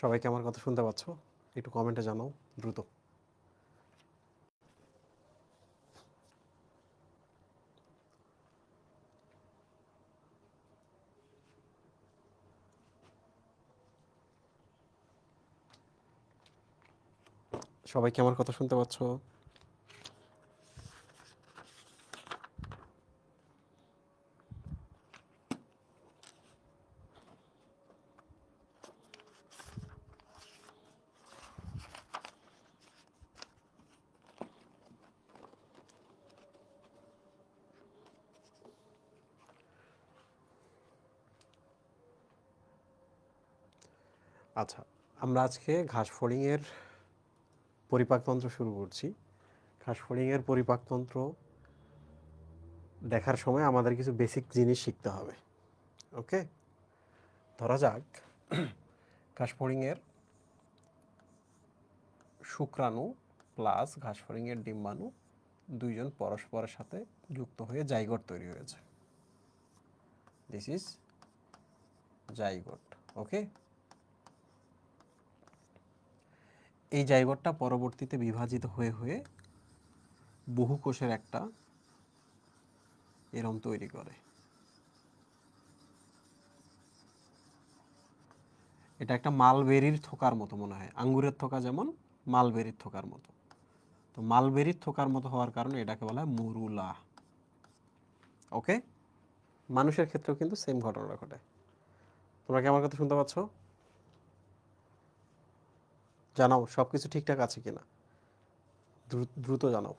সবাইকে আমার কথা শুনতে পাচ্ছ? একটু কমেন্টে জানাও দ্রুত। সবাইকে আমার কথা শুনতে পাচ্ছ? আচ্ছা, আমরা আজকে ঘাসফড়িংয়ের পরিপাকতন্ত্র শুরু করছি। ঘাসফড়িংয়ের পরিপাকতন্ত্র দেখার সময় আমাদের কিছু বেসিক জিনিস শিখতে হবে। ওকে, ধরা যাক ঘাসফড়িংয়ের শুক্রাণু প্লাস ঘাসফড়িংয়ের ডিম্বাণু দুইজন পরস্পরের সাথে যুক্ত হয়ে জাইগোট তৈরি হয়েছে। This is zygote. ওকে, এই জাইগোটটা পরবর্তীতে বিভাজিত হয়ে হয়ে বহু কোষের একটা এরম তৈরি করে। এটা একটা মালবেরির থোকার মতো মনে হয়, আঙ্গুরের থোকা যেমন মালবেরির থোকার মতো। তো মালবেরির থোকার মতো হওয়ার কারণে এটাকে বলা হয় মরুলা। ওকে, মানুষের ক্ষেত্রেও কিন্তু সেম ঘটনা ঘটে। তোমরা কি আমার কথা শুনতে পাচ্ছ? জানাও সব কিছু ঠিকঠাক আছে কিনা, দ্রুত জানাও।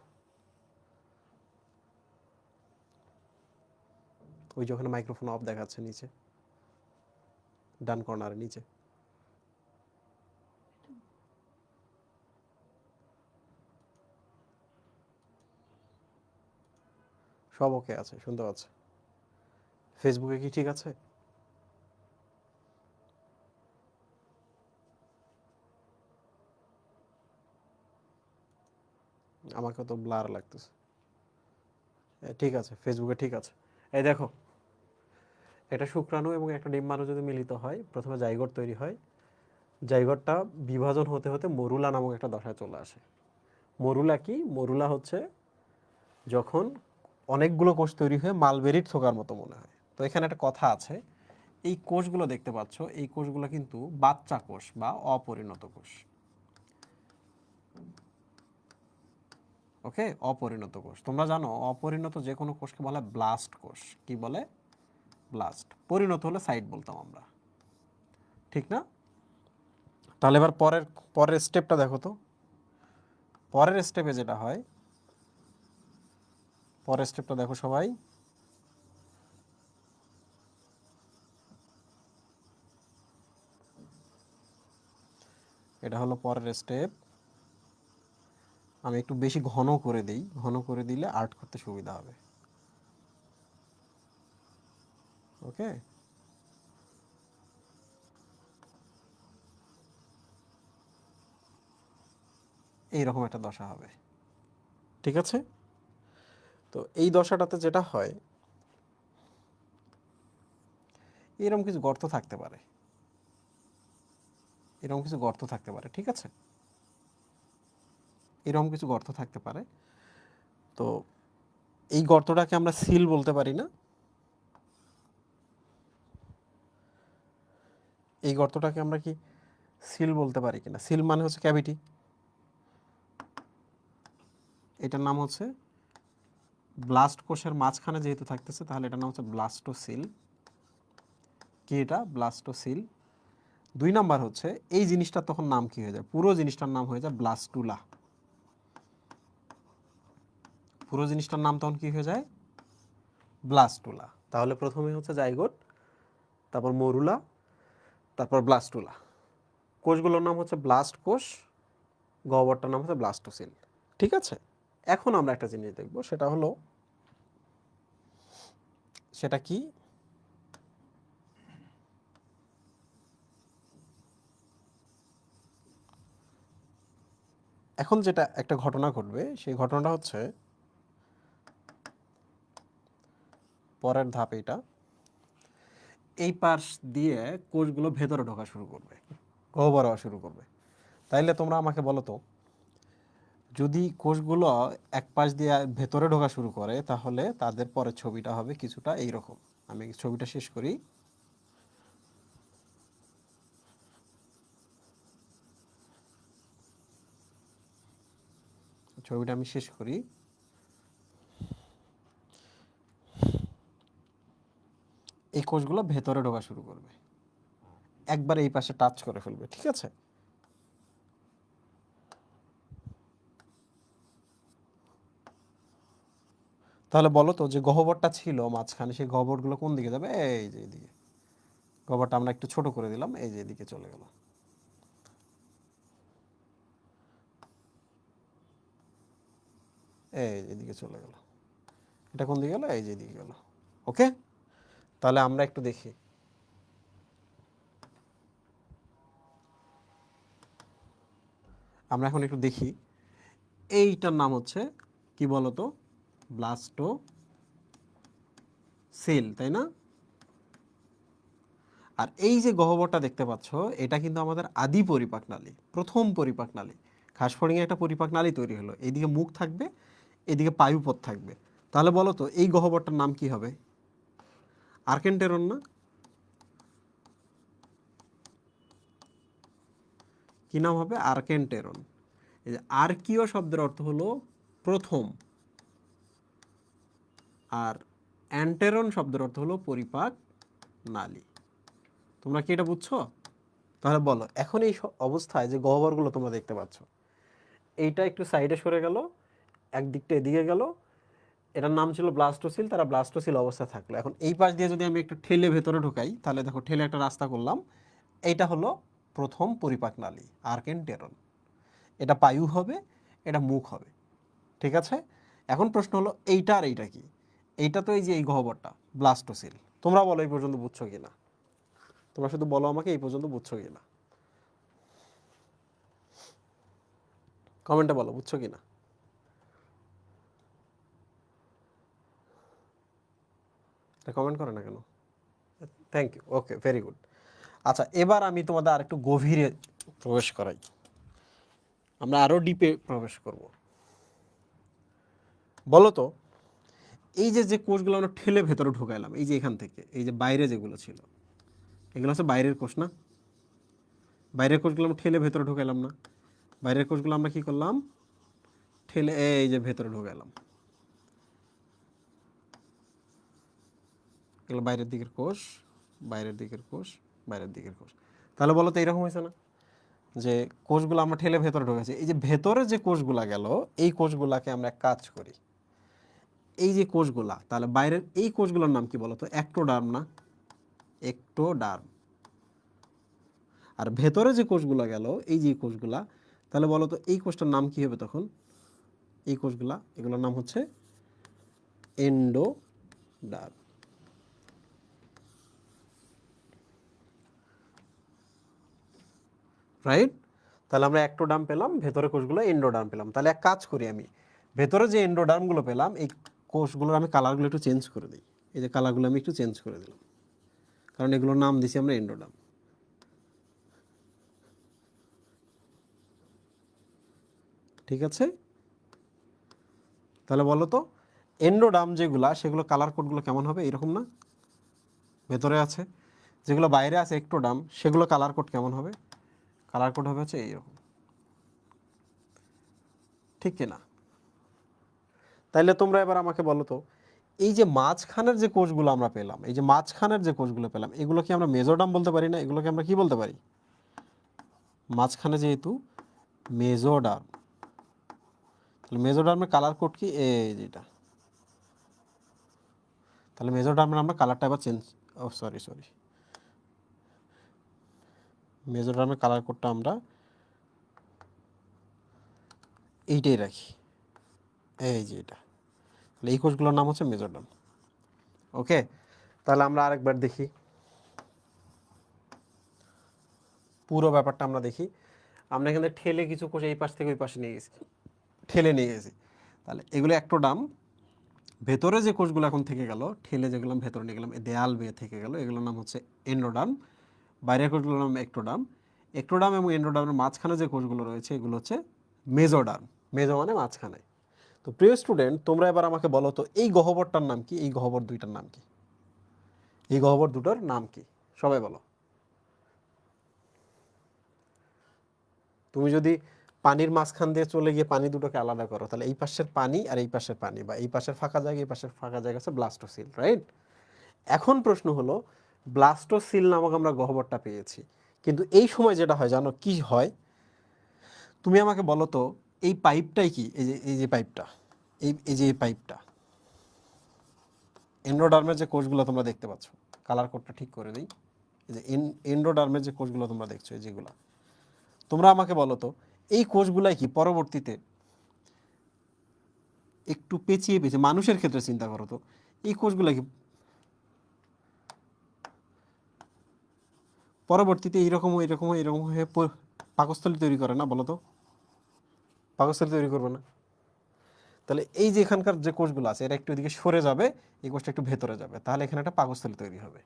ওই যে ওখানে মাইক্রোফোন অফ দেখাচ্ছে নিচে, ডান কর্নারে নিচে। সব ওকে আছে, শুনতে পাচ্ছে। ফেসবুকে কি ঠিক আছে? আমাকে তো ব্লার লাগতেছে। ঠিক আছে, ফেসবুকে ঠিক আছে। এই দেখো, এটা শুক্রাণু এবং একটা ডিম্বাণু যদি মিলিত হয়, প্রথমে জাইগোট তৈরি হয়। জাইগোটটা বিভাজন হতে হতে মরুলা নামক একটা দশায় চলে আসে। মরুলা কি? মরুলা হচ্ছে যখন অনেকগুলো কোষ তৈরি হয়ে মালবেরির থোকার মতো মনে হয়। তো এখানে একটা কথা আছে, এই কোষগুলো দেখতে পাচ্ছ, এই কোষগুলো কিন্তু বাচ্চা কোষ বা অপরিণত কোষ। ওকে, অপরিণত কোষ। তোমরা জানো অপরিণত যে কোনো কোষকে বলে ব্লাস্ট কোষ। কি বলে? ব্লাস্ট। পরিণত হলে সাইট বলতাম আমরা, ঠিক না? তাহলে এবার পরের পরের স্টেপটা দেখো তো। পরের স্টেপে যেটা হয়, পরের স্টেপটা দেখো সবাই। এটা হলো পরের স্টেপ। আমি একটু বেশি ঘন করে দিই, ঘন করে দিলে আর্ট করতে সুবিধা হবে। ওকে, এইরকম একটা দশা হবে, ঠিক আছে? তো এই দশাটাতে যেটা হয়, এরকম কিছু গর্ত থাকতে পারে, এরকম কিছু গর্ত থাকতে পারে, ঠিক আছে? এরকম কিছু গর্ত থাকতে পারে। তো এই গর্তটাকে আমরা সিল বলতে পারি না? এই গর্তটাকে আমরা কি সিল বলতে পারি কিনা? সিল মানে হচ্ছে ক্যাভিটি। এটার নাম হচ্ছে ব্লাস্ট কোষের মাঝখানে যেহেতু থাকতেছে, তাহলে এটার নাম হচ্ছে ব্লাস্টোসিল। কি এটা? ব্লাস্টোসিল। 2 নাম্বার হচ্ছে এই জিনিসটার তখন নাম কি হয়ে যায়? পুরো জিনিসটার নাম হয়ে যায় ব্লাস্টুলা। পুরো জিনিসটার নাম তখন কি হয়ে যায়? ব্লাস্টুলা। তাহলে প্রথমে হচ্ছে জাইগোট, তারপর মরুলা, তারপর ব্লাস্টুলা। কোষগুলোর নাম হচ্ছে ব্লাস্ট কোষ, গহ্বরটার নাম হচ্ছে ব্লাস্টোসিল, ঠিক আছে? এখন আমরা একটা জিনিস দেখব, সেটা হলো, সেটা কি? এখন যেটা একটা ঘটনা ঘটবে, সেই ঘটনাটা হচ্ছে পরের ধাপ। এটা এই পাশ দিয়ে কোষগুলো ভেতরে ঢোকা শুরু করবে। গহ্বর হওয়া শুরু করবে। তাইলে তোমরা আমাকে বলো তো, যদি কোষগুলো এক পাশ দিয়ে ভেতরে ঢোকা শুরু করে তাহলে তাদের পরের ছবিটা হবে কিছুটা এইরকম। আমি ছবিটা শেষ করি। ছবিটা আমি শেষ করি। এই কোষগুলো ভেতরে ঢোকা শুরু করবে, একবার এই পাশে টাচ করে ফেলবে, ঠিক আছে? তাহলে বলো তো, যে গহ্বরটা ছিল মাঝখানে, সেই গহ্বরগুলো কোন দিকে যাবে? এই যে এইদিকে। গহ্বরটা আমরা একটু ছোট করে দিলাম, এই যে এদিকে চলে গেল। এই যে এদিকে চলে গেল। এটা কোন দিকে গেল? এই যে এদিকে গেল। ওকে, তাহলে আমরা একটু দেখি। আমরা এখন একটু দেখি। এইটার নাম হচ্ছে কি বলতো? ব্লাস্টোসিল, তাই না? আর এই যে গহ্বরটা দেখতে পাচ্ছ, এটা কিন্তু আমাদের আদি পরিপাক নালী, প্রথম পরিপাক নালী। ঘাস ফড়িংয়ে একটা পরিপাক নালী তৈরি হলো, এইদিকে মুখ থাকবে, এদিকে পায়ুপথ থাকবে। তাহলে বলো তো, এই গহ্বরটার নাম কি হবে? আর্কেন্টেরন না? কি নাম হবে? আর্কেন্টেরন। এই যে আর্কিও শব্দের অর্থ হলো প্রথম, আর অ্যান্টেরন শব্দের অর্থ হলো পরিপাক নালী। তোমরা কি এটা বুঝছো? তাহলে বলো, এখন এই অবস্থায় যে গহ্বরগুলো তোমরা দেখতে পাচ্ছ, এইটা একটু সাইডে সরে গেল, একদিকটা এদিকে গেল, এটার নাম ছিল ব্লাস্টোসিল, তারা ব্লাস্টোসিল অবস্থায় থাকলো। এখন এই পাশ দিয়ে যদি আমি একটু ঠেলে ভেতরে ঢোকাই, তাহলে দেখো ঠেলে একটা রাস্তা করলাম, এইটা হলো প্রথম পরিপাক নালী, আর্কেন্টেরন। এটা পায়ু হবে, এটা মুখ হবে, ঠিক আছে? এখন প্রশ্ন হলো, এইটা আর এইটা কি? এইটা তো এই যে এই গহ্বরটা, ব্লাস্টোসিল। তোমরা বলো এই পর্যন্ত বুঝছো কিনা? তোমরা শুধু বলো আমাকে এই পর্যন্ত বুঝছো কিনা, কমেন্টে বলো বুঝছো কিনা। কমেন্ট করে না কেন? Thank you, okay, very good. আচ্ছা, এবার আমি তোমাদের আর একটু গভীরে প্রবেশ করাই, আমরা আরো ডিপে প্রবেশ করব। বলো তো, এই যে যে কোষগুলো আমরা ঠেলে ভেতরে ঢুকাইলাম, এই যে এখান থেকে, এই যে বাইরে যেগুলো ছিল, এগুলো হচ্ছে বাইরের কোষ না? বাইরের কোষগুলো আমরা ঠেলে ভেতরে ঢুকাইলাম না? বাইরের কোষগুলো আমরা কি করলাম? ঠেলে এই যে ভেতরে ঢুকাইলাম। এগুলো বাইরের দিকের কোষ, বাইরের দিকের কোষ, বাইরের দিকের কোষ। তাহলে বলো তো, এরকম হয়েছে না যে কোষগুলো আমরা ঠেলে ভেতরে ঢুকেছি? এই যে ভেতরে যে কোষগুলা গেল, এই কোষগুলাকে আমরা এক কাজ করি, এই যে কোষগুলা, তাহলে বাইরের এই কোষগুলোর নাম কি বলো তো? অ্যাক্টোডার্ম না? একটোডার্ম। আর ভেতরে যে কোষগুলা গেল, এই যে কোষগুলা, তাহলে বলো তো এই কোষটার নাম কি হবে তখন? এই কোষগুলা, এগুলোর নাম হচ্ছে এন্ডোডার্ম। রাইট? তাহলে আমরা অ্যাক্টোডার্ম পেলাম, ভেতরে কোষগুলো এন্ডোডার্ম পেলাম। তাহলে এক কাজ করি, আমি ভেতরে যে এন্ডোডার্মগুলো পেলাম, এই কোষগুলোর আমি কালারগুলো একটু চেঞ্জ করে দিই। এই যে কালারগুলো আমি একটু চেঞ্জ করে দিলাম, কারণ এগুলোর নাম দিছি আমরা এন্ডোডার্ম। ঠিক আছে? তাহলে বলো তো, এন্ডোডার্ম যেগুলা, সেগুলো কালার কোডগুলো কেমন হবে? এরকম না? ভেতরে আছে। যেগুলো বাইরে আছে একটোডার্ম, সেগুলো কালার কোড কেমন হবে? কালার কোড হবে হচ্ছে এইরকম, ঠিক কিনা? তাইলে তোমরা এবার আমাকে বলো তো, এই যে মাঝখানের যে কোষগুলো আমরা পেলাম, এই যে মাঝখানের যে কোষগুলো পেলাম, এগুলো কি আমরা মেজোডার্ম বলতে পারি না? এগুলোকে আমরা কি বলতে পারি? মাঝখানে যেহেতু মেজোডার্ম, তাহলে মেজোডার্মের কালার কোড কি? এই যেটা। তাহলে মেজোডার্মের আমরা কালারটা এবার চেঞ্জ, ও সরি সরি, মেজোডার্মের কালার কোডটা আমরা এইটাই রাখি, এই যে এটা। তাহলে এই কোষগুলোর নাম হচ্ছে মেজোডার্ম। ওকে, তাহলে আমরা আরেকবার দেখি, পুরো ব্যাপারটা আমরা দেখি। আমরা এখানে ঠেলে কিছু কোষ এই পাশ থেকে ওই পাশে নিয়ে গেছি, ঠেলে নিয়ে গেছি। তাহলে এগুলো অ্যাক্টোডার্ম। ভেতরে যে কোষগুলো এখন থেকে গেল, ঠেলে যেগুলো ভেতরে নিয়ে গেলাম, এই দেয়াল বেয়ে থেকে গেল, এগুলোর নাম হচ্ছে এন্ডোডার্ম। বাইরের কোষগুলোর নাম একটোডার্ম। একটোডার্ম এবং এন্ডোডার্মের মাঝখানে যে কোষগুলো রয়েছে এগুলো হচ্ছে মেজোডার্ম। মেজো মানে মাঝখানে। তো প্রিয় স্টুডেন্ট, তোমরা এবার আমাকে বলো তো এই গহ্বরটার নাম কি, এই গহ্বর দুইটার নাম কি, এই গহ্বর দুটোর নাম কি? সবাই বলো। তুমি যদি পানির মাঝখান দিয়ে চলে গিয়ে পানি দুটোকে আলাদা করো, তাহলে এই পাশের পানি আর এই পাশের পানি, বা এই পাশের ফাঁকা জায়গা এই পাশের ফাঁকা জায়গা হচ্ছে ব্লাস্টোসিল, রাইট? এখন প্রশ্ন হলো, ব্লাস্টোসিল নামক আমরা গহ্বরটা পেয়েছি, কিন্তু এই সময় যেটা হয় জানো কি হয়? তুমি আমাকে বলো তো এই পাইপটাই কি, এই যে পাইপটা, এই যে এই পাইপটা, এন্ডোডার্মের যে কোষগুলো তোমরা দেখতে পাচ্ছ, কালার কোডটা ঠিক করে দিই, এই যে এন্ডোডার্মের যে কোষগুলো তোমরা দেখছো, এই যেগুলো, তোমরা আমাকে বলো তো এই কোষগুলাই কি পরবর্তীতে একটু পেঁচিয়ে পেঁচিয়ে, মানুষের ক্ষেত্রে চিন্তা করো তো, এই কোষগুলা কি পরবর্তীতে এইরকম হয়ে পাকস্থলী তৈরি করে না? বলো তো, পাকস্থলী তৈরি করবে না? তাহলে এই যে এখানকার যে কোষগুলো আছে এরা একটু এদিকে সরে যাবে, এই কোষটা একটু ভেতরে যাবে, তাহলে এখানে একটা পাকস্থলী তৈরি হবে,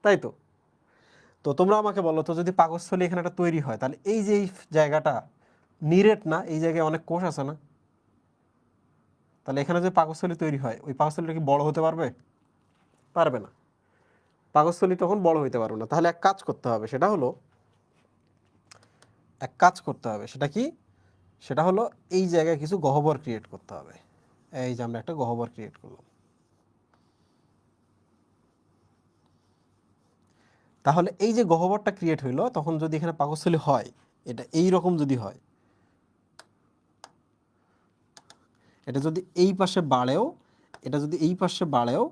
তাই তো? তো তোমরা আমাকে বলো তো, যদি পাকস্থলী এখানে একটা তৈরি হয়, তাহলে এই যে এই জায়গাটা নিরেট না, এই জায়গায় অনেক কোষ আছে না? তাহলে এখানে যে পাকস্থলী তৈরি হয়, ওই পাকস্থলীটা কি বড় হতে পারবে? পারবে না। পাকস্থলী তখন বড় হইতে পারবে না। তাহলে এক কাজ করতে হবে, সেটা কি? সেটা হলো এই জায়গায় কিছু গহ্বর ক্রিয়েট করতে হবে। এই যে আমরা একটা গহ্বর ক্রিয়েট করলাম। তাহলে এই যে গহ্বরটা ক্রিয়েট হইলো, তখন যদি এখানে পাকস্থলী হয়, এটা এই রকম যদি হয়, এটা যদি এই পাশে বাড়েও, এটা যদি এই পাশে বাড়েও,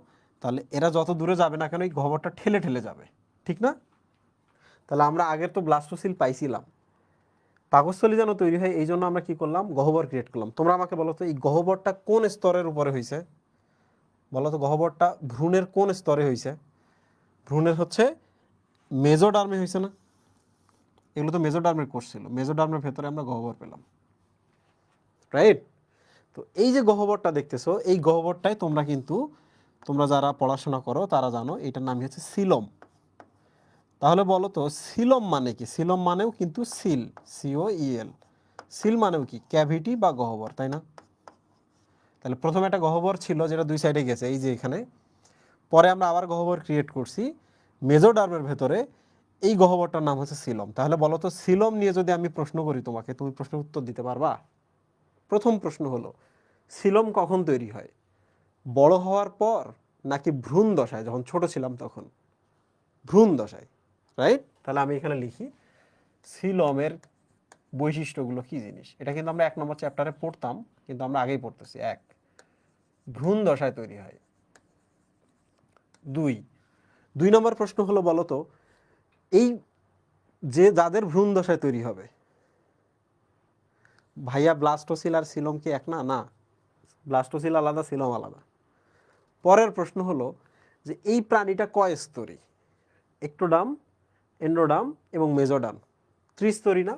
তাহলে এরা যত দূরে যাবে না কেন এই গহ্বরটা ঠেলে ঠেলে যাবে, ঠিক না? তাহলে আমরা আগের তো ব্লাস্টোসিল পাইছিলাম, পাকস্থলী যেন তৈরি হয় এই জন্য আমরা কি করলাম? গহ্বর ক্রিয়েট করলাম। তোমরা আমাকে বলো তো এই গহ্বরটা কোন স্তরের উপরে হয়েছে? বলো তো গহ্বরটা ভ্রূণের কোন স্তরে হয়েছে? ভ্রূণের হচ্ছে মেজোডার্মে হয়েছে না? এগুলো তো মেজোডার্মের কোষ ছিল, মেজোডার্মের ভেতরে আমরা গহ্বর পেলাম, রাইট? তো এই যে গহ্বরটা দেখতেছো, এই গহ্বরটাই তোমরা যারা পড়াশোনা করো তারা জানো, এটার নাম হচ্ছে সিলম। তাহলে বলো তো সিলম মানে কি? সিলম মানেও কিন্তু সিল, COEL, সিল মানেও কি? ক্যাভিটি বা গহ্বর, তাই না? তাহলে প্রথমে একটা গহ্বর ছিল যেটা দুই সাইডে গেছে, এই যে এখানে, পরে আমরা আবার গহ্বর ক্রিয়েট করছি মেজোডার্মের ভেতরে, এই গহ্বরটার নাম হচ্ছে সিলম। তাহলে বলো তো সিলম নিয়ে যদি আমি প্রশ্ন করি তোমাকে, তুমি প্রশ্নের উত্তর দিতে পারবা? প্রথম প্রশ্ন হলো, সিলম কখন তৈরি হয়? বড় হওয়ার পর নাকি ভ্রূণ দশায়, যখন ছোট ছিলাম তখন? ভ্রূণ দশায়, রাইট? তাহলে আমি এখানে লিখি সিলমের বৈশিষ্ট্যগুলো কি জিনিস। এটা কিন্তু আমরা 1 নম্বর চ্যাপ্টারে পড়তাম, কিন্তু আমরা আগেই পড়তেছি। 1, ভ্রূণ দশায় তৈরি হয়। 2 নম্বর প্রশ্ন হলো, বলো তো এই যে যাদের ভ্রূণ দশায় তৈরি হবে, ভাইয়া ব্লাস্টোসিল আর সিলম কি এক না? না, ব্লাস্টোসিল আলাদা, সিলম আলাদা। পরের প্রশ্ন হলো যে এই প্রাণীটা কয় স্তরী? একটোডার্ম, এন্ডোডার্ম এবং মেজোডার্ম, ত্রিস্তরী না?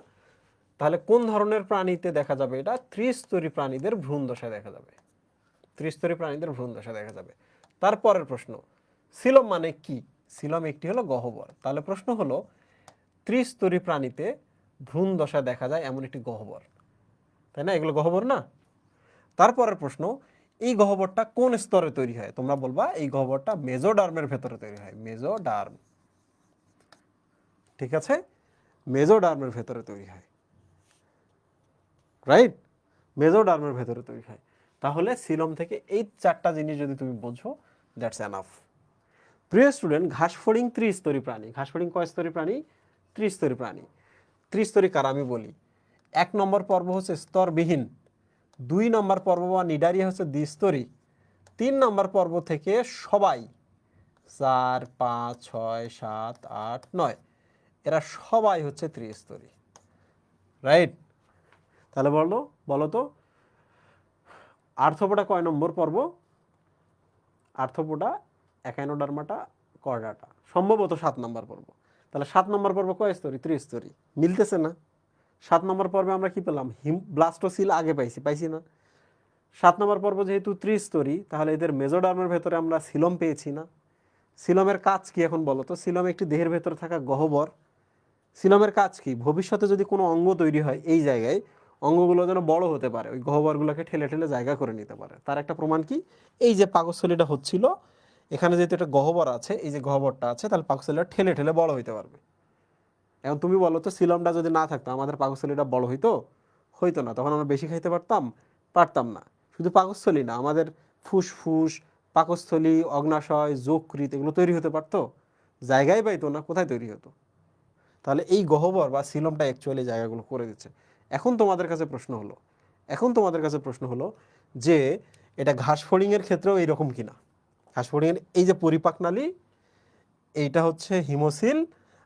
তাহলে কোন ধরনের প্রাণীতে দেখা যাবে এটা? ত্রিস্তরী প্রাণীদের ভ্রূণ দশায় দেখা যাবে, ত্রিস্তরী প্রাণীদের ভ্রূণ দশায় দেখা যাবে। তারপরের প্রশ্ন, সিলম মানে কি? সিলম একটি হলো গহ্বর। তাহলে প্রশ্ন হলো ত্রিস্তরী প্রাণীতে ভ্রূণ দশায় দেখা যায় এমন একটি গহ্বর, তাই না? এগুলো গহ্বর না? তারপরের প্রশ্ন, এই গহ্বরটা কোন স্তরে তৈরি হয়? তোমরা বলবা এই গহ্বরটা মেজোডার্মের ভেতরে তৈরি হয়, মেজোডার্ম, ঠিক আছে? মেজোডার্মের ভেতরে তৈরি হয়, রাইট? মেজোডার্মের ভেতরে তৈরি হয়। তাহলে সিলম থেকে এই 4টা জিনিস যদি তুমি বোঝো, দ্যাটস এনাফ। প্রিয় স্টুডেন্ট, ঘাসফড়িং ত্রিস্তরী প্রাণী। ঘাসফড়িং কয় স্তরী প্রাণী? ত্রিস্তরী প্রাণী। ত্রিস্তরী কার আমি বলি। 1 নম্বর পর্ব হচ্ছে স্তরবিহীন, 2 নম্বর পর্ব বা নিডারিয়া হচ্ছে দ্বিস্তরী, 3 নম্বর পর্ব থেকে সবাই 4, 5, 6, 7, 8, 9 এরা সবাই হচ্ছে ত্রিস্তরী, রাইট? তাহলে বলো তো আর্থ্রোপোডা কয় নম্বর পর্ব? আর্থ্রোপোডা, একাইনোডার্মাটা, কর্ডাটা সম্ভবত 7 নম্বর পর্ব। তাহলে 7 নম্বর পর্ব কয় স্তরী? ত্রিস্তরী। মিলতেছে না? 7 নম্বর পর্বে আমরা কি পেলাম? ব্লাস্টোসিল আগে পাইছি না? 7 নম্বর পর্ব যেহেতু ত্রিস্তরী, তাহলে এদের মেজোডার্মের ভেতরে আমরা সিলম পেয়েছি না? সিলমের কাজ কি এখন বলো তো? সিলম একটি দেহের ভেতরে থাকা গহ্বর। সিলমের কাজ কি? ভবিষ্যতে যদি কোনো অঙ্গ তৈরি হয় এই জায়গায়, অঙ্গগুলো যেন বড় হতে পারে, ওই গহ্বরগুলোকে ঠেলে ঠেলে জায়গা করে নিতে পারে। তার একটা প্রমাণ কি? এই যে পাকস্থলীটা হচ্ছিল, এখানে যেহেতু একটা গহ্বর আছে, এই যে গহ্বরটা আছে, তাহলে পাকস্থলীটা ঠেলে ঠেলে বড় হইতে পারবে। এখন তুমি বলো তো, সিলমটা যদি না থাকতো আমাদের পাকস্থলীটা বড় হইতো? হইতো না। তখন আমরা বেশি খাইতে পারতাম? পারতাম না। শুধু পাকস্থলী না, আমাদের ফুসফুস, পাকস্থলী, অগ্নাশয়, যকৃৎ এগুলো তৈরি হতে পারতো? জায়গায় পাইতো না, কোথায় তৈরি হতো? তাহলে এই গহ্বর বা সিলমটা অ্যাকচুয়ালি জায়গাগুলো করে দিচ্ছে। এখন তোমাদের কাছে প্রশ্ন হলো যে এটা ঘাসফড়িংয়ের ক্ষেত্রেও এইরকম কিনা। ঘাসফড়িংয়ের এই যে পরিপাকনালী, এইটা হচ্ছে হিমোসিল,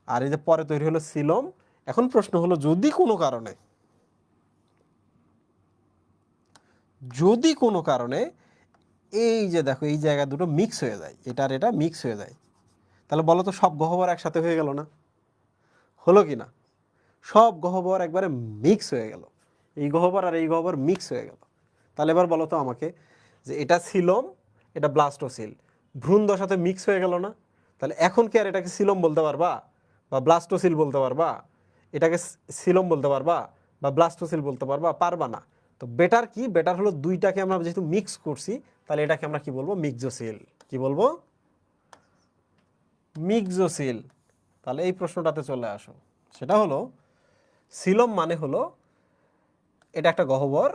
আর এই যে পরে তৈরি হলো সিলম। এখন প্রশ্ন হলো, যদি কোনো কারণে এই যে দেখো এই জায়গা দুটো মিক্স হয়ে যায়, এটা আর এটা মিক্স হয়ে যায়, তাহলে বলো তো সব গহ্বর একসাথে হয়ে গেল না? হলো কি না? সব গহ্বর একবারে মিক্স হয়ে গেল, এই গহ্বর আর এই গহ্বর মিক্স হয়ে গেল। তাহলে এবার বলো তো আমাকে, যে এটা সিলম, এটা ব্লাস্টোসিল, ভ্রূণ দশাতে মিক্স হয়ে গেল না? তাহলে এখন কি আর এটাকে সিলম বলতে পারবা বা ব্লাস্টোসিল বলতে পারবা? এটাকে সিলম বলতে পারবা বা ব্লাস্টোসিল বলতে পারবা? পারবা না। তো বেটার কি? বেটার হলো দুইটাকে আমরা যেহেতু মিক্স করছি, তাহলে এটাকে আমরা কি বলবো? মিক্সোসিল। কি বলবো? মিক্সোসিল। তাহলে এই প্রশ্নটাতে চলে আসো, সেটা হলো সিলম মানে হলো এটা একটা গহ্বর,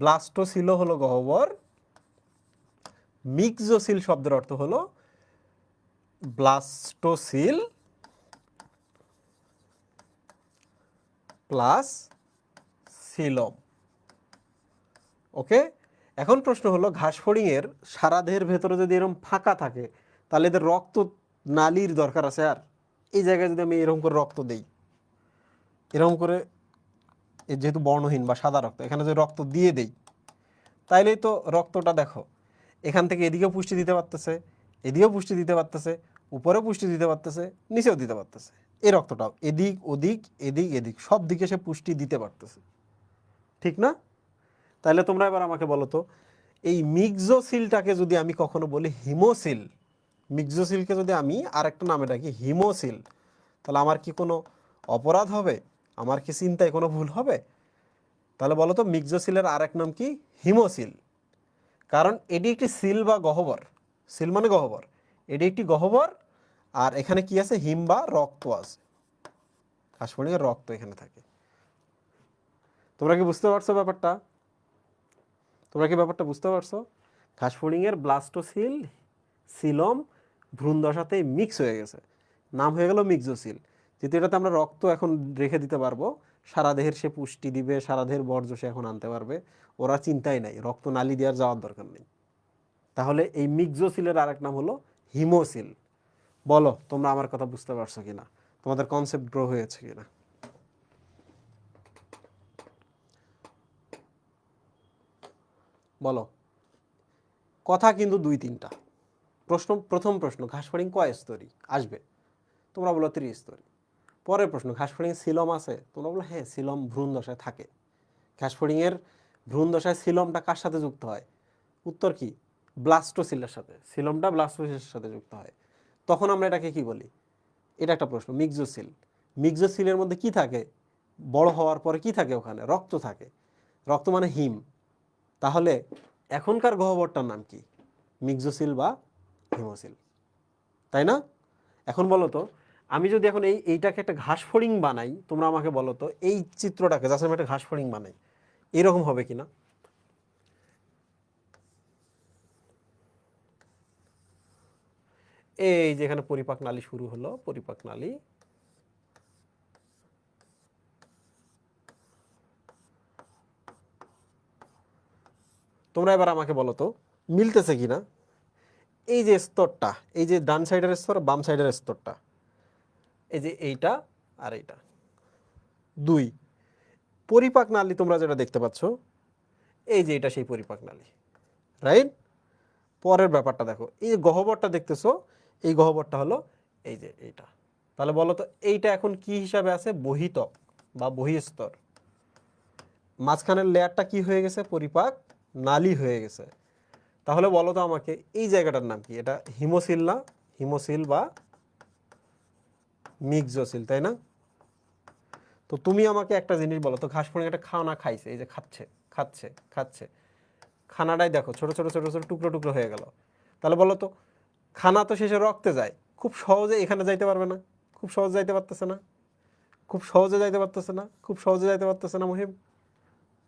ব্লাস্টোসিল হলো গহ্বর, মিক্সোসিল শব্দের অর্থ হলো ব্লাস্টোসিল প্লাস সিলম। ওকে। এখন প্রশ্ন হলো, ঘাসফড়িংয়ের সারা দেহের ভেতরে যদি এরকম ফাঁকা থাকে, তাহলে এদের রক্ত নালীর দরকার আছে? আর এই জায়গায় যদি আমি এরকম করে রক্ত দেই, এরকম করে, যেহেতু বর্ণহীন বা সাদা রক্ত, এখানে যদি রক্ত দিয়ে দেই, তাইলেই তো রক্তটা দেখো এখান থেকে এদিকেও পুষ্টি দিতে পারতেছে, এদিকেও পুষ্টি দিতে পারতেছে, উপরেও পুষ্টি দিতে পারতেছে, নিচেও দিতে পারতেছে। এই রক্তটাও এদিক ওদিক এদিক এদিক সব দিকে সে পুষ্টি দিতে পারতেছে, ঠিক না? তাহলে তোমরা এবার আমাকে বলো তো, এই মিক্সোসিলটাকে যদি আমি কখনো বলি হিমোসিল, মিক্সোসিলকে যদি আমি আরেকটা নামে ডাকি হিমোসিল, তাহলে আমার কি কোনো অপরাধ হবে? আমার কি চিন্তায় কোনো ভুল হবে? তাহলে বলো তো, মিক্সোসিলের আরেক নাম কি? হিমোসিল। কারণ এটি একটি সিল বা গহ্বর, সিল মানে গহ্বর, এটি একটি গহ্বর, আর এখানে কি আছে? হিম বা রক্ত আছে, ঘাসফড়িংয়ের রক্ত এখানে থাকে। তোমরা কি বুঝতে পারছো ব্যাপারটা? বুঝতে পারছো? ঘাসফড়িংয়ের ব্লাস্টোসিল, সিলম ভ্রূণ দশাতেই মিক্স হয়ে গেছে, নাম হয়ে গেল মিক্সোসিল। যেহেতু এটাতে আমরা রক্ত এখন রেখে দিতে পারবো, সারা দেহের সে পুষ্টি দিবে, সারা দেহের বর্জ্য সে এখন আনতে পারবে, ওরা চিন্তাই নাই, রক্ত নালি দেওয়ার যাওয়ার দরকার নেই। তাহলে এই মিক্সোসিলের আরেক নাম হলো হিমোসিল। বলো তোমরা আমার কথা বুঝতে পারছো কিনা, তোমাদের কনসেপ্ট গ্রো হয়েছে কিনা? বলো। কথা কিন্তু দুই তিনটা। প্রথম প্রশ্ন, ঘাসফড়িং কয় স্তরী? আসবে, তোমরা বলো 30 স্তরী। পরের প্রশ্ন, ঘাসফড়িং সিলম আছে? তোমরা বলো হ্যাঁ, সিলম ভ্রূণ দশায় থাকে। ঘাসফড়িংয়ের ভ্রূণ দশায় সিলমটা কার সাথে যুক্ত হয়? উত্তর কি? ব্লাস্টোসিলের সাথে। সিলমটা ব্লাস্টোসিলের সাথে যুক্ত হয়। তখন আমরা এটাকে কি বলি? এটা একটা প্রশ্ন। মিক্সোসিল। মিক্সোসিলের মধ্যে কি থাকে? বড় হওয়ার পরে কি থাকে? ওখানে রক্ত থাকে। রক্ত মানে হিম। তাহলে এখনকার গহ্বরটার নাম কি? মিক্সোসিল বা হিমোসিল, তাই না? এখন বলো তো, আমি যদি এখন এইটাকে একটা ঘাসফড়িং বানাই, তোমরা আমাকে বলো তো, এই চিত্রটাকে যাতে আমি একটা ঘাসফড়িং বানাই, এরকম হবে কিনা? এই যে এখানে পরিপাক নালী শুরু হলো, পরিপাক নালী, তোমরা এবার আমাকে বলো তো মিলতেছে কিনা? এই যে স্তরটা, এই যে ডান সাইডের স্তর, বাম সাইডের স্তরটা, এই যে এইটা আর এইটা, দুই পরিপাক নালী তোমরা যেটা দেখতে পাচ্ছ, এই যে এটা সেই পরিপাক নালী, রাইট? পরের ব্যাপারটা দেখো, এই যে গহ্বরটা দেখতেছো, এই গহ্বরটা হলো এই যে এইটা। তাহলে বলো তো, এইটা এখন কি হিসাবে আছে? বহিতক বা বহিঃস্তর। মাঝখানের লেয়ারটা কি হয়ে গেছে? পরিপাক নালী হয়ে গেছে। তাহলে বলো তো আমাকে, এই জায়গাটার নাম কি? এটা হিমোসিল না? হিমোসিল বা মিক্সোসিল, তাই না? তো তুমি আমাকে একটা জিনিস বলো তো, ঘাস ফড়িং একটা খানা খাইছে, এই যে খাচ্ছে খাচ্ছে খাচ্ছে, খানাটাই দেখো ছোট ছোট ছোট ছোট টুকরো টুকরো হয়ে গেল। তাহলে বলো তো, খানা তো শেষে রক্তে যায়, খুব সহজে এখানে যাইতে পারবে না, খুব সহজে যাইতে পারতেছে না, খুব সহজে যাইতে পারতেছে না, খুব সহজে যাইতে পারতেছে না মুহিব,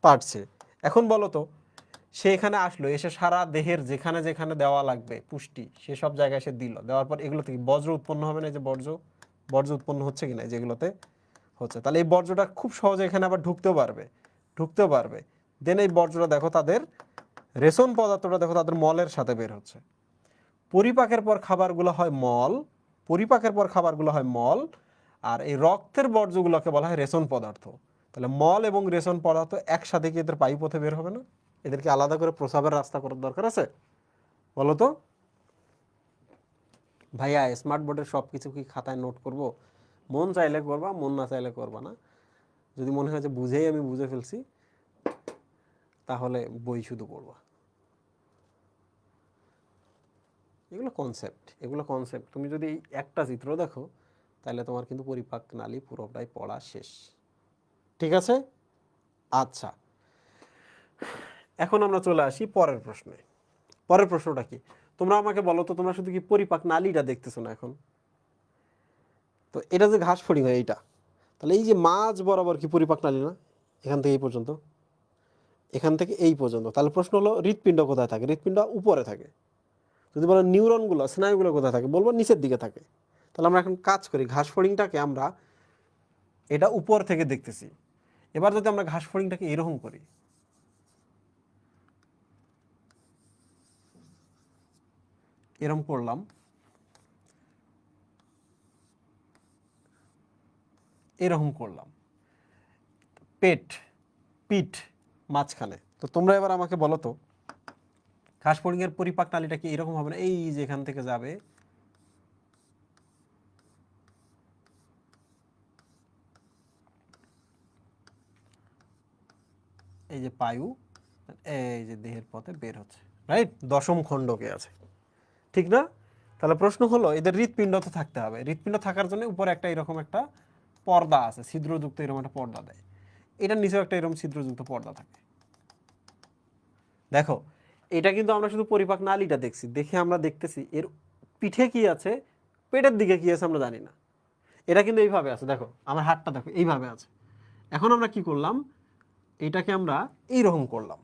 পারছে। এখন বলো তো, সে এখানে আসলো, এসে সারা দেহের যেখানে যেখানে দেওয়া লাগবে পুষ্টি সে সব জায়গায় সে দিল, দেওয়ার পর এগুলো থেকে বজ্র উৎপন্ন হবে না, যে বর্জ্য বর্জ্য উৎপন্ন হচ্ছে কিনা যেগুলোতে হচ্ছে, তাহলে এই বর্জ্যটা খুব সহজে এখানে আবার ঢুকতেও পারবে, ঢুকতেও পারবে। দেন এই বর্জ্যটা দেখো তাদের রেশন পদার্থটা দেখো তাদের মলের সাথে বের হচ্ছে। পরিপাকের পর খাবারগুলো হয় মল, পরিপাকের পর খাবারগুলো হয় মল, আর এই রক্তের বর্জ্যগুলোকে বলা হয় রেশন পদার্থ। তাহলে মল এবং রেশন পদার্থ একসাথে কি এদের পায়ুপথে বের হবে না? এদেরকে আলাদা করে প্রস্রাবের রাস্তা করার দরকার আছে? বলো তো ভাইয়া, স্মার্ট বোর্ডের সব কিছু কি খাতায় নোট করব? মন চাইলে করবা, মন না চাইলে করবা না। যদি মনে হয় যে বুঝেই আমি বুঝে ফেলছি, তাহলে বই শুধু পড়বা। এগুলো কনসেপ্ট, এগুলো কনসেপ্ট। তুমি যদি একটা চিত্র দেখো তাহলে তোমার কিন্তু পরিপাক নালী পুরোটাই পড়া শেষ। ঠিক আছে? আচ্ছা, এখন আমরা চলে আসি পরের প্রশ্নে। পরের প্রশ্নটা কি? তোমরা আমাকে বলো তো, তোমরা শুধু কি পরিপাক নালীটা দেখতেছো না এখন? তো এটা যে ঘাস ফড়িং হয় এইটা, তাহলে এই যে মাঝ বরাবর কি পরিপাক নালী না? এখান থেকে এই পর্যন্ত, এখান থেকে এই পর্যন্ত। তাহলে প্রশ্ন হলো হৃৎপিণ্ড কোথায় থাকে? হৃৎপিণ্ড উপরে থাকে। যদি বলো নিউরনগুলো, স্নায়ুগুলো কোথায় থাকে, বলবো নিচের দিকে থাকে। তাহলে আমরা এখন কাজ করি, ঘাস ফড়িংটাকে আমরা এটা উপর থেকে দেখতেছি। এবার যদি আমরা ঘাস ফড়িংটাকে এরকম করি, এরকম করলাম, এরকম করলাম, পেট পিঠ মাঝখানে। তো তোমরা এবার আমাকে বলো তো, ঘাস ফড়িংয়ের পরিপাক নালীটা কি এরকম হবে না? এই যে এখান থেকে যাবে, এই যে পায়ু, এই যে দেহের পথে বের হচ্ছে, রাইট? দশম খণ্ডকে আছে, ঠিক না? তাহলে প্রশ্ন হলো, এদের হৃৎপিণ্ড তো থাকতে হবে। হৃৎপিণ্ড থাকার জন্য উপরে একটা এরকম একটা পর্দা আছে, ছিদ্রযুক্ত এরকম একটা পর্দা দেয়। এটার নিচেও একটা এরকম ছিদ্রযুক্ত পর্দা থাকে। দেখো, এটা কিন্তু আমরা শুধু পরিপাক নালীটা দেখছি, দেখে আমরা দেখতেছি এর পিঠে কি আছে, পেটের দিকে কি আছে আমরা জানি না। এটা কিন্তু এইভাবে আছে, দেখো আমার হাতটা দেখো এইভাবে আছে। এখন আমরা কি করলাম, এটাকে আমরা এইরকম করলাম,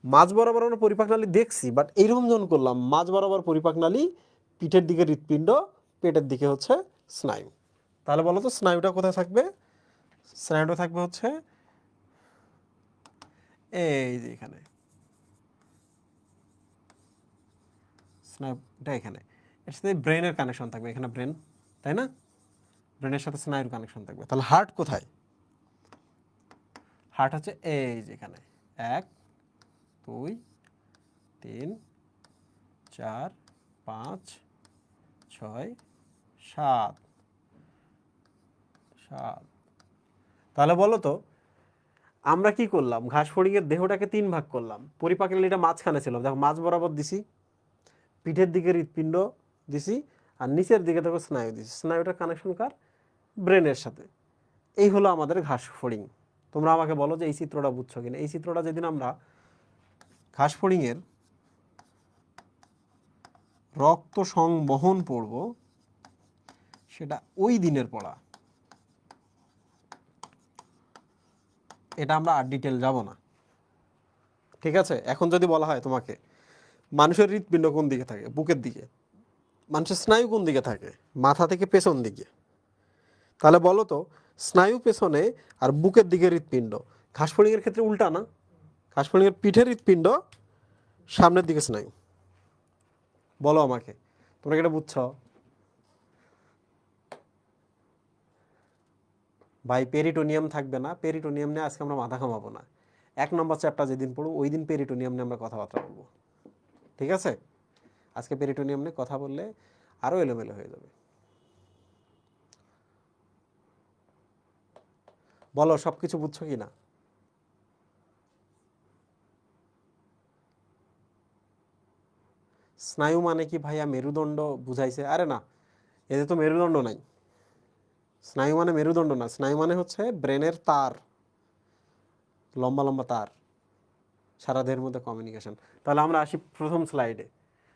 মাঝ বরাবর আমরা পরিপাক নালী দেখছি, বাট এইরকম যখন করলাম, মাঝ বরাবর পরিপাক নালী, পিঠের দিকে হৃৎপিণ্ড, পেটের দিকে হচ্ছে স্নায়ু। তাহলে বলো তো স্নায়ুটা কোথায় থাকবে? স্নায়ুটা থাকবে হচ্ছে এই যে এখানে, স্নায়ুটা এখানে। এর সাথে ব্রেনের কানেকশন থাকবে, এখানে ব্রেন, তাই না? ব্রেনের সাথে স্নায়ুর কানেকশন থাকবে। তাহলে হার্ট কোথায়? হার্ট হচ্ছে এই যে এখানে, 1 2 3 4 5 6 7 7। তাহলে বলো তো, আমরা কি করলাম, ঘাস ফড়িংয়ের দেহটাকে 3 ভাগ করলাম। পরিপাক নালীটা মাঝখানে ছিল, দেখো মাঝ বরাবর দিছি, পিঠের দিকে হৃৎপিণ্ড দিছি, আর নিচের দিকে দেখো স্নায়ু দিছি। স্নায়ুটার কানেকশন কার? ব্রেনের সাথে। এই হলো আমাদের ঘাস ফড়িং। তোমরা আমাকে বলো যে এই চিত্রটা বুঝছো কিনা। এই চিত্রটা যেদিন আমরা ঘাস ফড়িংয়ের রক্ত সংবহন পড়ব, সেটা ওই দিনের পড়া, এটা আমরা আর ডিটেল যাব না, ঠিক আছে? এখন যদি বলা হয় তোমাকে, মানুষের হৃৎপিণ্ড কোন দিকে থাকে? বুকের দিকে। মানুষের স্নায়ু কোন দিকে থাকে? মাথা থেকে পেছন দিকে। তাহলে বলো তো, স্নায়ু পেছনে আর বুকের দিকে হৃৎপিণ্ড। ঘাস ফড়িংয়ের ক্ষেত্রে উল্টা না? ঘাস ফড়িংয়ের পিঠের হৃৎপিণ্ড, সামনের দিকে স্নায়ু। বলো আমাকে, তোমরা কি এটা বুঝছো? ভাই পেরিটোনিয়াম থাকবে না, পেরিটোনিয়াম নিয়ে আজকে আমরা মাথা ঘামাবো না। 1 নম্বর চ্যাপ্টার যেদিন পড়বো ওই দিন পেরিটোনিয়াম নিয়ে আমরা কথাবার্তা বলবো, ঠিক আছে? আজকে পেরিটোনিয়াম নিয়ে কথা বললে আরও এলোমেলো হয়ে যাবে। বলো সব কিছু বুঝছো কি না? স্নায়ু মানে কি ভাইয়া মেরুদণ্ড বুঝাইছে? আরে না, এতে তো মেরুদণ্ড নাই। স্নায়ু মানে মেরুদণ্ড না, স্নায়ু মানে হচ্ছে ব্রেনের তার, লম্বা লম্বা তার, সারা দেহের মধ্যে কমিউনিকেশন। তাহলে আমরা আসি প্রথম স্লাইডে।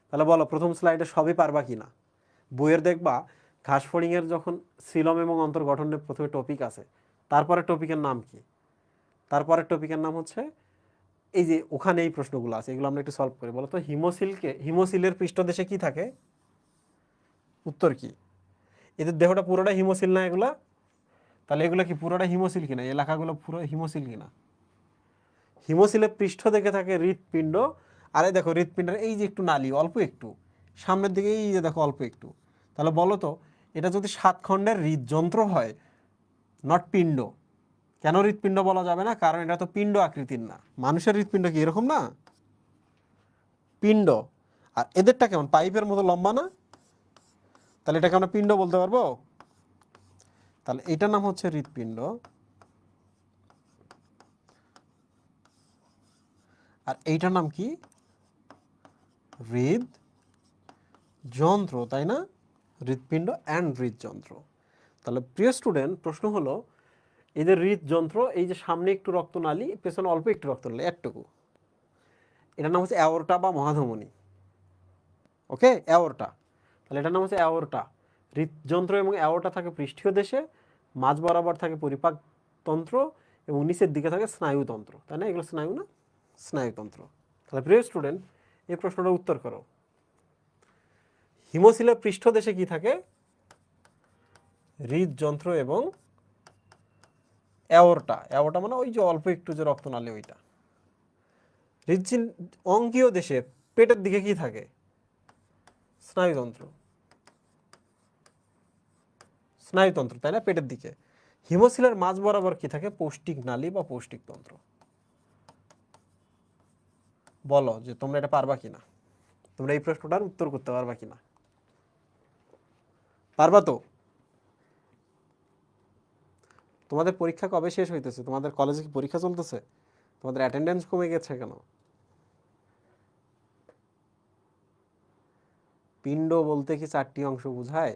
তাহলে বলো প্রথম স্লাইডে সবই পারবা কি না? বইয়ের দেখবা ঘাসফড়িংয়ের যখন সিলম এবং অন্তর্গঠনের প্রথমে টপিক আছে, তারপরে টপিকের নাম কি? তারপরের টপিকের নাম হচ্ছে এই যে ওখানে এই প্রশ্নগুলো আছে, এগুলো আমরা একটু সলভ করি। বলো তো হিমোসিলের পৃষ্ঠদেশে কি থাকে? উত্তর কি? এদের দেহটা পুরোটা হিমোসিল না এগুলা? তাহলে এগুলো কি পুরোটা হিমোসিল কিনা, এলাকাগুলো পুরো হিমোসিল কিনা? হিমোসিলের পৃষ্ঠ দেখে থাকে হৃৎপিণ্ড। আরে দেখো হৃৎপিণ্ডের এই যে একটু নালী, অল্প একটু সামনের দিকে, এই যে দেখো অল্প একটু। তাহলে বলো তো এটা যদি 7 খণ্ডের হৃদযন্ত্র হয়, নট পিণ্ড। কেন হৃৎপিণ্ড বলা যাবে না? কারণ এটা তো পিণ্ড আকৃতির না। মানুষের হৃৎপিণ্ড কি এরকম না? পিণ্ড। আর এদেরটা কেমন, পাইপের মতো লম্বা না? তাহলে এটাকে আমরা পিণ্ড বলতে পারবো? তাহলে এটার নাম হচ্ছে হৃৎপিণ্ড, আর এইটার নাম কি? হৃদযন্ত্র, তাই না? হৃৎপিণ্ড অ্যান্ড হৃদযন্ত্র। তাহলে প্রিয় স্টুডেন্ট, প্রশ্ন হলো এদের হৃদযন্ত্র, এই যে সামনে একটু রক্তনালী, পেছনে অল্প একটু রক্তনালী, একটুকু, এটার নাম হচ্ছে অ্যাওর্টা বা মহাধমনী। ওকে, অ্যাওর্টা। তাহলে এটার নাম হচ্ছে অ্যাওর্টা। হৃদযন্ত্র এবং অ্যাওর্টা থাকে পৃষ্ঠীয় দেশে, মাঝ বরাবর থাকে পরিপাকতন্ত্র এবং নিচের দিকে থাকে স্নায়ুতন্ত্র, তাই না? এগুলো স্নায়ু না? স্নায়ুতন্ত্র। তাহলে প্রিয় স্টুডেন্ট, এই প্রশ্নটার উত্তর করো। হিমোসিলের পৃষ্ঠদেশে কি থাকে? হৃদযন্ত্র এবং অ্যাওর্টা। অ্যাওর্টা মানে ওই যে অল্প একটু যে রক্তনালী, ওইটা। অঙ্গীয় দেশে পেটের দিকে কি থাকে? স্নায়ুতন্ত্র। স্নায়ুতন্ত্র, তাই না? পেটের দিকে। হিমোসিলের মাঝ বরাবর কি থাকে? পৌষ্টিক নালী বা পৌষ্টিক তন্ত্র। বলো যে তোমরা এটা পারবা কিনা, তোমরা এই প্রশ্নটার উত্তর করতে পারবা কিনা? পারবা তো? তোমাদের পরীক্ষা কবে শেষ হইতেছে? তোমাদের কলেজে কি পরীক্ষা চলতেছে? তোমাদের অ্যাটেন্ডেন্স কমে গেছে কেন? পিণ্ড বলতে কি 4টি অংশ বোঝায়?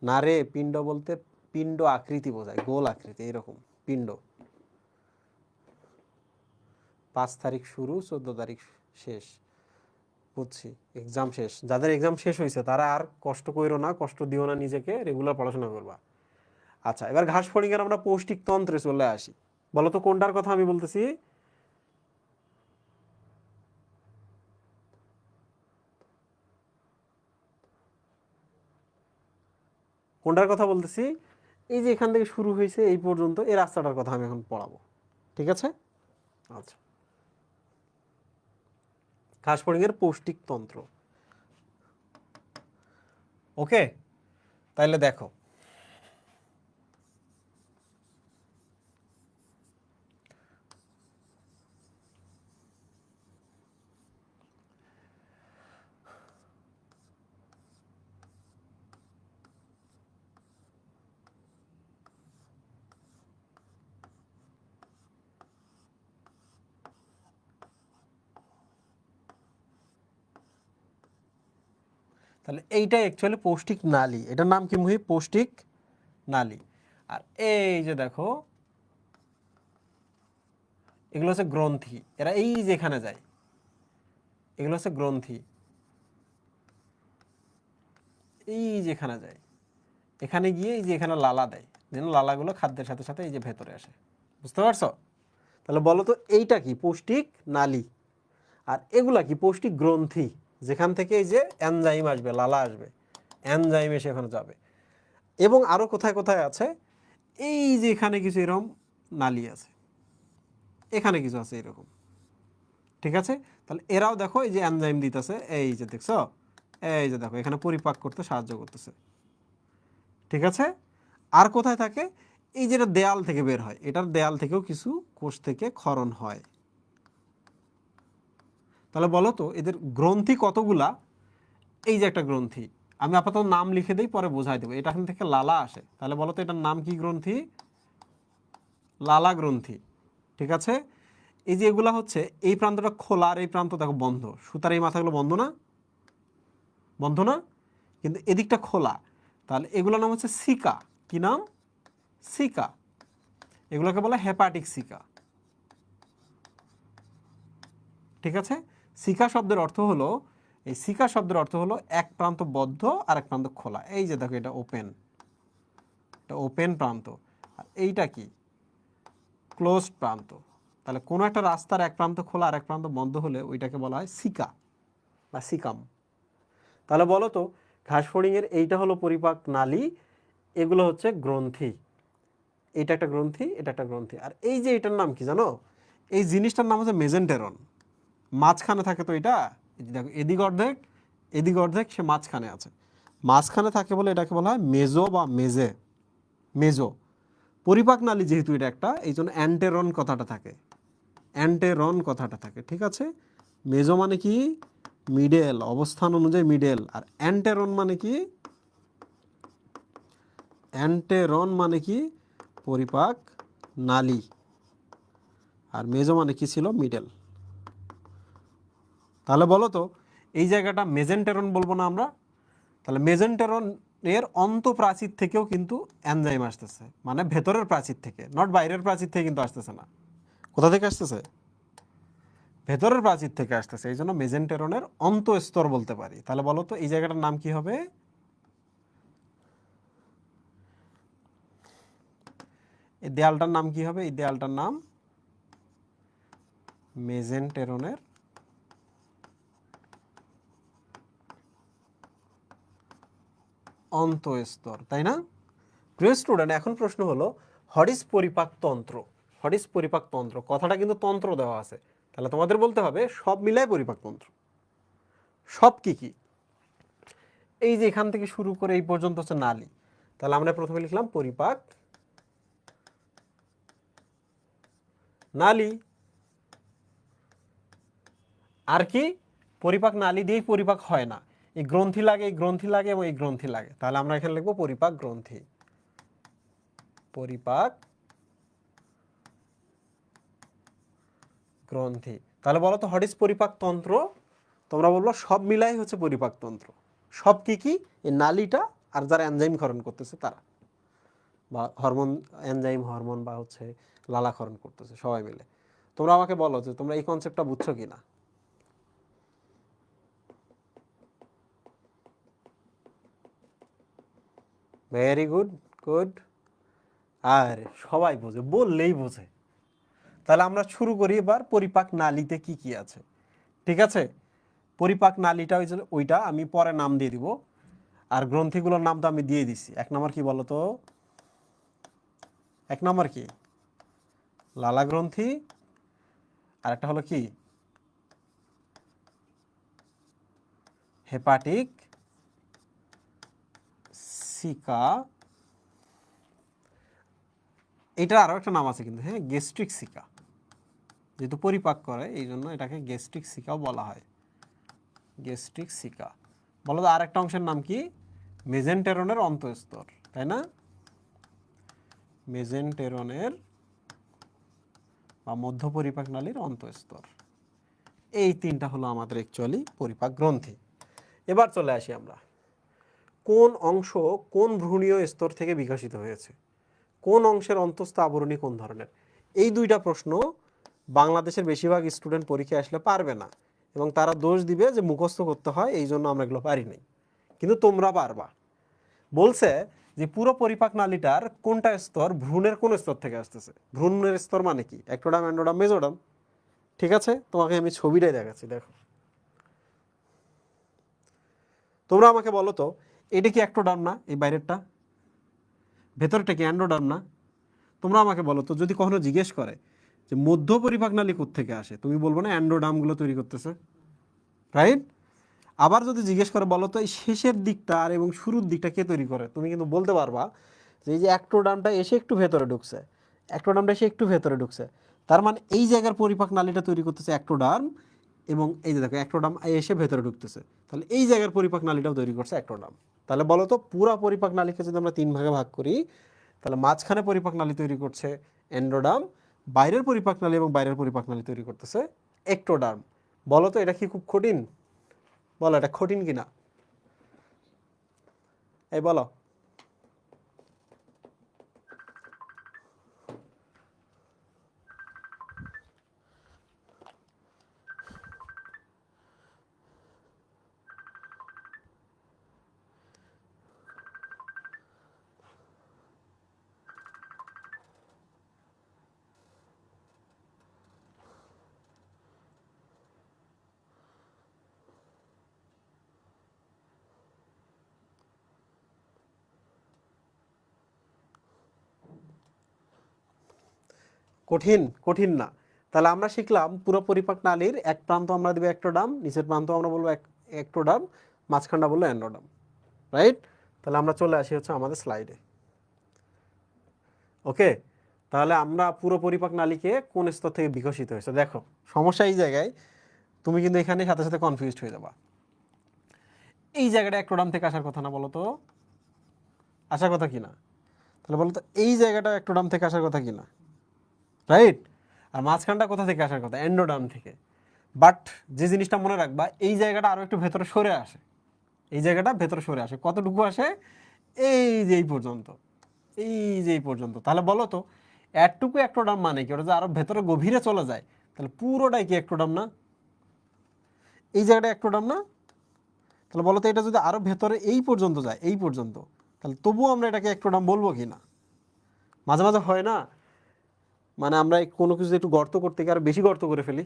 না রে, পিণ্ড বলতে পিণ্ড আকৃতি বোঝায়, গোল আকৃতি, এরকম পিণ্ড। 5 তারিখ শুরু, 14 তারিখ শেষ। বুঝছি, এক্সাম শেষ। যাদের এক্সাম শেষ হয়েছে তারা আর কষ্ট কইরো না, কষ্ট দিও না নিজেকে, রেগুলার পড়াশোনা করবা। আচ্ছা, এবার ঘাসফড়িংয়ের আমরা পৌষ্টিক তন্ত্রে চলে আসি। বলো তো কোনটার কথা আমি বলতেছি? কোনটার কথা বলতেছি? এই যে এখান থেকে শুরু হয়েছে এই পর্যন্ত, এই রাস্তাটার কথা আমি এখন পড়াবো। ঠিক আছে? আচ্ছা, ঘাসফড়িংয়ের পৌষ্টিক তন্ত্র। ওকে, তাইলে দেখো, তাহলে এইটা অ্যাকচুয়ালি পৌষ্টিক নালী। এটার নাম কি মুহি? পৌষ্টিক নালী। আর এই যে দেখো, এগুলো হচ্ছে গ্রন্থি, এরা এই যে এখানে যায়, এগুলো হচ্ছে গ্রন্থি, এই যে এখানে যায়, এখানে গিয়ে এই যে এখানে লালা দেয়, যেন লালাগুলো খাদ্যের সাথে সাথে এই যে ভেতরে আসে। বুঝতে পারছো? তাহলে বলো তো এইটা কি? পৌষ্টিক নালী। আর এগুলা কি? পৌষ্টিক গ্রন্থি, যেখান থেকে এই যে এনজাইম আসবে, লালা আসবে, এনজাইম এসে এখানে যাবে। এবং আরো কোথায় কোথায় আছে? এই যে এখানে কিছু এরকম নালী আছে, এখানে কিছু আছে এরকম। ঠিক আছে? তাহলে এরাও দেখো এই যে এনজাইম দিতেছে, এই যে দেখছো, এই যে দেখো এখানে পরিপাক করতে সাহায্য করতেছে। ঠিক আছে? আর কোথায় থাকে? এই যেটা দেয়াল থেকে বের হয়, এটার দেয়াল থেকেও কিছু কোষ থেকে ক্ষরণ হয়। তাহলে বলো তো এদের গ্রন্থি কতগুলা? এই যে একটা গ্রন্থি, আমি আপাতত নাম লিখে দিই, পরে বোঝাই দেবো। এটা এখান থেকে লালা আসে, তাহলে বলো তো এটার নাম কি গ্রন্থি? লালা গ্রন্থি। ঠিক আছে? এই যে এগুলা হচ্ছে, এই প্রান্তটা খোলা আর এই প্রান্ত দেখো বন্ধ, সুতার এই মাথাগুলো বন্ধ না? বন্ধ না? কিন্তু এদিকটা খোলা। তাহলে এগুলোর নাম হচ্ছে সিকা। কি নাম? সিকা, এগুলোকে বলা হেপাটিক সিকা। ঠিক আছে, সিকা শব্দের অর্থ হলো, এই সিকা শব্দের অর্থ হলো এক প্রান্ত বদ্ধ আর এক প্রান্ত খোলা। এই যে দেখো এটা ওপেন, এটা ওপেন প্রান্ত, আর এইটা কি ক্লোজড প্রান্ত। তাহলে কোনো একটা রাস্তার এক প্রান্ত খোলা আর এক প্রান্ত বন্ধ হলে ওইটাকে বলা হয় সিকা বা সিকাম। তাহলে বলো তো ঘাস ফড়িংয়ের এইটা হলো পরিপাক নালী, এগুলো হচ্ছে গ্রন্থি। এটা একটা গ্রন্থি, এটা একটা গ্রন্থি। আর এই যে এটার নাম কি জানো? এই জিনিসটার নাম হচ্ছে মেজেন্টেরন। মাঝখানে থাকে তো এটা, দেখো এদিক অর্ধেক, সে মাঝখানে আছে। মাঝখানে থাকে বলে এটাকে বলা হয় মেজো বা মেজো পরিপাক নালী। যেহেতু এটা একটা, এই জন্য অ্যান্টেরন কথাটা থাকে, অ্যান্টেরন কথাটা থাকে। ঠিক আছে, মেজো মানে কি মিডেল, অবস্থান অনুযায়ী মিডেল। আর অ্যান্টেরন মানে কি, অ্যান্টেরন মানে কি পরিপাক নালী, আর মেজো মানে কি ছিল মিডেল। তাহলে বলো তো এই জায়গাটা মেজেন্টেরন বলবো না আমরা? তাহলে মেজেন্টেরন এর অন্তঃপ্রাচীর থেকেও কিন্তু এনজাইম আসতেছে, মানে ভেতরের প্রাচীর থেকে, নট বাইরের প্রাচীর থেকে কিন্তু আসতেছে না। কোথা থেকে আসতেছে? ভেতরের প্রাচীর থেকে আসতেছে। এই জন্য মেজেন্টেরনের অন্তঃস্তর বলতে পারি। তাহলে বলো তো এই জায়গাটার নাম কি হবে? এই দেয়ালটার নাম কি হবে? এই দেয়ালটার নাম মেজেন্টেরনের অন্তঃস্তর, তাই না? প্রিয় স্টুডেন্ট, এখন প্রশ্ন হলো হোয়াট ইজ পরিপাক তন্ত্র? হোয়াট ইজ পরিপাক তন্ত্র? কথাটা কিন্তু তন্ত্র দেওয়া আছে, তাহলে তোমাদের বলতে হবে সব মিলায় পরিপাক তন্ত্র। সব কি কি? এই যে এখান থেকে শুরু করে এই পর্যন্ত হচ্ছে নালী। তাহলে আমরা প্রথমে লিখলাম পরিপাক নালী। আর কি? পরিপাক নালী দিয়েই পরিপাক হয় না, এই গ্রন্থি লাগে, এই গ্রন্থি লাগে এবং এই গ্রন্থি লাগে। তাহলে আমরা এখানে লিখবো পরিপাক গ্রন্থি। পরিপাক গ্রন্থি। তাহলে বলো তো হোয়াট ইজ পরিপাক তন্ত্র? তোমরা বলবো সব মিলাই হচ্ছে পরিপাক তন্ত্র। সব কি কি? এই নালীটা আর যারা এনজাইম ক্ষরণ করতেছে তারা, বা হরমোন, এনজাইম হরমোন বা হচ্ছে লালাক্ষরণ করতেছে, সবাই মিলে। তোমরা আমাকে বলো যে তোমরা এই কনসেপ্টটা বুঝছো কিনা? Very good, good. আর সবাই বোঝে, বললেই বোঝে। তাহলে আমরা শুরু করি এবার পরিপাক নালীতে কি কি আছে। ঠিক আছে, পরিপাক নালীটা ওইটা আমি পরে নাম দিয়ে দিব, আর গ্রন্থিগুলোর নাম তো আমি দিয়ে দিছি। এক নম্বর কি বলো তো? এক নম্বর কি? লালা গ্রন্থি। আর একটা হলো কি? Hepatic seeker. এটার আরো একটা নাম আছে কিন্তু, হ্যাঁ, গ্যাস্ট্রিক সিকা। যেহেতু পরিপাক করে এই জন্য এটাকে গ্যাস্ট্রিক সিকাও বলা হয়। Gastric seeker. বলো তো আরেকটা অংশের নাম কি? মেজেন্টেরনের অন্তঃস্তর, তাই না? মেজেন্টেরনের বা মধ্য পরিপাক নালীর অন্তঃস্তর। এই তিনটা হলো আমাদের অ্যাকচুয়ালি পরিপাক গ্রন্থি। এবার চলে আসি আমরা, কোন অংশ কোন ভ্রূণীয় স্তর থেকে বিকশিত হয়েছে, কোন অংশের অন্তঃস্থ আবরণী কোন ধরনের? এই দুইটা প্রশ্ন বাংলাদেশের বেশিরভাগ স্টুডেন্ট পরীক্ষায় আসলে পারবে না, এবং তারা দোষ দিবে যে মুখস্থ করতে হয়, এই জন্য আমরা এগুলো পারি নাই। কিন্তু তোমরা পারবা। বলছে যে পুরো পরিপাক নালীটার কোনটা স্তর ভ্রূণের কোন স্তর থেকে আসতেছে। ভ্রূণের স্তর মানে কি? একটোডাম, অ্যান্ডোডাম, মেজোডাম। ঠিক আছে, তোমাকে আমি ছবিটাই দেখাচ্ছি, দেখো। তোমরা আমাকে বলো তো এটা কি একটোডাম না? এই বাইরেরটা, ভেতরটা কি অ্যান্ডোডাম না? তোমরা আমাকে বলো তো, যদি কখনো জিজ্ঞেস করে যে মধ্য পরিপাক নালী কোত্থেকে আসে, তুমি বলবো না অ্যান্ডোডামগুলো তৈরি করতেছে, রাইট? আবার যদি জিজ্ঞেস করে বলো তো এই শেষের দিকটা আর এবং শুরুর দিকটা কে তৈরি করে, তুমি কিন্তু বলতে পারবা যে এই যে অ্যাক্টোডামটা এসে একটু ভেতরে ঢুকছে, অ্যাক্টোডামটা এসে একটু ভেতরে ঢুকছে, তার মানে এই জায়গার পরিপাক নালীটা তৈরি করতেছে অ্যাক্টোডার্ম, এবং এই যে দেখো অ্যাক্টোডাম এসে ভেতরে ঢুকতেছে, তাহলে এই জায়গার পরিপাক নালীটাও তৈরি করছে অ্যাক্টোডাম। তাহলে বলো তো পুরা পরিপাক নালীকে যদি আমরা তিন ভাগে ভাগ করি, তাহলে মাঝখানে পরিপাক নালী তৈরি করছে এন্ডোডার্ম, বাইরের পরিপাক নালী এবং বাইরের পরিপাক নালী তৈরি করতেছে এক্টোডার্ম। বলো তো এটা কি খুব কঠিন? বলো এটা কঠিন কিনা, এই বলো। কঠিন কঠিন না। তাহলে আমরা শিখলাম পুরো পরিপাক নালীর এক প্রান্ত আমরা দেবো একটোডাম, নিচের প্রান্ত আমরা বলবো একটোডাম, মাঝখানটা বলবো এন্ডোডাম, রাইট? তাহলে আমরা চলে আসি হচ্ছে আমাদের স্লাইডে। ওকে, তাহলে আমরা পুরো পরিপাক নালীকে কোন স্তর থেকে বিকশিত হয়েছে দেখো। সমস্যা এই জায়গায়, তুমি কিন্তু এখানে সাথে সাথে কনফিউজড হয়ে যাবা। এই জায়গাটা একটোডাম থেকে আসার কথা না, বলো তো আসার কথা কি না? তাহলে বলো তো এই জায়গাটা একটোডাম থেকে আসার কথা কি না, রাইট? আর মাঝখানটা কোথা থেকে আসার কথা? এন্ডোডাম থেকে। বাট যে জিনিসটা মনে রাখবা, এই জায়গাটা আরো একটু ভেতরে সরে আসে, এই জায়গাটা ভেতরে সরে আসে। কতটুকু আসে? এই যে এই পর্যন্ত, এই যে এই পর্যন্ত। তাহলে বলো তো এটুকু একটোডাম মানে কি? ওটা যে আরো ভেতরে গভীরে চলে যায়, তাহলে পুরোটাই কি একটোডাম না? এই জায়গাটা একটোডাম না? তাহলে বলো তো এটা যদি আরো ভেতরে এই পর্যন্ত যায়, এই পর্যন্ত, তাহলে তবুও আমরা এটাকে একটোডাম বলবো কি না? মাঝে মাঝে হয় না, মানে আমরা কোনো কিছু একটু গর্ত করতে গিয়ে আরো বেশি গর্ত করে ফেলি।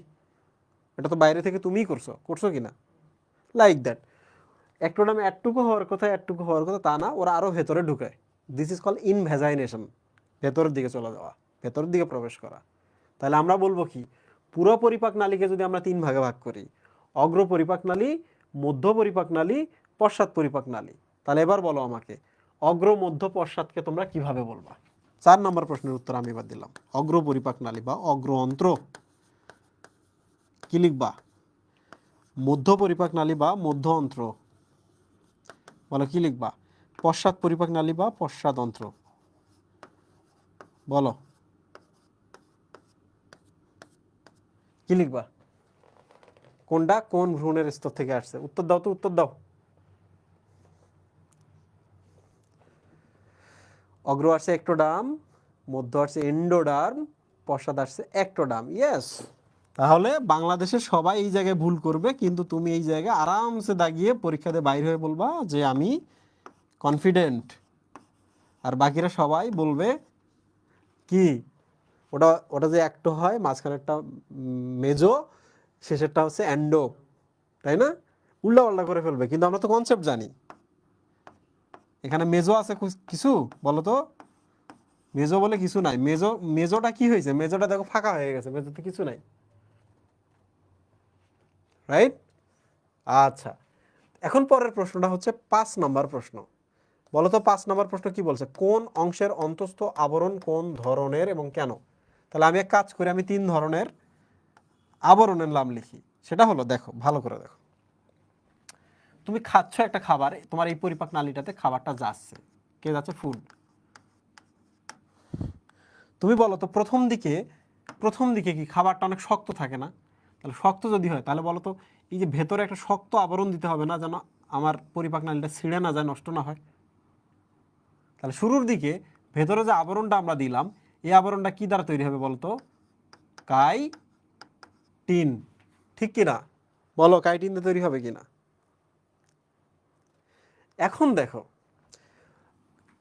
এটা তো বাইরে থেকে তুমিই করছো কি না? Like that. একটোডামে এটুকু হওয়ার কথা, এটুকু হওয়ার কথা তা না, ওরা আরো ভেতরে ঢুকায়। দিস ইজ কল ইনভ্যাজাইনেশন, ভেতরের দিকে চলে যাওয়া, ভেতরের দিকে প্রবেশ করা। তাহলে আমরা বলবো কি, পুরো পরিপাক নালীকে যদি আমরা 3 ভাগে ভাগ করি, অগ্র পরিপাক নালী, মধ্য পরিপাক নালী, পশ্চাৎ পরিপাক নালী, তাহলে এবার বলো আমাকে অগ্র মধ্য পশ্চাৎকে তোমরা কিভাবে বলবা? 4 নম্বর প্রশ্নের উত্তর আমি এবার দিলাম। অগ্র পরিপাক নালী বা অগ্র অন্ত্র কি লিখবা? মধ্য পরিপাক নালী বা মধ্য অন্ত্র বলো কি লিখবা? পশ্চাৎ পরিপাক নালী বা পশ্চাৎ অন্ত্র বলো কি লিখবা? কোনটা কোন ভ্রূণের স্তর থেকে আসছে? উত্তর দাও তো, উত্তর দাও। অগ্র আসছে একটোডাম, মধ্য আসছে এন্ডোডার্ম, পশ্চাৎ আসছে একটোডাম। ইয়েস। তাহলে বাংলাদেশের সবাই এই জায়গায় ভুল করবে, কিন্তু তুমি এই জায়গায় আরামসে দাগিয়ে পরীক্ষাতে বাইর হয়ে বলবা যে আমি কনফিডেন্ট। আর বাকিরা সবাই বলবে কি, ওটা ওটা যে একটো হয়, মাঝখানেরটা মেজো, শেষেরটা হচ্ছে অ্যান্ডো, তাই না? উল্টা পাল্টা করে ফেলবে, কিন্তু আমরা তো কনসেপ্ট জানি। এখানে মেজো আছে কিছু, বলো তো? মেজো বলে কিছু নাই। মেজোটা কি হয়েছে? মেজোটা দেখো ফাঁকা হয়ে গেছে, মেজোতে কিছু নাই, রাইট? আচ্ছা, এখন পরের প্রশ্নটা হচ্ছে 5 নম্বর প্রশ্ন। বলো তো 5 নম্বর প্রশ্ন কি বলছে? কোন অংশের অন্তঃস্থ আবরণ কোন ধরনের এবং কেন? তাহলে আমি এক কাজ করি, আমি 3 ধরনের আবরণের নাম লিখি। সেটা হলো, দেখো ভালো করে দেখো, তুমি খাচ্ছ একটা খাবার, তোমার এই পরিপাক নালীটাতে খাবারটা যাচ্ছে, কে যাচ্ছে? ফুড। তুমি বলো তো প্রথম দিকে কি খাবারটা অনেক শক্ত থাকে না? তাহলে শক্ত যদি হয়, তাহলে বলো তো এই যে ভেতরে একটা শক্ত আবরণ দিতে হবে না, যেন আমার পরিপাক নালীটা ছিঁড়ে না যায়, নষ্ট না হয়। তাহলে শুরুর দিকে ভেতরে যে আবরণটা আমরা দিলাম, এই আবরণটা কি দ্বারা তৈরি হবে বলতো? কাইটিন। ঠিক কিনা? বলো কাইটিন দিয়ে তৈরি হবে কিনা? এখন দেখো,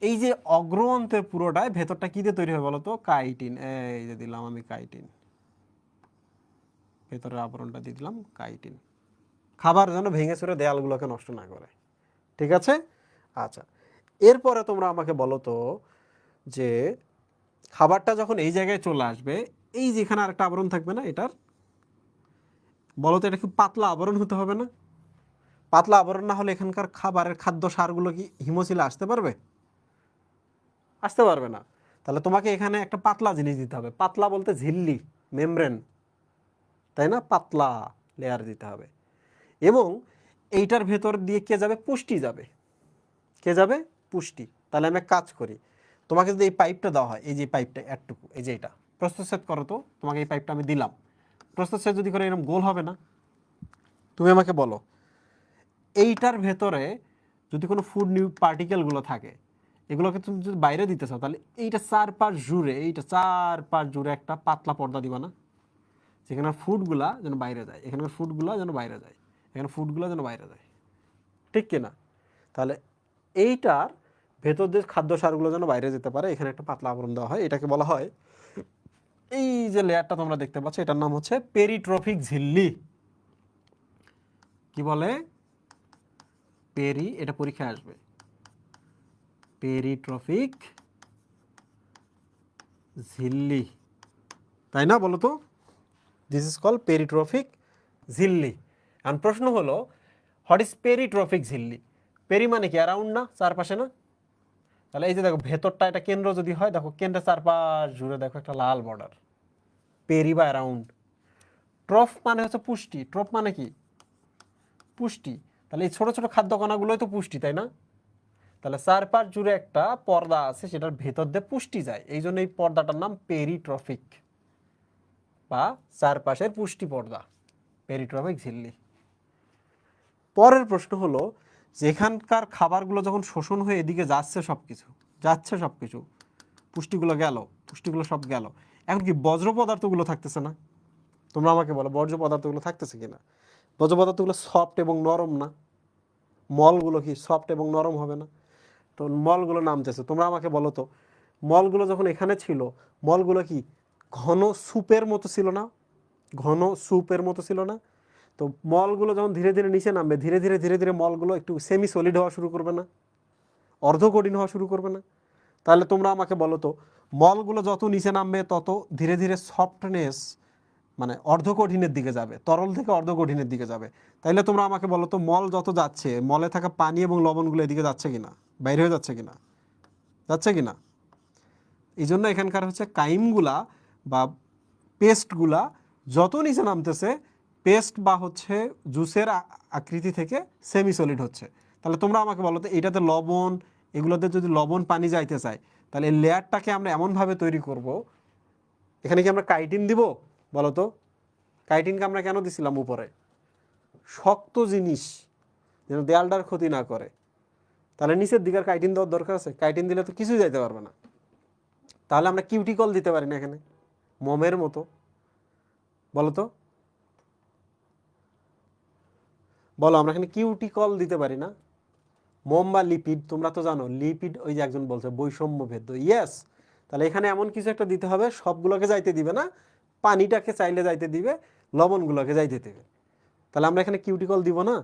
এই যে অগ্র অন্ত্রের পুরোটায় ভেতরটা কি দিয়ে তৈরি হবে বলতো? কাইটিন। এই যে দিলাম আমি কাইটিন, ভেতরের আবরণটা দিয়ে দিলাম কাইটিন, খাবার যেন ভেঙে চুরে দেয়ালগুলোকে নষ্ট না করে। ঠিক আছে? আচ্ছা, এরপরে তোমরা আমাকে বলো তো যে খাবারটা যখন এই জায়গায় চলে আসবে, এই যেখানে আরেকটা আবরণ থাকবে না এটার, বলো তো এটা কি পাতলা আবরণ হতে হবে না? পাতলা আবরণ না হলে এখানকার খাবারের খাদ্য সারগুলো কি হিমশিলা আসতে পারবে? আসতে পারবে না। তাহলে তোমাকে এখানে একটা পাতলা জিনিস দিতে হবে। পাতলা বলতে ঝিল্লি, মেমব্রেন, তাই না? পাতলা লেয়ার দিতে হবে। এবং এইটার ভেতর দিয়ে কে যাবে? পুষ্টি যাবে। কে যাবে? পুষ্টি। তাহলে আমি এক কাজ করি, তোমাকে যদি এই পাইপটা দেওয়া হয়, এই যে পাইপটা একটুকু, এই যে এটা প্রস্তুতছেদ করো তো, তোমাকে এই পাইপটা আমি দিলাম, প্রস্তুতছেদ যদি করে এরকম গোল হবে না? তুমি আমাকে বলো, এইটার ভেতরে যদি কোনো ফুড পার্টিকেলগুলো থাকে, এগুলোকে তুমি যদি বাইরে দিতে চাও, তাহলে এইটা চারপাশ জুড়ে একটা পাতলা পর্দা দিবা না? যেখানে ফুডগুলা যেন বাইরে যায়, এখানকার ফুডগুলা যেন বাইরে যায়, এখানে ফুডগুলা যেন বাইরে যায়। ঠিক কিনা? তাহলে এইটার ভেতর দিয়ে খাদ্য সারগুলো যেন বাইরে যেতে পারে, এখানে একটা পাতলা আবরণ দেওয়া হয়। এটাকে বলা হয়, এই যে লেয়ারটা তোমরা দেখতে পাচ্ছ, এটার নাম হচ্ছে পেরিট্রফিক ঝিল্লি। কি বলে? এটা পরীক্ষায় আসবে, পেরিট্রফিক ঝিল্লি। তাই না, বলো তো? দিস ইজ কল পেরিট্রফিক ঝিল্লি। এখন প্রশ্ন হলো, হোয়াট ইজ পেরিট্রফিক ঝিল্লি? পেরি মানে কি, অ্যারাউন্ড না, চারপাশে না? তাহলে এই যে দেখো ভেতরটা এটা কেন্দ্র যদি হয়, দেখো কেন্দ্রের চারপাশ জুড়ে দেখো একটা লাল বর্ডার, পেরি বা অ্যারাউন্ড। ট্রফ মানে হচ্ছে পুষ্টি, ট্রফ মানে কি, পুষ্টি। তাহলে এই ছোট ছোট খাদ্য কণাগুলোই তো পুষ্টি, তাই না? তাহলে চারপাশ জুড়ে একটা পর্দা আছে, সেটার ভেতর দিয়ে পুষ্টি যায়, এই জন্য এই পর্দাটার নাম পেরিট্রফিক বা চারপাশের পুষ্টি পর্দা, পেরিট্রফিক ঝিল্লি। পরের প্রশ্ন হলো, যেখানকার খাবারগুলো যখন শোষণ হয়ে এদিকে যাচ্ছে সবকিছু পুষ্টিগুলো গেল, পুষ্টিগুলো সব গেল, এখন কি বজ্র পদার্থগুলো থাকতেছে না? তোমরা আমাকে বলো, বর্জ্য পদার্থগুলো থাকতেছে কিনা? বর্জ্য পদার্থগুলো সফট এবং নরম না? মলগুলো কি সফট এবং নরম হবে না? তো মলগুলো নামতেছে, তোমরা আমাকে বলো তো, মলগুলো যখন এখানে ছিল, মলগুলো কি ঘন স্যুপের মতো ছিল না? ঘন স্যুপের মতো ছিল না? তো মলগুলো যখন ধীরে ধীরে নিচে নামবে, ধীরে ধীরে ধীরে ধীরে মলগুলো একটু সেমি সলিড হওয়া শুরু করবে না? অর্ধকঠিন হওয়া শুরু করবে না? তাহলে তোমরা আমাকে বলো তো, মলগুলো যত নিচে নামবে তত ধীরে ধীরে সফটনেস, মানে অর্ধকঠিনের দিকে যাবে, তরল থেকে অর্ধকঠিনের দিকে যাবে। তাইলে তোমরা আমাকে বলো তো, মল যত যাচ্ছে, মলে থাকা পানি এবং লবণগুলো এদিকে যাচ্ছে কিনা, বাইরে হয়ে যাচ্ছে কিনা? যাচ্ছে কিনা? এই জন্য এখানকার হচ্ছে কাইমগুলা বা পেস্টগুলা যত নিচে নামতেছে, পেস্ট বা হচ্ছে জুসের আকৃতি থেকে সেমি সলিড হচ্ছে। তাহলে তোমরা আমাকে বলো তো, এটাতে লবণ, এগুলোতে যদি লবণ পানি যাইতে চায়, তাহলে এই লেয়ারটাকে আমরা এমনভাবে তৈরি করব, এখানে কি আমরা কাইটিন দিব? বলো তো, কাইটিনকে আমরা কেন দিছিলাম উপরে? শক্ত জিনিস যেন দেয়ালটার ক্ষতি না করে। তাহলে নিচের দিকের কাইটিন দেওয়ার দরকার আছে? কাইটিন দিলে তো কিছুই যাইতে পারবে না। তাহলে আমরা কিউটিকল দিতে পারি না এখানে, মোমের মতো? বলো তো, বলো, আমরা এখানে কিউটিকল দিতে পারি না? মোম বা লিপিড, তোমরা তো জানো লিপিড, ওই যে একজন বলছে বৈষম্য ভেদ্য, ইয়েস। তাহলে এখানে এমন কিছু একটা দিতে হবে, সবগুলোকে যাইতে দিবে না, পানিটাকে চাইলে যাইতে দিবে, লবণগুলোকে যাইতে দিবে। তাহলে আমরা এখানে কিউটিকল দিব না?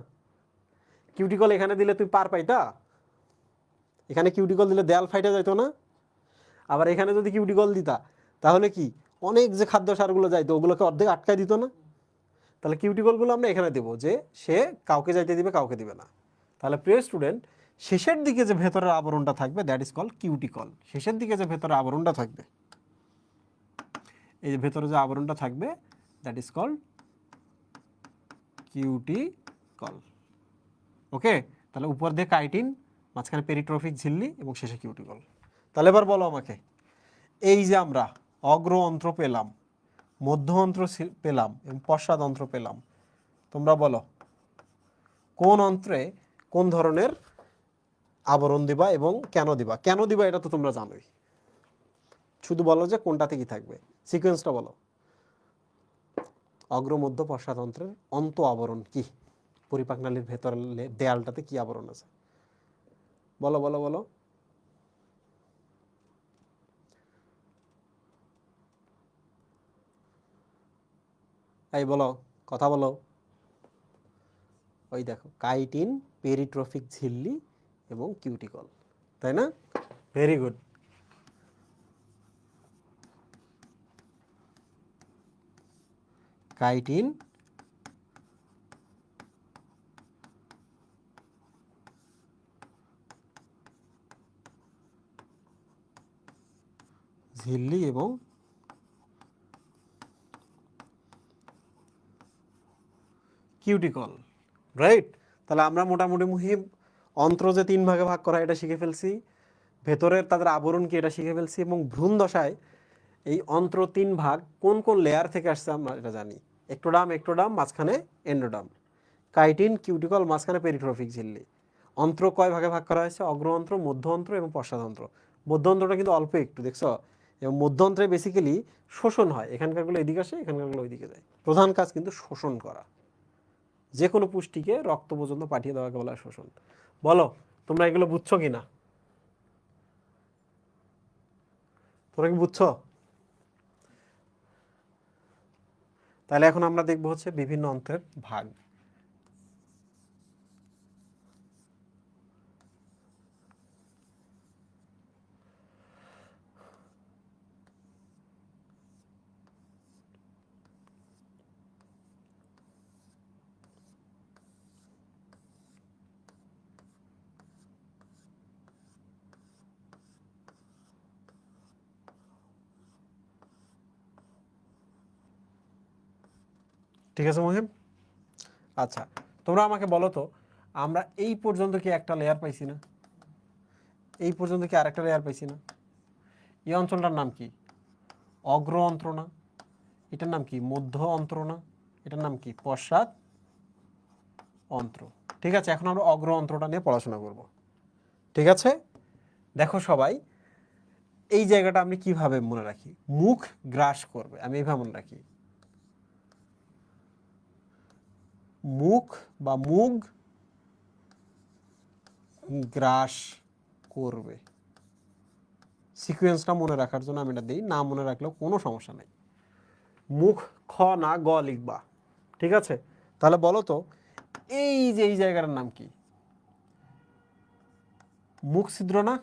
কিউটিকল এখানে দিলে তুই পার পাইতা? এখানে কিউটিকল দিলে দেয়াল ফাইটা যাইতো না? আবার এখানে যদি কিউটিকল দিতা, তাহলে কি অনেক যে খাদ্য সারগুলো যাইতো, ওগুলোকে অর্ধেক আটকায় দিত না? তাহলে কিউটিকলগুলো আমরা এখানে দেবো, যে সে কাউকে যাইতে দিবে, কাউকে দিবে না। তাহলে প্রিয় স্টুডেন্ট, শেষের দিকে যে ভেতরের আবরণটা থাকবে, দ্যাট ইজ কল কিউটিকল। শেষের দিকে যে ভেতরের আবরণটা থাকবে, এই যে ভেতরে যে আবরণটা থাকবে, দ্যাট ইজ কল কিউটিকল। ওকে? তাহলে উপর দিয়ে কাইটিন, মাঝখানে পেরিট্রফিক ঝিল্লি এবং শেষে কিউটিকল। তাহলে এবার বলো আমাকে, এই যে আমরা অগ্র অন্ত্র পেলাম, মধ্য অন্ত্র পেলাম এবং পশ্চাৎ অন্ত্র পেলাম, তোমরা বলো কোন অন্ত্রে কোন ধরনের আবরণ দিবা এবং কেন দিবা? কেন দিবা এটা তো তোমরা জানোই, শুধু বলো যে কোনটাতে কি থাকবে, সিকোয়েন্সটা বলো। অগ্র মধ্য পশ্চাৎতন্ত্রের অন্ত আবরণ কি? পরিপাক নালীর ভেতরের দেয়ালটাতে কি আবরণ আছে? বলো বলো বলো। এই বলো, কথা বলো। ওই দেখো, কাইটিন, পেরিট্রফিক ঝিল্লি এবং কিউটিকল, তাই না? Very good. কাইটিন, ঝিল্লি এবং কিউটিকল, রাইট? তাহলে আমরা মোটামুটি অন্ত্র যে 3 ভাগে ভাগ করা, এটা শিখে ফেলছি। ভেতরের তাদের আবরণ কি, এটা শিখে ফেলছি। এবং ভ্রূণ দশায় এই অন্ত্র 3 ভাগ, কোন কোন লেয়ার থেকে আসছে আমরা এটা জানি। একটোডাম, একটোডাম, মাঝখানে এন্ডোডাম। কাইটিন, কিউটিকল, মাঝখানে পেরিট্রফিক ঝিল্লি। অন্ত্র কয় ভাগে ভাগ করা হয়েছে? অগ্র অন্ত্র, মধ্য অন্ত্র এবং পশ্চাৎ অন্ত্র। মধ্য অন্ত্রটা কিন্তু অল্প একটু, দেখছো? এবং মধ্য অন্ত্রে বেসিক্যালি শোষণ হয়, এখানকারগুলো এদিকে আসে, এখানকারগুলো ওইদিকে যায়। প্রধান কাজ কিন্তু শোষণ করা, যে কোনো পুষ্টিকে রক্ত পর্যন্ত পাঠিয়ে দেওয়াকে বলা হয় শোষণ। বলো, তোমরা এগুলো বুঝছো কিনা? তোমরা কি বুঝছো? তাহলে এখন আমরা দেখবো হচ্ছে বিভিন্ন অন্ত্রের ভাগ। ঠিক আছে মহিম? আচ্ছা, তোমরা আমাকে বলো তো, আমরা এই পর্যন্ত কি একটা লেয়ার পাইছি না? এই পর্যন্ত কি আরেকটা লেয়ার পাইছি না? এই অঞ্চলটার নাম কি? অগ্র অন্ত্রনা। এটার নাম কি? মধ্য অন্ত্রনা। এটার নাম কি? পশ্চাৎ অন্ত্র। ঠিক আছে, এখন আমরা অগ্র অন্ত্রটা নিয়ে পড়াশোনা করব। ঠিক আছে, দেখো সবাই, এই জায়গাটা আমি কিভাবে মনে রাখি? মুখ গ্রাস করবে, আমি এইভাবে মনে রাখি। মুখ বা মুখ গ্রাস করবে। সিকোয়েন্সটা মনে রাখার জন্য আমি এটা দিই, না মনে রাখলেও কোনো সমস্যা নেই। মুখ খ না গ লিখবা। ঠিক আছে, তাহলে বলো তো, এই যে এই জায়গাটার নাম কি? মুখ ছিদ্র না?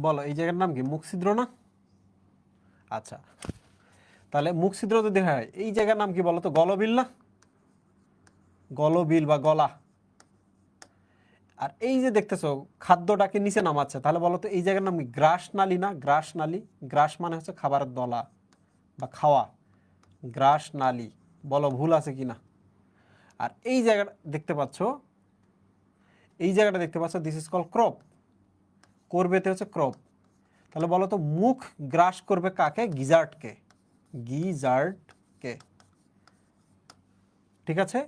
বলো, এই জায়গার নাম কি? মুখ ছিদ্র না? আচ্ছা, তাহলে মুখ ছিদ্র যদি হয়, এই জায়গার নাম কি বলো তো? গলবিল না? গলবিল বা গলা। আর এই যে দেখতেছো খাদ্যটাকে নিচে নামাচ্ছে, তাহলে বলো তো এই জায়গার নাম কি? গ্রাস নালী না? গ্রাস নালী। গ্রাস মানে হচ্ছে খাবারের দলা বা খাওয়া। গ্রাস নালী। বলো ভুল আছে কিনা? আর এই জায়গাটা দেখতে পাচ্ছ, এই জায়গাটা দেখতে পাচ্ছ, দিস ইজ কল ক্রপ। করবেতে হচ্ছে ক্রপ। তাহলে বলো তো, মুখ গ্রাস করবে কাকে? গিজার্টকে। গিজার্টকে। ঠিক আছে,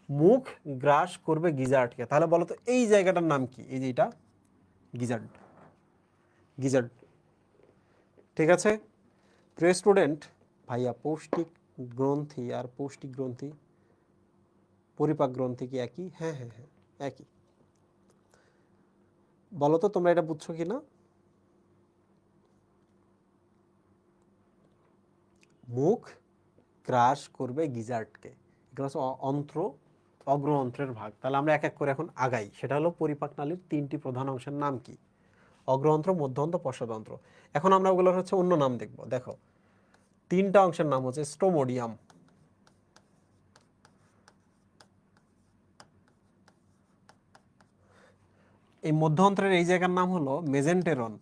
মুখ গ্রাস করবে গিজার্টকে। তাহলে বলো তো এই জায়গাটার নাম কি? এই যে এটা গিজার্ড। গিজার্ড। ঠিক আছে, প্রিয় স্টুডেন্ট, ভাইয়া পৌষ্টিক গ্রন্থি আর পৌষ্টিক গ্রন্থি, পরিপাক গ্রন্থি কি একই? হ্যাঁ হ্যাঁ হ্যাঁ, একই। বলো তো তোমরা এটা বুঝছো কি না? মুখ গ্রাস করবে গিজার্টকে, এগুলো হচ্ছে অন্ত্র, অগ্র অন্ত্রের ভাগ। তাহলে আমরা এক এক করে এখন আগাই। সেটা হলো পরিপাক নালীর তিনটি প্রধান অংশের নাম কি? অগ্রন্ত্র, মধ্যন্ত্র, পশ্চাদন্ত্র। এখন আমরা ওগুলোর হচ্ছে অন্য নাম দেখব। দেখো, তিনটা অংশের নাম হচ্ছে স্টোমোডিয়াম, এই মধ্যন্ত্রের এই জায়গার নাম হলো মেজেন্টেরন।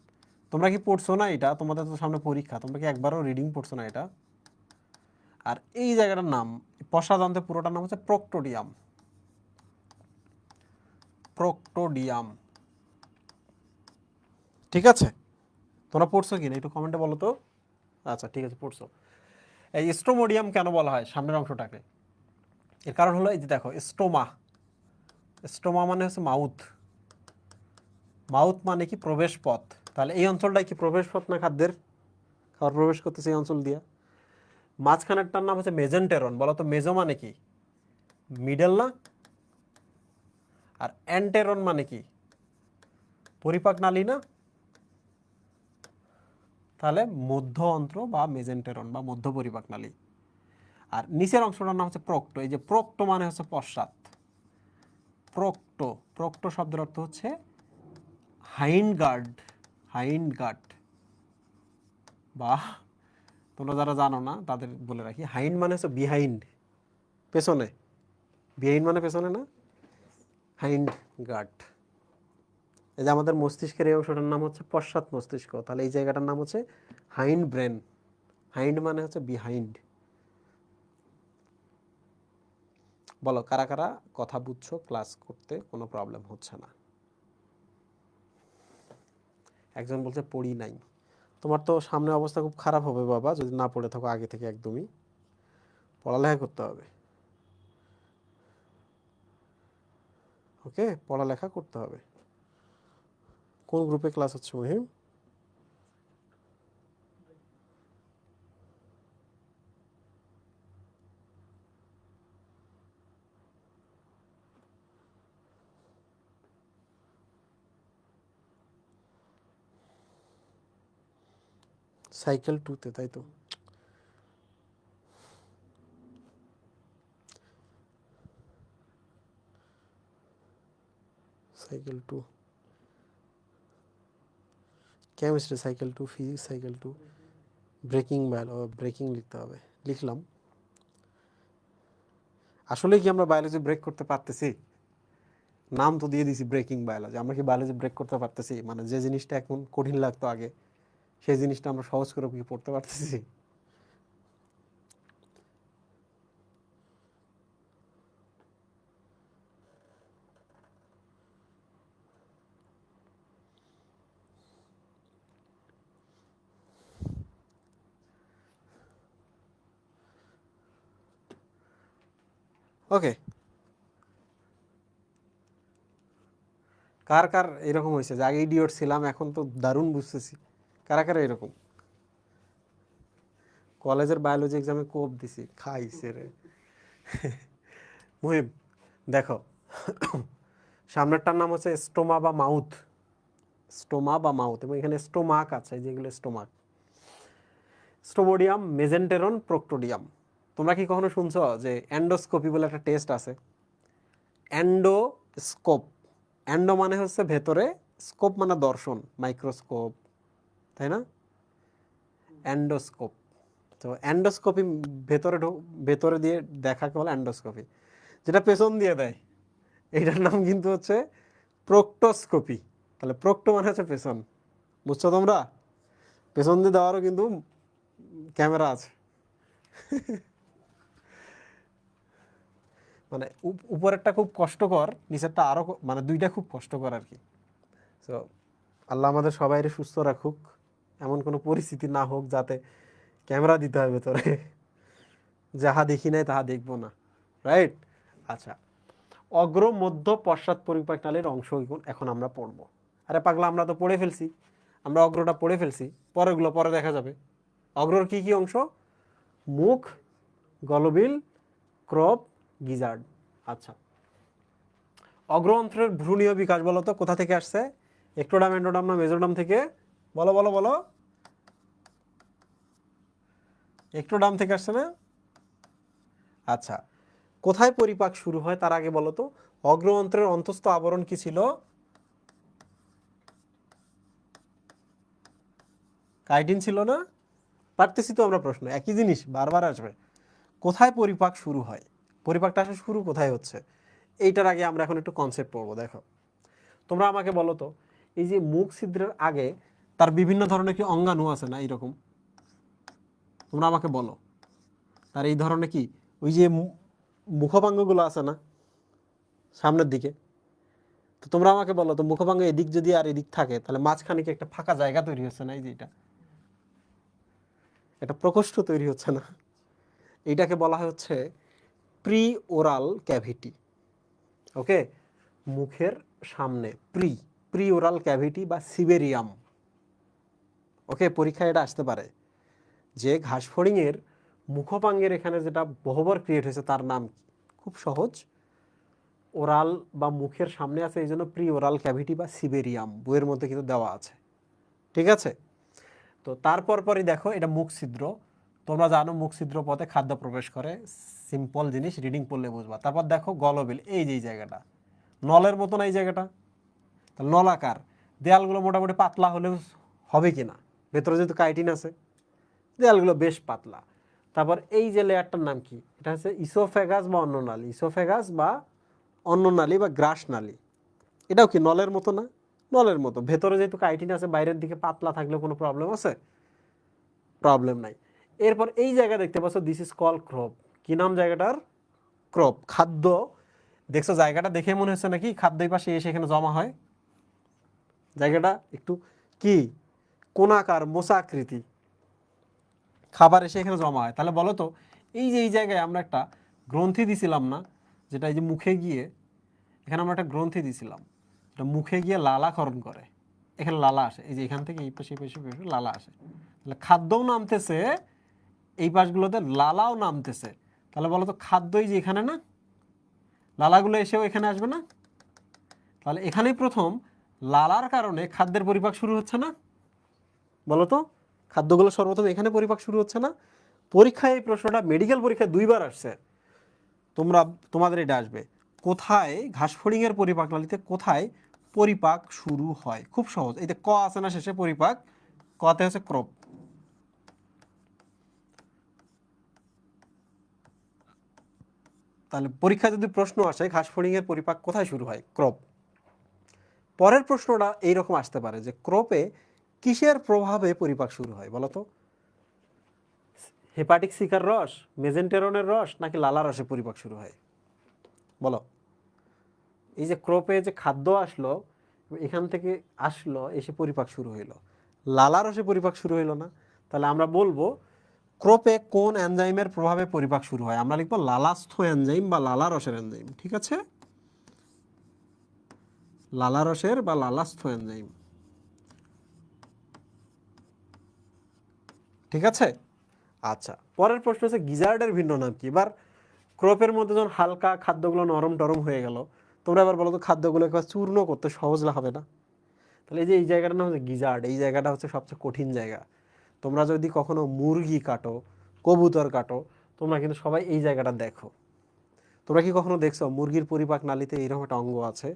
তোমরা কি পড়ছো না এটা? তোমাদের তো সামনে পরীক্ষা, তোমরা কি একবারও রিডিং পড়ছো না এটা? আর এই জায়গাটার নাম, পশ্চাদন্ত্রের পুরোটার নাম হচ্ছে প্রক্টোডিয়াম। প্রক্টোডিয়াম। ঠিক আছে, তোমরা পড়ছো কিনা একটু কমেন্টে বলো তো। আচ্ছা ঠিক আছে, পড়ছো। এই স্টোমোডিয়াম কেন বলা হয় সামনের অংশটাকে? এর কারণ হলো, এই যে দেখো, স্টোমা। স্টোমা মানে হচ্ছে মাউথ। মাউথ মানে কি? প্রবেশ পথ। তাহলে এই অঞ্চলটাই কি প্রবেশ পথ না খাদ্যের? খাবার প্রবেশ করতেছে এই অঞ্চল দিয়ে। মাঝখানেরটার নাম হচ্ছে মেজেন্টেরন। বলো তো মেজো মানে কি? মিডল না? আর অ্যান্টেরন মানে কি? পরিপাক নালী না? তাহলে মধ্য অন্ত্র বা মেজেন্টেরন বা মধ্য পরিপাক নালী। আর নিচের অংশটার নাম হচ্ছে প্রক্টো। এই যে প্রক্টো মানে হচ্ছে পশ্চাৎ। প্রক্টো, প্রক্টো শব্দের অর্থ হচ্ছে হাইন্ড গার্ড। হাইন্ড গার্ড, বা তোমরা যারা জানো না তাদের বলে রাখি, হাইন্ড মানে হচ্ছে বিহাইন্ড, পেছনে। বিহাইন্ড মানে পেছনে না? Hind guard. এই যে আমাদের মস্তিষ্কের এই অংশটার নাম হচ্ছে পশ্চাৎ মস্তিষ্ক। তাহলে এই জায়গাটার নাম হচ্ছে হাইন্ড ব্রেন। হাইন্ড মানে হচ্ছে বিহাইন্ড। বলো কারা কারা কথা বুঝছো, ক্লাস করতে কোনো প্রবলেম হচ্ছে না? একজন বলছে পড়ি নাই। তোমার তো সামনে অবস্থা খুব খারাপ হবে বাবা, যদি না পড়ে থাকো আগে থেকে। একদমই পড়ালেখা করতে হবে। ওকে, পড়ালেখা করতে হবে। কোন গ্রুপে ক্লাস হচ্ছে মহিম? সাইকেল 2-তে, তাই তো? Cycle 2, chemistry cycle 2, physics cycle 2, breaking breaking লিখতে হবে। লিখলাম। আসলে কি আমরা বায়োলজি ব্রেক করতে পারতেছি? নাম তো দিয়ে দিছি ব্রেকিং বায়োলজি। আমরা কি বায়োলজি ব্রেক করতে পারতেছি? মানে যে জিনিসটা এখন কঠিন লাগতো আগে, সেই জিনিসটা আমরা সহজ করে কি পড়তে পারতেছি? ওকে, কার কার এরকম হয়েছে যে আগে ইডিয়ট ছিলাম এখন তো দারুণ বুঝতেছি? কারা কারা এরকম? কলেজের বায়োলজি এক্সামে কোপ দিছি, খাইছে রে। মুহিব দেখো, সামনেরটার নাম হচ্ছে স্টোমা বা মাউথ, স্টোমা বা মাউথ, এবং এখানে স্টোমাক আছে, যেগুলো স্টোমাক, স্টোমোডিয়াম, মেজেন্টেরন, প্রোক্টোডিয়াম। তোমরা কি কখনো শুনছো যে এন্ডোস্কোপি বলে একটা টেস্ট আছে? এন্ডোস্কোপ, এন্ডো মানে হচ্ছে ভেতরে, স্কোপ মানে দর্শন, মাইক্রোস্কোপ, তাই না? এন্ডোস্কোপ। তো এন্ডোস্কোপি ভেতরে ভেতরে দিয়ে দেখাকে বলে এন্ডোস্কোপি। যেটা পেছন দিয়ে দেয় এইটার নাম কিন্তু হচ্ছে প্রোক্টোস্কোপি। তাহলে প্রোক্টো মানে হচ্ছে পেছন, বুঝছো তোমরা? পেছন দিয়ে দেওয়ারও কিন্তু ক্যামেরা আছে। মানে উপরেরটা খুব কষ্টকর, নিচেরটা আরো মানে দুইটা খুব কষ্টকর আর কি। তো আল্লাহ আমাদের সবাই সুস্থ রাখুক, এমন কোনো পরিস্থিতি না হোক যাতে ক্যামেরা দিতে হয় ভেতরে, যাহা দেখি নাই তাহা দেখবো না, রাইট? আচ্ছা, অগ্র মধ্য পশ্চাৎ পরিপাক নালীর অংশ এখন আমরা পড়বো। আরে পাগলা, আমরা তো পড়ে ফেলছি, আমরা অগ্রটা পড়ে ফেলছি, পরেরগুলো পরে দেখা যাবে। অগ্রর কি কি অংশ? মুখ, গলবিল, ক্রপ, গিজার্ড। আচ্ছা, অগ্র অন্ত্রের ভ্রূণীয় বিকাশ বলো তো কোথা থেকে আসছে? একটোডাম, এন্ডোডাম না মেজোডাম থেকে? বলো বলো বলো। একটোডাম থেকে আসছে না? আচ্ছা, কোথায় পরিপাক শুরু হয় তার আগে বলো তো, অগ্র অন্ত্রের অন্তস্থ আবরণ কি ছিল? কাইটিন ছিল না? পারতেছি তো আমরা প্রশ্ন, একই জিনিস বারবার আসবে। কোথায় পরিপাক শুরু হয়? পরিপাকটা আসলে শুরু কোথায় হচ্ছে? এইটার আগে আমরা এখন একটু কনসেপ্ট পড়বো। দেখো, তোমরা আমাকে বলো তো, এই যে মুখ ছিদ্রের আগে তার বিভিন্ন ধরনের কি অঙ্গাণু আছে না এইরকম? তোমরা আমাকে বলো, তার এই ধরনের কি ওই যে মুখপাঙ্গগুলো আছে না সামনের দিকে? তো তোমরা আমাকে বলো তো, মুখপাঙ্গ এদিক যদি আর এদিক থাকে তাহলে মাঝখানে কি একটা ফাঁকা জায়গা তৈরি হচ্ছে না? এই যে এটা, একটা প্রকোষ্ঠ তৈরি হচ্ছে না? এইটাকে বলা হচ্ছে প্রি ওরাল ক্যাভিটি। ওকে, মুখের সামনে প্রি প্রি ওরাল ক্যাভিটি বা সিবেরিয়াম। ওকে, পরীক্ষায় এটা আসতে পারে যে ঘাসফড়িংয়ের মুখপাঙ্গের এখানে যেটা গহ্বর ক্রিয়েট হয়েছে তার নাম কি? খুব সহজ, ওরাল বা মুখের সামনে আছে, এই জন্য প্রি ওরাল ক্যাভিটি বা সিবেরিয়াম, বইয়ের মধ্যে কিন্তু দেওয়া আছে। ঠিক আছে, তো তারপর পরই দেখো, এটা মুখ ছিদ্র। তোমরা জানো মুখ ছিদ্র পথে খাদ্য প্রবেশ করে, সিম্পল জিনিস, রিডিং পড়লে বুঝবা। তারপর দেখো গলবিল, এই যে জায়গাটা নলের মতন, এই জায়গাটা নলাকার, দেয়ালগুলো মোটামুটি পাতলা হলেও হবে কি না, ভেতরে যেহেতু কাইটিন আছে, দেয়ালগুলো বেশ পাতলা। তারপর এই যে লেয়ারটার নাম কি? এটা হচ্ছে ইসোফেগাস বা অন্ননালী, ইসোফেগাস বা অন্ননালী বা গ্রাস নালী। এটাও কি নলের মতো না? নলের মতো, ভেতরে যেহেতু কাইটিন আছে, বাইরের দিকে পাতলা থাকলে কোনো প্রবলেম আছে? প্রবলেম নাই। এরপর এই জায়গা দেখতে পাচ্ছ, দিস ইজ কল ক্রপ। কি নাম জায়গাটার? ক্রপ। খাদ্য দেখছো, জায়গাটা দেখে মনে হচ্ছে নাকি খাদ্য এই পাশে এসে এখানে জমা হয়? জায়গাটা একটু কি কোণাকার, মোচাকৃতি, খাবার এসে এখানে জমা হয়। তাহলে বলো তো, এই যে এই জায়গায় আমরা একটা গ্রন্থি দিছিলাম না, যেটা এই যে মুখে গিয়ে, এখানে আমরা একটা গ্রন্থি দিছিলাম, এটা মুখে গিয়ে লালাকরণ করে, এখানে লালা আসে, এই যে এখান থেকে এই পাশে লালা আসে। তাহলে খাদ্যও নামতেছে এই পাশগুলোতে, লালাও নামতেছে। তাহলে বলো তো, খাদ্যই যে এখানে না, লালাগুলো এসেও এখানে আসবে না? তাহলে এখানেই প্রথম লালার কারণে খাদ্যের পরিপাক শুরু হচ্ছে না? বলো তো, খাদ্যগুলো সর্বপ্রথম এখানে পরিপাক শুরু হচ্ছে না? পরীক্ষায় এই প্রশ্নটা, মেডিকেল পরীক্ষায় 2বার আসছে। তোমাদের এটা আসবে, কোথায় ঘাসফড়িংয়ের পরিপাক নালীতে কোথায় পরিপাক শুরু হয়? খুব সহজ, এই যে ক আছে না শেষে পরিপাক, কতে হচ্ছে ক্রপ। তাহলে পরীক্ষায় যদি প্রশ্ন আসে ঘাসফড়িংয়ের পরিপাক কোথায় শুরু হয়? ক্রপ। পরের প্রশ্নটা এইরকম আসতে পারে যে ক্রপে কিসের প্রভাবে পরিপাক শুরু হয় বলো তো? হেপাটিক সিকার রস, মেজেন্টেরনের রস, নাকি লালা রসে পরিপাক শুরু হয়? বলো। এই যে ক্রপে যে খাদ্য আসলো, এখান থেকে আসলো, এসে পরিপাক শুরু হইলো, লালা রসে পরিপাক শুরু হইলো না? তাহলে আমরা বলবো ক্রোপে কোন এনজাইমের প্রভাবে পরিপাক শুরু হয়? আমরা লিখবো লালাস্থ এনজাইম বা লালারসের এনজাইম। ঠিক আছে, লালারসের বা লালাস্থ এনজাইম। ঠিক আছে, আচ্ছা পরের প্রশ্ন হচ্ছে গিজার্ডের ভিন্ন নাম কি? এবার ক্রোপের মধ্যে যখন হালকা খাদ্যগুলো নরম টরম হয়ে গেল, তোমরা এবার বলো তো খাদ্যগুলো একবার চূর্ণ করতে সহজ হবে না? তাহলে এই যে এই জায়গাটার নাম হচ্ছে গিজার্ড, এই জায়গাটা হচ্ছে সবচেয়ে কঠিন জায়গা। তোমরা যদি কখনো মুরগি কাটো, কবুতর কাটো, তোমরা কিন্তু সবাই এই জায়গাটা দেখো। তোমরা কি কখনো দেখছো মুরগির পরিপাক নালীতে এইরকম একটা অঙ্গ আছে,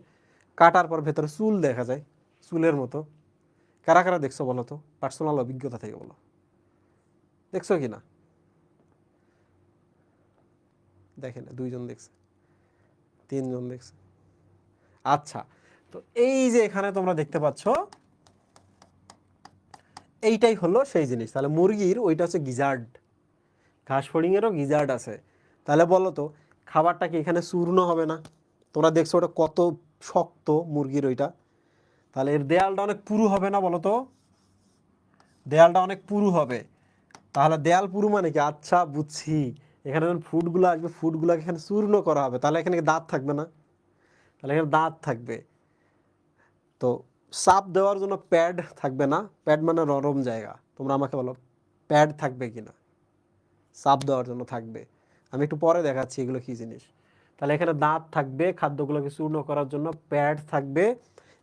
কাটার পর ভেতরে চুল দেখা যায় চুলের মতো? কারা কারা দেখছো বলো তো, পার্সোনাল অভিজ্ঞতা থেকে বলো, দেখছো কি না? দেখে না, দুইজন দেখছে, তিনজন দেখছে। আচ্ছা, তো এই যে এখানে তোমরা দেখতে পাচ্ছ, এইটাই হলো সেই জিনিস। তাহলে মুরগির ওইটা হচ্ছে গিজার্ড, ঘাস ফড়িংয়েরও গিজার্ড আছে। তাহলে বলো তো খাবারটা কি এখানে চূর্ণ হবে না? তোমরা দেখছো ওটা কত শক্ত মুরগির ওইটা, তাহলে এর দেয়ালটা অনেক পুরু হবে না বলো তো? দেয়ালটা অনেক পুরু হবে। তাহলে দেয়াল পুরু মানে কি? আচ্ছা বুঝছি, এখানে যখন ফুডগুলো আসবে ফুডগুলোকে এখানে চূর্ণ করা হবে, তাহলে এখানে কি দাঁত থাকবে না? তাহলে এখানে দাঁত থাকবে। তো চাপ দেওয়ার জন্য প্যাড থাকবে না? প্যাড মানে নরম জায়গা, তোমরা আমাকে বলো প্যাড থাকবে কিনা? চাপ দেওয়ার জন্য থাকবে। আমি একটু পরে দেখাচ্ছি এগুলো কি জিনিস। তাহলে এখানে দাঁত থাকবে, খাদ্যগুলোকে চূর্ণ করার জন্য প্যাড থাকবে,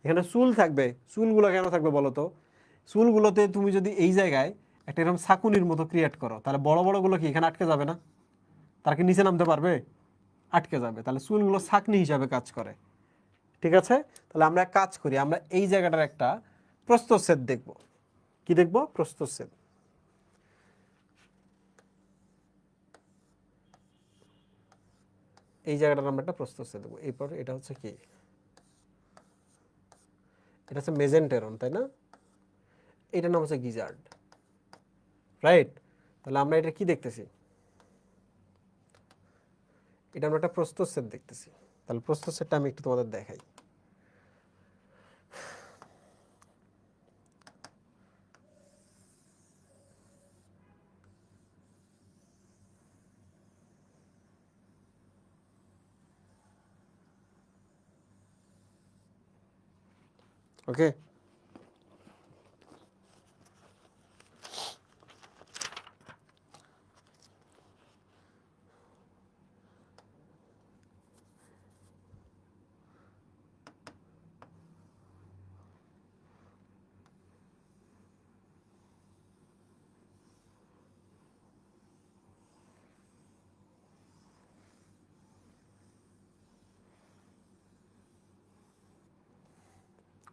এখানে চুল থাকবে। চুলগুলো কেন থাকবে বলো তো? চুলগুলোতে তুমি যদি এই জায়গায় একটা এরকম ছাকুনির মতো ক্রিয়েট করো, তাহলে বড় বড়গুলো কি এখানে আটকে যাবে না? তারা কি নিচে নামতে পারবে? আটকে যাবে। তাহলে চুলগুলো ছাকনি হিসাবে কাজ করে। ঠিক আছে, তাহলে আমরা এক কাজ করি, আমরা এই জায়গাটার একটা প্রস্থচ্ছেদ দেখব। কি দেখব? প্রস্থচ্ছেদ। এই জায়গাটার আমরা একটা প্রস্থচ্ছেদ দেখব। এরপর এটা হচ্ছে কি, এটা হচ্ছে মেজেন্টেরন, তাই না? এটার নাম হচ্ছে গিজার্ড, রাইট? তাহলে আমরা এটা কি দেখতেছি? এটা আমরা একটা প্রস্থচ্ছেদ দেখতেছি। তাহলে প্রস্থচ্ছেদটা আমি একটু তোমাদের দেখাই। ওকে,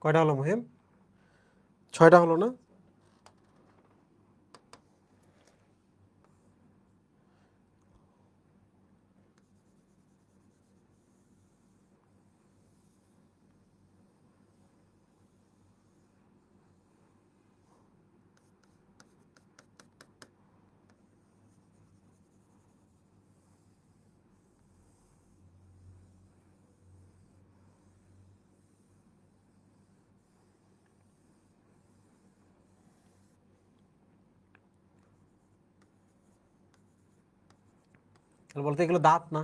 কয়টা হলো মুহিম? 6টা হলো না? তাহলে বলতে এগুলো দাঁত না?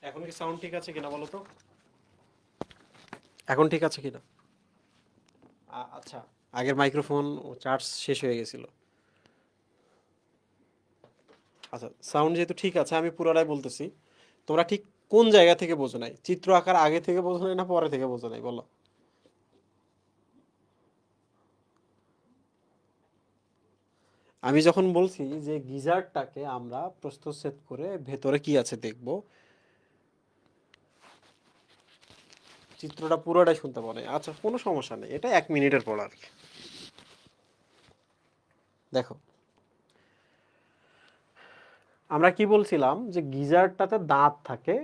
এখন কি সাউন্ড ঠিক আছে কিনা বলো তো? এখন ঠিক আছে কিনা? আচ্ছা, আগের মাইক্রোফোন চার্জ শেষ হয়ে গেছিল। আচ্ছা, সাউন্ড যেহেতু ঠিক আছে, আমি পুরোটাই বলতেছি। তোমরা ঠিক কোন জায়গা থেকে বোঝো নাই? চিত্র আঁকার আগে থেকে বোঝো নাই না পরে থেকে বোঝো নাই বলো? আমি যখন বলছি যে গিজারটাকে আমরা প্রস্থচ্ছেদ করে ভেতরে কি আছে দেখব, চিত্রটা পুরোটাই শুনতে পারে। আচ্ছা, কোনো সমস্যা নেই, এটা 1 মিনিটের পড়া আর কি। দেখো, আমরা কি বলছিলাম যে গিজারটাতে দাঁত থাকে,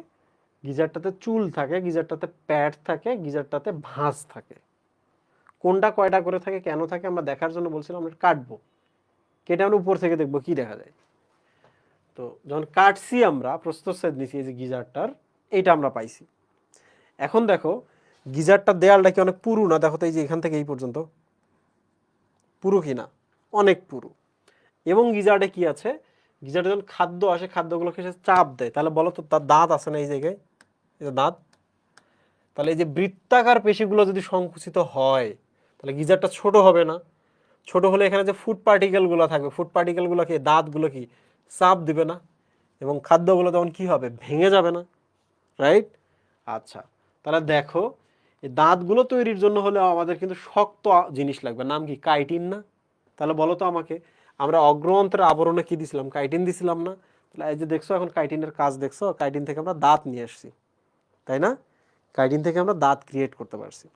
গিজারটাতে চুল থাকে, গিজারটাতে প্যাড থাকে, গিজারটাতে ভাঁজ থাকে। কোনটা কয়টা করে থাকে, কেন থাকে আমরা দেখার জন্য বলছিলাম আমরা কাটবো, কেটে আমরা উপর থেকে দেখবো কি দেখা যায়। তো যখন কাটছি আমরা প্রস্থচ্ছেদ নিছি এই যে গিজারটার, এইটা আমরা পাইছি। এখন দেখো গিজারটার দেয়ালটা কি অনেক পুরু না? দেখো তো এই যে এখান থেকে এই পর্যন্ত পুরু কিনা? অনেক পুরু। এবং গিজার্ডে কি আছে, গিজার্ডে যখন খাদ্য আসে খাদ্যগুলোকে সে চাপ দেয়, তাহলে বলো তো তার দাঁত আছে না এই জায়গায়? এই যে দাঁত। তাহলে এই যে বৃত্তাকার পেশিগুলো যদি সংকুচিত হয় তাহলে গিজারটা ছোট হবে না? ছোট হলে এখানে যে ফুড পার্টিকেলগুলো থাকবে, ফুড পার্টিকেলগুলোকে দাঁতগুলো কি চাপ দিবে না? এবং খাদ্যগুলো তখন কি হবে, ভেঙে যাবে না? রাইট? আচ্ছা, তাহলে দেখো এই দাঁতগুলো তৈরির জন্য হলে আমাদের কিন্তু শক্ত জিনিস লাগবে, নাম কি? কাইটিন না? তাহলে বলো তো আমাকে, আমরা অগ্র অন্ত্রের আবরণে কি দিছিলাম? কাইটিন দিছিলাম না? তাহলে এই যে দেখছো এখন কাইটিনের কাজ দেখছো, কাইটিন থেকে আমরা দাঁত নিয়ে আসছি, তাই না? কাইটিন থেকে আমরা দাঁত ক্রিয়েট করতে পারছি।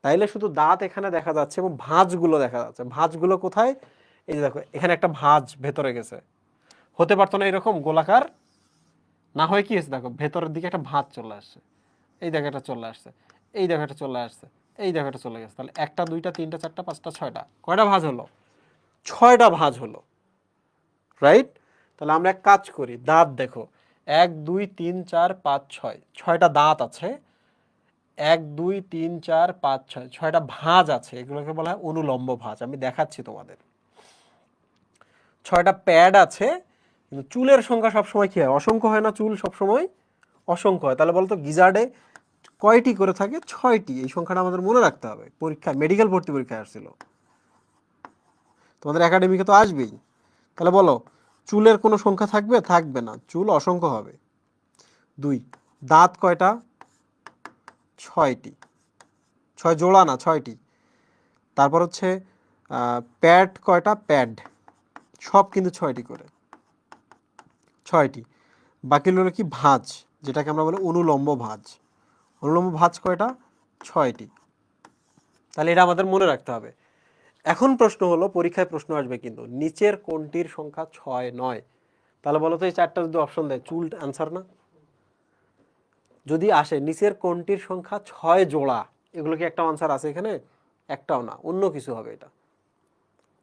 তাইলে শুধু দাঁত এখানে দেখা যাচ্ছে এবং ভাঁজগুলো দেখা যাচ্ছে। ভাঁজগুলো কোথায়? এই যে দেখো এখানে একটা ভাঁজ ভেতরে গেছে, হতে পারতো না এরকম গোলাকার? না হয় কি হয়েছে, দেখো ভেতরের দিকে একটা ভাঁজ চলে আসছে, এই দেখো এটা চলে আসছে, এই দেখো এটা চলে আসছে, এই দেখো এটা চলে গেছে। তাহলে একটা দুইটা তিনটা চারটা পাঁচটা ছয়টা, কয়টা ভাঁজ হলো? 6টা ভাঁজ হলো। রাইট? তাহলে আমরা এক কাজ করি, দাঁত দেখো 1 2 3 4 5 6, 6টা দাঁত আছে। 1 2 3 4 5 6, 6টা ভাঁজ আছে, এগুলোকে বলা হয় অনুলম্ব ভাঁজ। আমি দেখাচ্ছি তোমাদের। 6টা প্যাড আছে, কিন্তু চুলের সংখ্যা সবসময় কি হয়? অসংখ্য হয় না? চুল সবসময় অসংখ্য হয়। তাহলে বলতো গিজার্ডে কয়টি করে থাকে? 6টি। এই সংখ্যাটা আমাদের মনে রাখতে হবে, পরীক্ষায় মেডিকেল ভর্তি পরীক্ষায় আসছিল, তোমাদের একাডেমিকে তো আসবেই। তাহলে বলো, চুলের কোনো সংখ্যা থাকবে? থাকবে না, চুল অসংখ্য হবে। 2, দাঁত কয়টা? 6টি। 6 জোড়া না, 6টি। তারপর হচ্ছে প্যাড কয়টা? প্যাড সব কিন্তু 6টি করে, 6টি। বাকি হলো কি? ভাঁজ, যেটাকে আমরা বলি অনুলম্ব ভাঁজ। অনুলম্ব ভাঁজ কয়টা? 6টি। তাহলে এটা আমাদের মনে রাখতে হবে। এখন প্রশ্ন হলো, পরীক্ষায় প্রশ্ন আসবে কিন্তু নিচের কোনটির সংখ্যা 6 নয়? তাহলে বলো তো এই 4টা যদি অপশন দেয়, চুল অ্যান্সার না? যদি আসে নিচের কোনটির সংখ্যা 6 জোড়া, এগুলো কি একটা আনসার আছে এখানে? একটাও না, অন্য কিছু হবে এটা।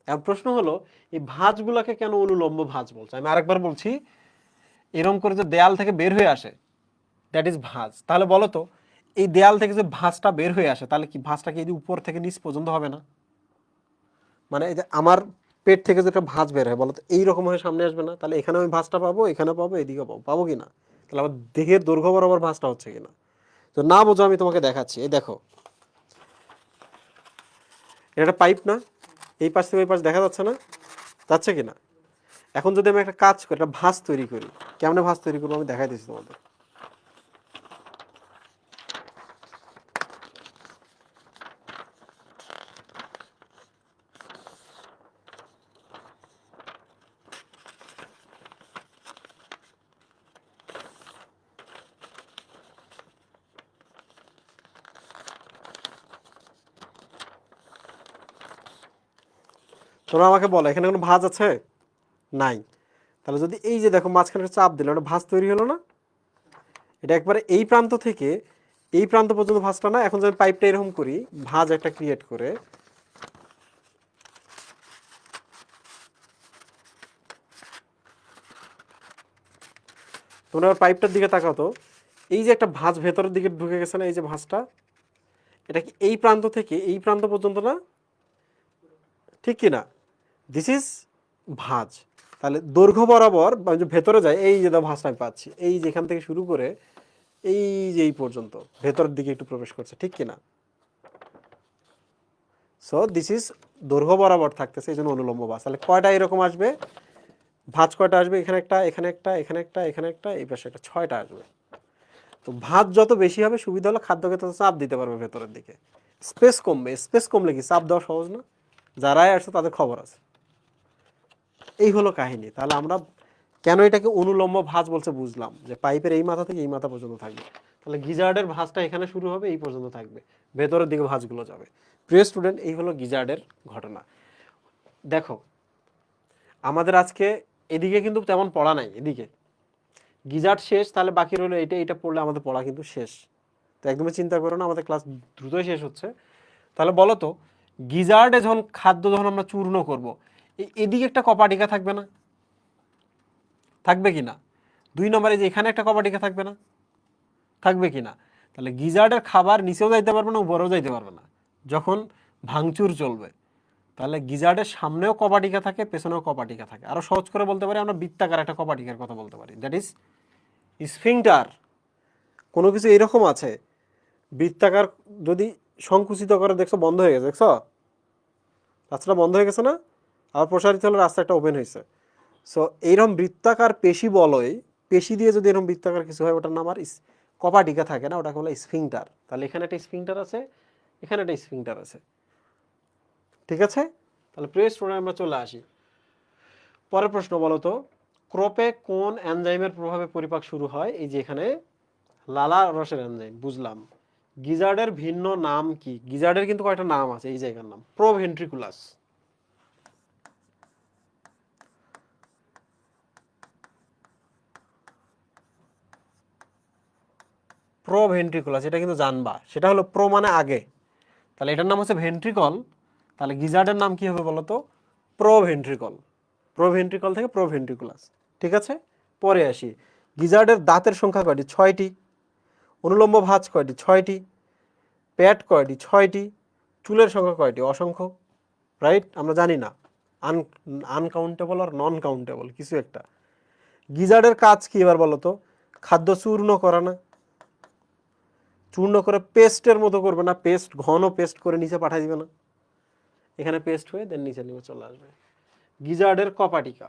এখন প্রশ্ন হলো এই ভাঁজগুলোকে কেন অনুলম্ব ভাঁজ বলছে? আমি আরেকবার বলছি, এরকম করে যে দেয়াল থেকে বের হয়ে আসে, দ্যাট ইজ ভাঁজ। তাহলে বলো তো এই দেয়াল থেকে যে ভাঁজটা বের হয়ে আসে, তাহলে কি ভাঁজটা কি এই উপর থেকে নিচ পর্যন্ত হবে না? মানে এই যে আমার পেট থেকে যেটা ভাঁজ বের হয়, বলো তো এইরকম হয়ে সামনে আসবে না? তাহলে এখানে আমি ভাঁজটা পাবো, এখানে পাবো, এদিকে পাবো, পাবো কিনা? তাহলে আমার দেহের দৈর্ঘ্য বরাবর ভাঁজটা হচ্ছে কিনা? তো না বোঝো, আমি তোমাকে দেখাচ্ছি। এই দেখো, এটা পাইপ না? এই পাশ থেকে ওই পাশ দেখা যাচ্ছে না? যাচ্ছে কিনা? এখন যদি আমি একটা কাজ করি, একটা ভাঁজ তৈরি করি, কেমনে ভাঁজ তৈরি করবো আমি দেখাই দিচ্ছি তোমাদের। তোমরা আমাকে বলো এখানে কোনো ভাঁজ আছে? নাই। তাহলে যদি এই যে দেখো মাঝখানে একটা চাপ দিলে ওটা ভাঁজ তৈরি হলো না? এটা একবারে এই প্রান্ত থেকে এই প্রান্ত পর্যন্ত ভাঁজটা না? এখন যদি পাইপটা এরকম করি, ভাঁজ একটা ক্রিয়েট করে, তোমরা পাইপটার দিকে তাকাও তো, এই যে একটা ভাঁজ ভেতরের দিকে ঢুকে গেছে না? এই যে ভাঁজটা, এটা কি এই প্রান্ত থেকে এই প্রান্ত পর্যন্ত না? ঠিক কি না? দিস ইজ ভাঁজ। তাহলে দৈর্ঘ্য বরাবর আমি যে ভেতরে যাই, এই যে ভাঁজটা আমি পাচ্ছি, এই যেখান থেকে শুরু করে এই যে এই পর্যন্ত ভেতরের দিকে একটু প্রবেশ করছে, ঠিক কিনা? সো দিস ইজ দৈর্ঘ্য বরাবর থাকতেছে, এই জন্য অনুলম্ব ভাঁজ। তাহলে কয়টা এরকম আসবে, ভাঁজ কয়টা আসবে? এখানে একটা, এখানে একটা, এখানে একটা, এখানে একটা, এই পাশে একটা, 6টা আসবে। তো ভাঁজ যত বেশি হবে সুবিধা হলো খাদ্যকে তত চাপ দিতে পারবে ভেতরের দিকে, স্পেস কমবে। স্পেস কমলে কি চাপ দেওয়া সহজ না? যারাই আসছে তাদের খবর আছে। এই হলো কাহিনী। তাহলে আমরা কেন এটাকে অনুলম্ব ভাঁজ বলছে বুঝলাম, যে পাইপের এই মাথা থেকে এই মাথা পর্যন্ত থাকবে। তাহলে গিজার্ডের ভাঁজটা এখানে শুরু হবে, এই পর্যন্ত থাকবে, ভেতরের দিকে ভাঁজগুলো যাবে। প্রিয় স্টুডেন্ট, এই হলো গিজার্ডের ঘটনা। দেখো আমাদের আজকে এদিকে কিন্তু তেমন পড়া নাই, এদিকে গিজার্ড শেষ, তাহলে বাকি রইলো এটা, এটা পড়লে আমাদের পড়া কিন্তু শেষ। তো একদমই চিন্তা করো না, আমাদের ক্লাস দ্রুতই শেষ হচ্ছে। তাহলে বলো তো, গিজার্ডে যখন খাদ্য যখন আমরা চূর্ণ করব, এদিকে একটা কপাটিকা থাকবে না? থাকবে কি না? 2 নম্বরে যে এখানে একটা কপাটিকা থাকবে না? থাকবে কি না? তাহলে গিজার্ডের খাবার নিচেও যাইতে পারবে না, উপরেও যাইতে পারবে না যখন ভাঙচুর চলবে। তাহলে গিজার্ডের সামনেও কপাটিকা থাকে, পেছনেও কপাটিকা থাকে। আরো সহজ করে বলতে পারি, আমরা বৃত্তাকার একটা কপাটিকার কথা বলতে পারি, দ্যাট ইজ স্ফিংটার। কোনো কিছু এইরকম আছে, বৃত্তাকার যদি সংকুচিত করে, দেখছো বন্ধ হয়ে গেছে, দেখছো রাস্তাটা বন্ধ হয়ে গেছে না, আবার প্রসারিত হলে রাস্তা একটা ওপেন হয়েছে। সো এইরকম বৃত্তাকার পেশি বলয়, পেশি দিয়ে যদি এরকম বৃত্তাকার কিছু হয়, ওটার নাম আর কপাটিকা থাকে না, ওটাকে বলে স্ফিংটার। তাহলে এখানে একটা স্ফিংটার আছে, এখানে একটা স্ফিংটার আছে, ঠিক আছে? তাহলে প্রিয় স্টুডেন্ট, আমরা চলে আসি পরের প্রশ্ন। বলো তো, ক্রপে কোন এনজাইমের প্রভাবে পরিপাক শুরু হয়? এই যে এখানে লালা রসের এনজাইম, বুঝলাম। গিজার্ডের ভিন্ন নাম কি? গিজার্ডের কিন্তু কয়েকটা নাম আছে, এই জায়গার নাম প্রোভেন্ট্রিকুলাস। প্রোভেন্ট্রিকুলাস, এটা কিন্তু জানবা, সেটা হলো প্রো মানে আগে, তাহলে এটার নাম হচ্ছে ভেন্ট্রিকল। তাহলে গিজার্ডের নাম কি হবে বলো তো? প্রোভেন্ট্রিকল। প্রোভেন্ট্রিকল থেকে প্রোভেন্ট্রিকুলাস, ঠিক আছে? পরে আসি, গিজার্ডের দাঁতের সংখ্যা কয়টি? 6টি। অনুলম্ব ভাঁজ কয়টি? 6টি। প্যাট কয়টি? 6টি। চুলের সংখ্যা কয়টি? অসংখ্য। রাইট? আমরা জানি না, আনকাউন্টেবল আর নন কাউন্টেবল কিছু একটা। গিজার্ডের কাজ কি এবার বলো তো? খাদ্য চূর্ণ করা না? চূর্ণ করে পেস্টের মতো করবে না, পেস্ট ঘন পেস্ট করে নিচে পাঠিয়ে দিবে না, এখানে পেস্ট হয়ে দেন নিচে নিচে চলে আসবে। গিজার্ডের কপাটিকা,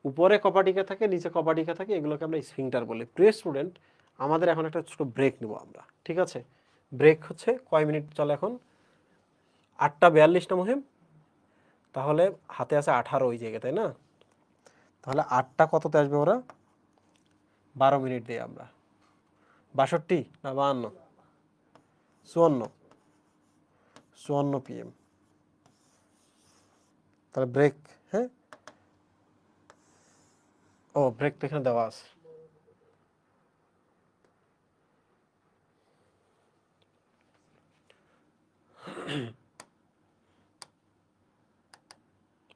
উপরে কপাটিকা থাকে, নিচে কপাটিকা থাকে, এগুলোকে আমরা স্ফিংটার বলি। প্রিয় স্টুডেন্ট, আমাদের এখন একটা ছোট ব্রেক নেব আমরা, ঠিক আছে? ব্রেক হচ্ছে কয় মিনিট চলে এখন? 8টা 42 না মহিম? তাহলে হাতে আছে 18 ওই জায়গায়, তাই না? তাহলে 8টা কততে আসবে ওরা? 12 মিনিট দিই আমরা। 62 না 52? 54, 54 PM। তাহলে ব্রেক, হ্যাঁ? ও ব্রেক তো এখানে দেওয়া আছে।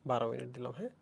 12 মিনিট দিলাম, হ্যাঁ।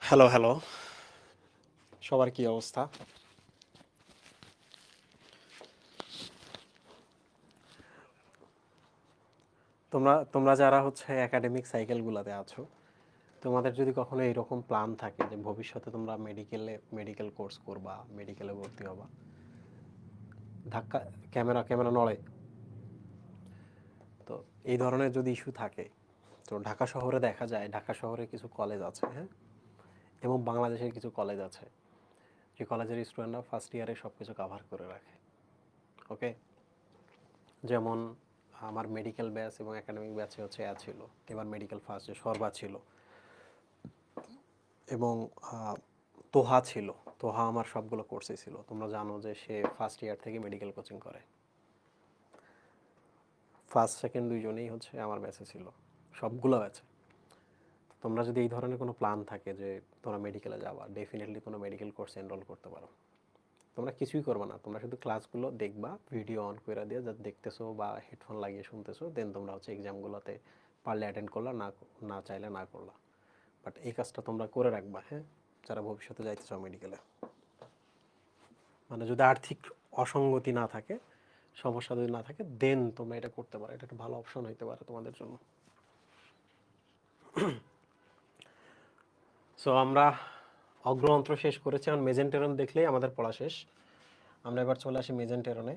হ্যালো হ্যালো, সবার কি অবস্থা? তোমরা তোমরা যারা হচ্ছে একাডেমিক সাইকেলগুলোতে আছো, তোমাদের যদি কখনো এরকম প্ল্যান থাকে যে ভবিষ্যতে তোমরা মেডিকেল কোর্স করবা, মেডিকেলে ভর্তি হবা, ধাক্কা ক্যামেরা ক্যামেরা নড়ে, তো এই ধরনের যদি ইস্যু থাকে, তো ঢাকা শহরে দেখা যায়, ঢাকা শহরে কিছু কলেজ আছে, হ্যাঁ, এবং বাংলাদেশের কিছু কলেজ আছে যে কলেজের স্টুডেন্টরা ফার্স্ট ইয়ারে সব কিছু কাভার করে রাখে। ওকে, যেমন আমার মেডিকেল ব্যাচ এবং একাডেমিক ব্যাচে হচ্ছে ছিল, এবার মেডিকেল ফার্স্টে সর্বা ছিল, এবং তোহা ছিল। তোহা আমার সবগুলো কোর্সে ছিল। তোমরা জানো যে সে ফার্স্ট ইয়ার থেকে মেডিকেল কোচিং করে। ফার্স্ট সেকেন্ড দুইজনেই হচ্ছে আমার ব্যাচে ছিল, সবগুলো ব্যাচে। তোমরা যদি এই ধরনের কোনো প্ল্যান থাকে যে তোমরা মেডিকেলে যাবা, ডেফিনেটলি কোনো মেডিকেল কোর্সে এনরোল করতে পারো। তোমরা কিছুই করবে না, তোমরা শুধু ক্লাসগুলো দেখবা, ভিডিও অন করে দিয়ে যা দেখতেছো বা হেডফোন লাগিয়ে শুনতেছো, দেন তোমরা হচ্ছে এক্সামগুলোতে পারলে অ্যাটেন্ড করলা, না না চাইলে না করলা। বাট এই কাজটা তোমরা করে রাখবা, হ্যাঁ, যারা ভবিষ্যতে যাইতে চাও মেডিকেলে। মানে যদি আর্থিক অসঙ্গতি না থাকে, সমস্যা যদি না থাকে, দেন তোমরা এটা করতে পারো। এটা একটা ভালো অপশন হইতে পারে তোমাদের জন্য। সো আমরা অগ্রযন্ত্র শেষ করেছি, এখন মেজেন্টেরন দেখলেই আমাদের পড়া শেষ। আমরা এবার চলে আসি মেজেন্টেরনে।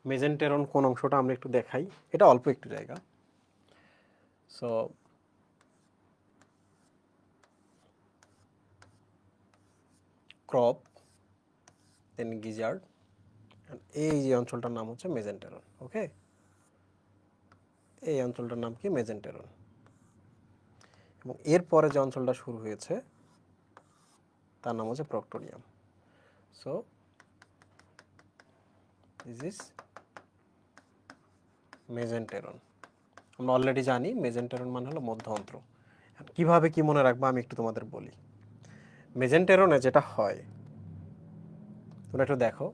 মেজেন্টেরন কোন অংশটা আমরা একটু দেখাই, এটা অল্প একটু জায়গা। সো ক্রপ, দেন গিজার্ড, এই যে অঞ্চলটার নাম হচ্ছে মেজেন্টেরন। ওকে, এই অঞ্চলটার নাম কি? মেজেন্টেরন। এবং এরপরে যে অঞ্চলটা শুরু হয়েছে তার নাম হচ্ছে প্রক্টোরিয়াম। So this is mesenteron. আমরা অলরেডি জানি মেজেন্টেরন মানে হলো মধ্য অন্ত্র। কিভাবে কি মনে রাখবো আমি একটু তোমাদের বলি। মেজেন্টেরনে যেটা হয়, তোমরা একটু দেখো,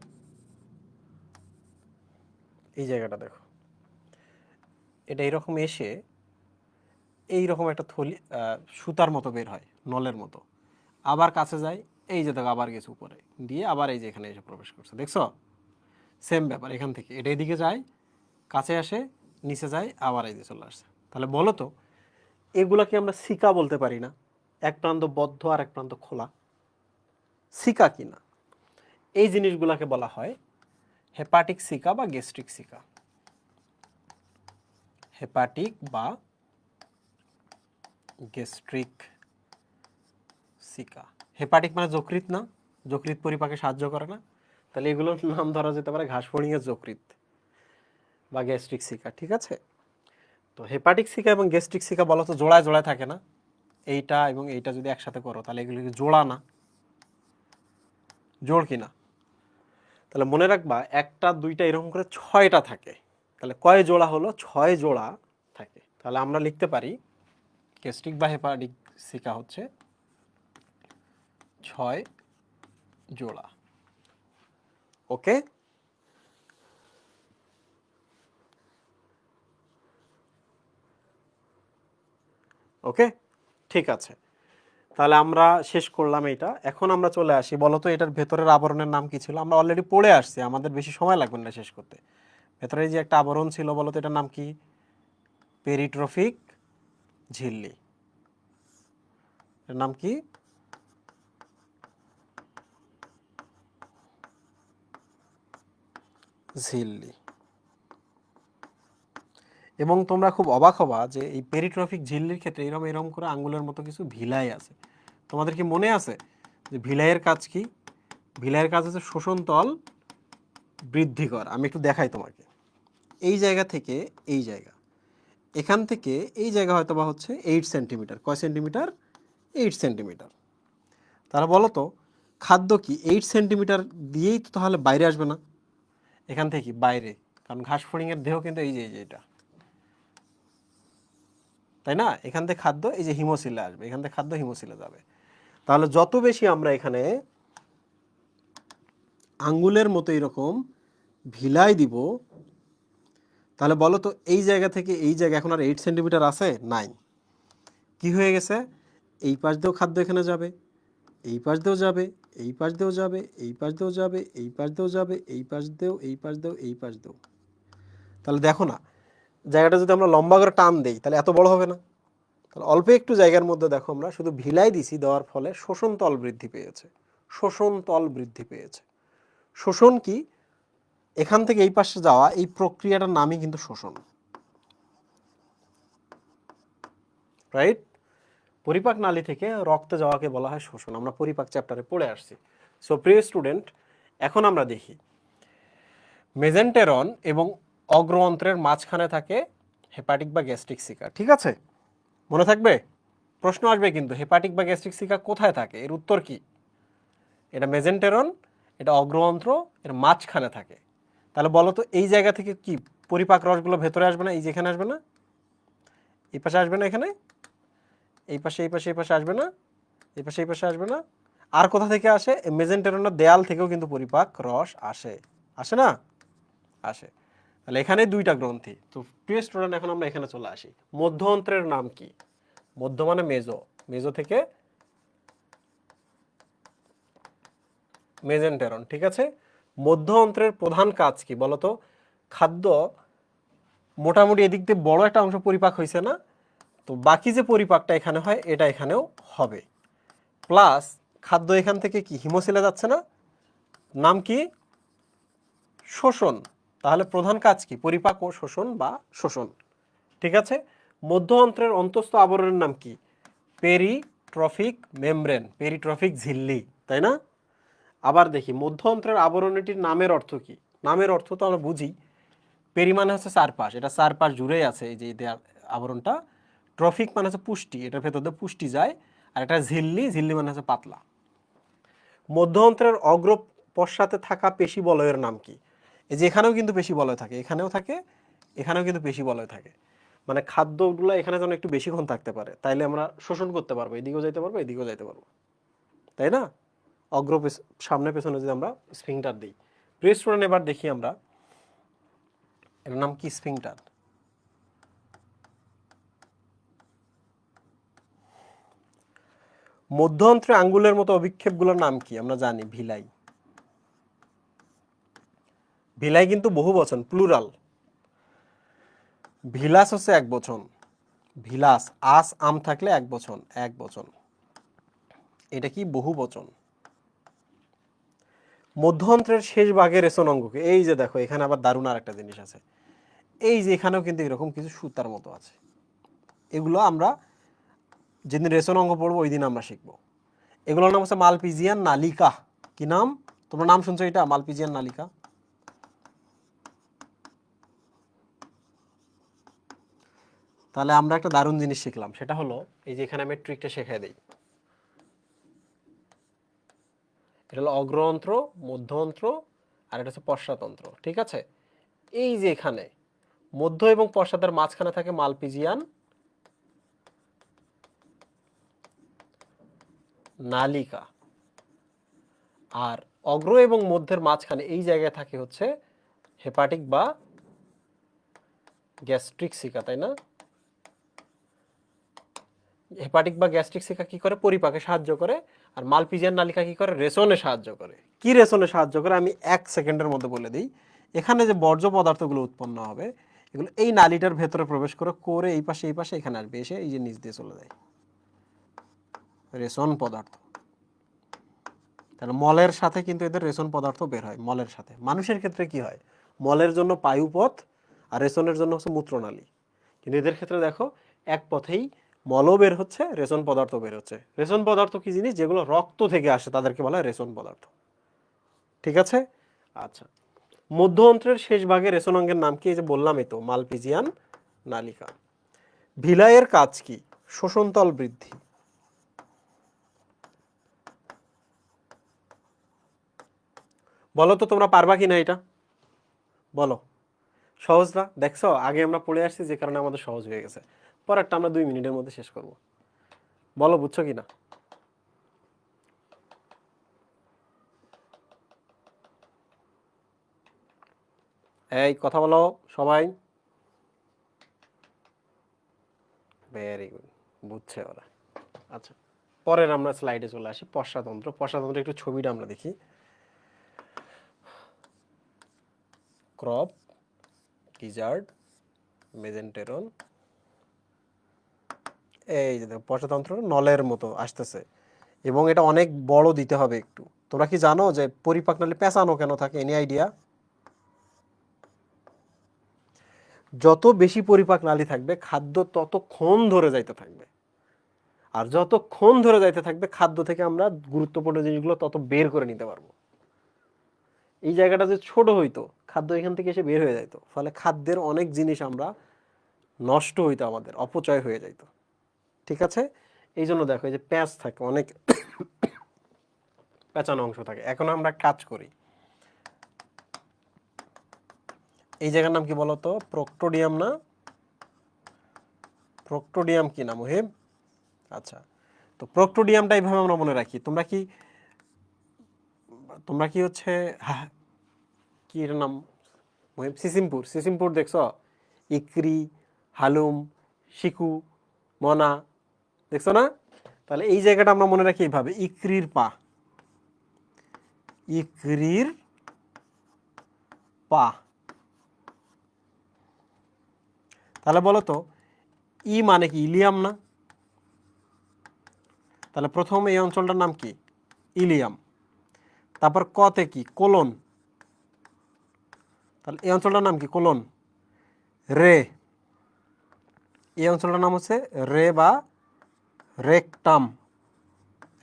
এই জায়গাটা দেখো, এটা এইরকম এসে এইরকম একটা থলি, সুতার মতো বের হয়, নলের মতো, আবার কাছে যায়, এই যে দেখো আবার গেছে উপরে দিয়ে, আবার এই যে এখানে এসে প্রবেশ করছে, দেখছো? সেম ব্যাপার, এখান থেকে এটা এদিকে যায়, কাছে আসে, নিচে যায়, আবার এই যে চলে আসছে। তাহলে বলো তো, এগুলাকে আমরা সিকা বলতে পারি না? এক প্রান্ত বদ্ধ আর এক প্রান্ত খোলা, সিকা কিনা? এই জিনিসগুলোকে বলা হয় হেপাটিক সিকা বা গ্যাস্ট্রিক সিকা। হেপাটিক বা গ্যাস্ট্রিক সিকা। হেপাটিক মানে যকৃৎ না? যকৃৎ পরিপাকে সাহায্য করে না? তাহলে এগুলোর নাম ধরা যেতে পারে ঘাসফড়িংয়ের যকৃৎ বা গ্যাস্ট্রিক সিকা। ঠিক আছে? তো হেপাটিক সিকা এবং গ্যাস্ট্রিক সিকা বলো তো জোড়ায় জোড়ায় থাকে না? এইটা এবং এইটা যদি একসাথে করো তাহলে এগুলো কি জোড়া না? জোড় কিনা? তাহলে মনে রাখবা, একটা দুইটা এরকম করে 6টা থাকে। তাহলে কয় জোড়া হলো? 6 জোড়া থাকে। তাহলে আমরা লিখতে পারি গ্যাস্ট্রিক বা হেপাটিক সিকা হচ্ছে 6 জোড়া। ওকে, ওকে, ঠিক আছে। তাহলে আমরা শেষ করলাম এইটা। এখন আমরা চলে আসি, বলতো এটার ভেতরের আবরণের নাম কি ছিল? আমরা অলরেডি পড়ে আসছি, আমাদের বেশি সময় লাগবে না শেষ করতে। ভেতরে যে একটা আবরণ ছিল, বলতো এটার নাম কি? পেরিট্রফিক ঝিল্লি। এর নাম কি? ঝিল্লি। এবং তোমরা খুব অবাক হবা যে এই পেরিট্রফিক ঝিল্লির ক্ষেত্রে এরকম এরকম করে আঙ্গুলের মতো কিছু ভিলাই আছে। তোমাদের কি মনে আছে যে ভিলাইয়ের কাজ কি? ভিলাইয়ের কাজ হচ্ছে শোষণ তল বৃদ্ধি কর। আমি একটু দেখাই তোমাকে। এই জায়গা থেকে এই জায়গা, এখান থেকে এই জায়গা হয়তো বা হচ্ছে 8 সেন্টিমিটার। কয় সেন্টিমিটার? 8 সেন্টিমিটার। তারা বলো তো, খাদ্য কি 8 সেন্টিমিটার দিয়েই তো তাহলে বাইরে আসবে না? এখান থেকে বাইরে, কারণ ঘাস ফড়িংয়ের দেহ কিন্তু এই যে এটা, তাই না? এখান থেকে খাদ্য এই যে হিমোসিলে আসবে, এখান থেকে খাদ্য হিমোসিলে যাবে। তাহলে যত বেশি আমরা এখানে আঙ্গুলের মতো এরকম ভিলাই দিব, তাহলে বলো তো এই জায়গা থেকে এই জায়গা এখন আর 8 সেন্টিমিটার আছে? নাই। কি হয়ে গেছে, এই পাশ দিয়েও খাদ্য এখানে যাবে, এই পাশ দিয়েও যাবে, এই পাশ দিয়েও যাবে, এই পাশ দিয়েও যাবে, এই পাশ দিয়েও যাবে, এই পাশ দিয়েও, এই পাশ দিয়েও, এই পাশ দিয়েও। তাহলে দেখো না, জায়গাটা যদি আমরা লম্বা করে টান দেই তাহলে এত বড় হবে না? তাহলে অল্প একটু জায়গার মধ্যে দেখো আমরা শুধু ভিলাই দিছি, দেওয়ার ফলে শোষণ তল বৃদ্ধি পেয়েছে। শোষণ তল বৃদ্ধি পেয়েছে। শোষণ কি? এখান থেকে এই পাশে যাওয়া এই প্রক্রিয়াটার নামই কিন্তু শোষণ, রাইট? পরিপাক নালী থেকে রক্তে যাওয়াকে বলা হয় শোষণ। আমরা পরিপাক চ্যাপ্টারে পড়ে আসছি। সো প্রিয় স্টুডেন্ট, এখন আমরা দেখি মেজেন্টেরন এবং অগ্রঅন্ত্রের মাঝখানে থাকে হেপাটিক বা গ্যাস্ট্রিক সিকা। ঠিক আছে, মনে থাকবে? প্রশ্ন আসবে কিন্তু, হেপাটিক বা গ্যাস্ট্রিক সিকা কোথায় থাকে? এর উত্তর কি? এটা মেজেন্টেরন, এটা অগ্রঅন্ত্র, এর মাঝখানে থাকে। তাহলে বলো তো, এই জায়গা থেকে কি পরিপাক রসগুলো ভেতরে আসবে না? এই যেখানে আসবে না? এই পাশে আসবে না? এখানে এই পাশে, এই পাশে, এই পাশে আসবে না? এই পাশে, এই পাশে আসবে না? আর কোথা থেকে আসে? মেজেন্টেরনের দেয়াল থেকেও কিন্তু পরিপাক রস আসে, আসে না? আসে। তাহলে এখানে দুইটা গ্রন্থি। তো প্রিয় স্টুডেন্ট, এখন আমরা এখানে চলে আসি। মধ্য অন্ত্রের নাম কি? মধ্য মানে মেজো, মেজো থেকে মেজেন্টেরন। ঠিক আছে, মধ্য অন্ত্রের প্রধান কাজ কি বলতো? খাদ্য মোটামুটি এদিক দিয়ে বড় একটা অংশ পরিপাক হয়েছে না, তো বাকি যে পরিপাকটা এখানে হয় এটা এখানেও হবে। প্লাস খাদ্য এখান থেকে কি হিমোসিলে যাচ্ছে না? নাম কি? শোষণ। তাহলে প্রধান কাজ কি? পরিপাক ও শোষণ বা শোষণ। ঠিক আছে, মধ্য অন্ত্রের অন্তঃস্থ আবরণের নাম কি? পেরিট্রফিক মেমব্রেন, পেরিট্রফিক ঝিল্লি, তাই না? আবার দেখি মধ্য অন্ত্রের আবরণীটির নামের অর্থ কি? নামের অর্থ তো আমরা বুঝি, পেরি মানে হচ্ছে চারপাশ, এটা চারপাশ জুড়েই আছে এই যে আবরণটা। ট্রফিক মানে হচ্ছে পুষ্টি, এটার ভেতর দিয়ে পুষ্টি যায়। আর এটা ঝিল্লি, ঝিল্লি মানে হচ্ছে পাতলা। মধ্য অন্ত্রের অগ্র পশ্চাতে থাকা পেশি বলয়ের নাম কি? এই যে এখানেও কিন্তু পেশি বলয় থাকে, এখানেও থাকে, এখানেও কিন্তু পেশি বলয় থাকে। মানে খাদ্যগুলো এখানে যেন একটু বেশিক্ষণ থাকতে পারে, তাইলে আমরা শোষণ করতে পারবো, এদিকেও যাইতে পারবো, এদিকেও যাইতে পারবো, তাই না? অগ্র সামনে পেছনে যদি আমরা স্ফিংটার দিই। প্রিয় স্টুডেন্ট, এবার দেখি আমরা এর নাম কি? স্ফিংটার। মধ্য অন্ত্রে আঙ্গুলের মতো অভিক্ষেপগুলোর নাম কি? আমরা জানি ভিলাই। ভিলাই কিন্তু বহু বচন, প্লুরাল। ভিলাস হচ্ছে এক বচন, ভিলাস। আস আম থাকলে এক বচন, এক বচন। এটা কি? বহু বচন। মধ্য অন্ত্রের শেষ ভাগের রেচন অঙ্গকে, এই যে দেখো এখানে আবার দারুণ আর একটা জিনিস আছে, এই যে এখানেও কিন্তু এরকম কিছু সুতার মতো আছে। এগুলো আমরা যেদিন রেচন অঙ্গ পড়বো ওই দিন আমরা শিখবো। এগুলোর নাম হচ্ছে মালপিজিয়ান নালিকা। কি নাম? তোমরা নাম শুনছো এটা? মালপিজিয়ান নালিকা। তাহলে আমরা একটা দারুণ জিনিস শিখলাম, সেটা হলো এই যে এখানে আমি ট্রিকটা শেখাই দিই। এটা হলো অগ্রঅন্ত্র, মধ্য অন্ত্র, আর এটা হচ্ছে পশ্চাতন্ত্র। ঠিক আছে, এই যে এখানে মধ্য এবং পশ্চাতের মাঝখানে থাকে মালপিজিয়ান নালিকা, আর অগ্র এবং মধ্যের মাঝখানে এই জায়গায় থাকে হচ্ছে হেপাটিক বা গ্যাস্ট্রিক সিকা, তাই না? হেপাটিক বা গ্যাস্ট্রিক সিকা কি করে? পরিপাকে সাহায্য করে। আর মালপিজিয়ান নালিকা কি করে? রেচনে সাহায্য করে। কি রেচনে সাহায্য করে আমি 1 সেকেন্ডের মধ্যে বলে দিই। এখানে যে বর্জ্য পদার্থগুলো উৎপন্ন হবে এগুলো এই নালীটার ভেতরে প্রবেশ করে করে এই পাশে এই পাশে এখানে আসবে, এসে এই যে নিচ দিয়ে চলে যায় রেচন পদার্থ। তাহলে মলের সাথে কিন্তু এদের রেচন পদার্থ বের হয়, মলের সাথে। মানুষের ক্ষেত্রে কি হয়? মলের জন্য পায়ুপথ আর রেচনের জন্য হচ্ছে মূত্রনালী। কিন্তু এদের ক্ষেত্রে দেখো এক পথেই মলও বের হচ্ছে, রেচন পদার্থ বের হচ্ছে। রেচন পদার্থ কি জিনিস? যেগুলো রক্ত থেকে আসে তাদেরকে বলা হয় রেচন পদার্থ। ঠিক আছে, আচ্ছা। মধ্য অন্ত্রের শেষ ভাগে রেচন অঙ্গের নাম কি? এই যে বললামই তো, মালপিজিয়ান নালিকা। ভিলাইয়ের কাজ কি? শোষণতল বৃদ্ধি। বলো তো তোমরা পারবা কিনা এটা? বলো। সহজ না? দেখছো, আগে আমরা পড়ে আসছি যে কারণে আমাদের সহজ হয়ে গেছে। পরেরটা আমরা 2 মিনিটের মধ্যে শেষ করব। বলো বুঝছো কিনা? এই কথা বলো সবাই। ভেরি গুড, বুঝছে ওরা। আচ্ছা, পরের আমরা স্লাইডে চলে আসি। পশ্চাতন্ত্র। পশ্চাতন্ত্র একটু ছবিটা আমরা দেখি। Crop, gizzard, mesenteron. এই যে দেখো পশ্চাতন্ত্র নলের মতো আসতেছে এবং এটা অনেক বড় দিতে হবে একটু। তোমরা কি জানো যে পরিপাক নালী পেঁচানো কেন থাকে? Any idea? যত বেশি পরিপাক নালী থাকবে খাদ্য ততক্ষণ ধরে যাইতে থাকবে, আর যতক্ষণ ধরে যাইতে থাকবে খাদ্য থেকে আমরা গুরুত্বপূর্ণ জিনিসগুলো তত বের করে নিতে পারবো। এই জায়গাটা যে ছোট হইতো খাদ্য এখান থেকে এসে বের হয়ে যাইতো, ফলে খাদ্যের অনেক জিনিস আমরা নষ্ট হইতো, আমাদের অপচয় হয়ে যাইতো। ঠিক আছে, এই জন্য দেখো এই যে প্যাঁচ থাকে, অনেক পেঁচানো অংশ থাকে। এখন আমরা কাজ করি, এই জায়গার নাম কি বলতো? প্রক্টোডিয়াম না? প্রক্টোডিয়াম কি না মুহিব? আচ্ছা, তো প্রক্টোডিয়ামটা এইভাবে আমরা মনে রাখি। তোমরা কি হচ্ছে কি এর নাম মুহিব? সিসিমপুর। সিসিমপুর দেখছো? ইকরি, হালুম, শিকু, মনা, দেখছো না? তাহলে এই জায়গাটা আমরা মনে রাখি এইভাবে, ইকরির পা, ইকরির পা। তাহলে বলো তো ই মানে কি? ইলিয়াম না? তাহলে প্রথম এই অঞ্চলটার নাম কি? ইলিয়াম। তারপর কতে কি? কোলন। তাহলে এই অঞ্চলটার নাম কি? কোলন। রে, এই অঞ্চলটার নাম হচ্ছে রে বা রেকটাম।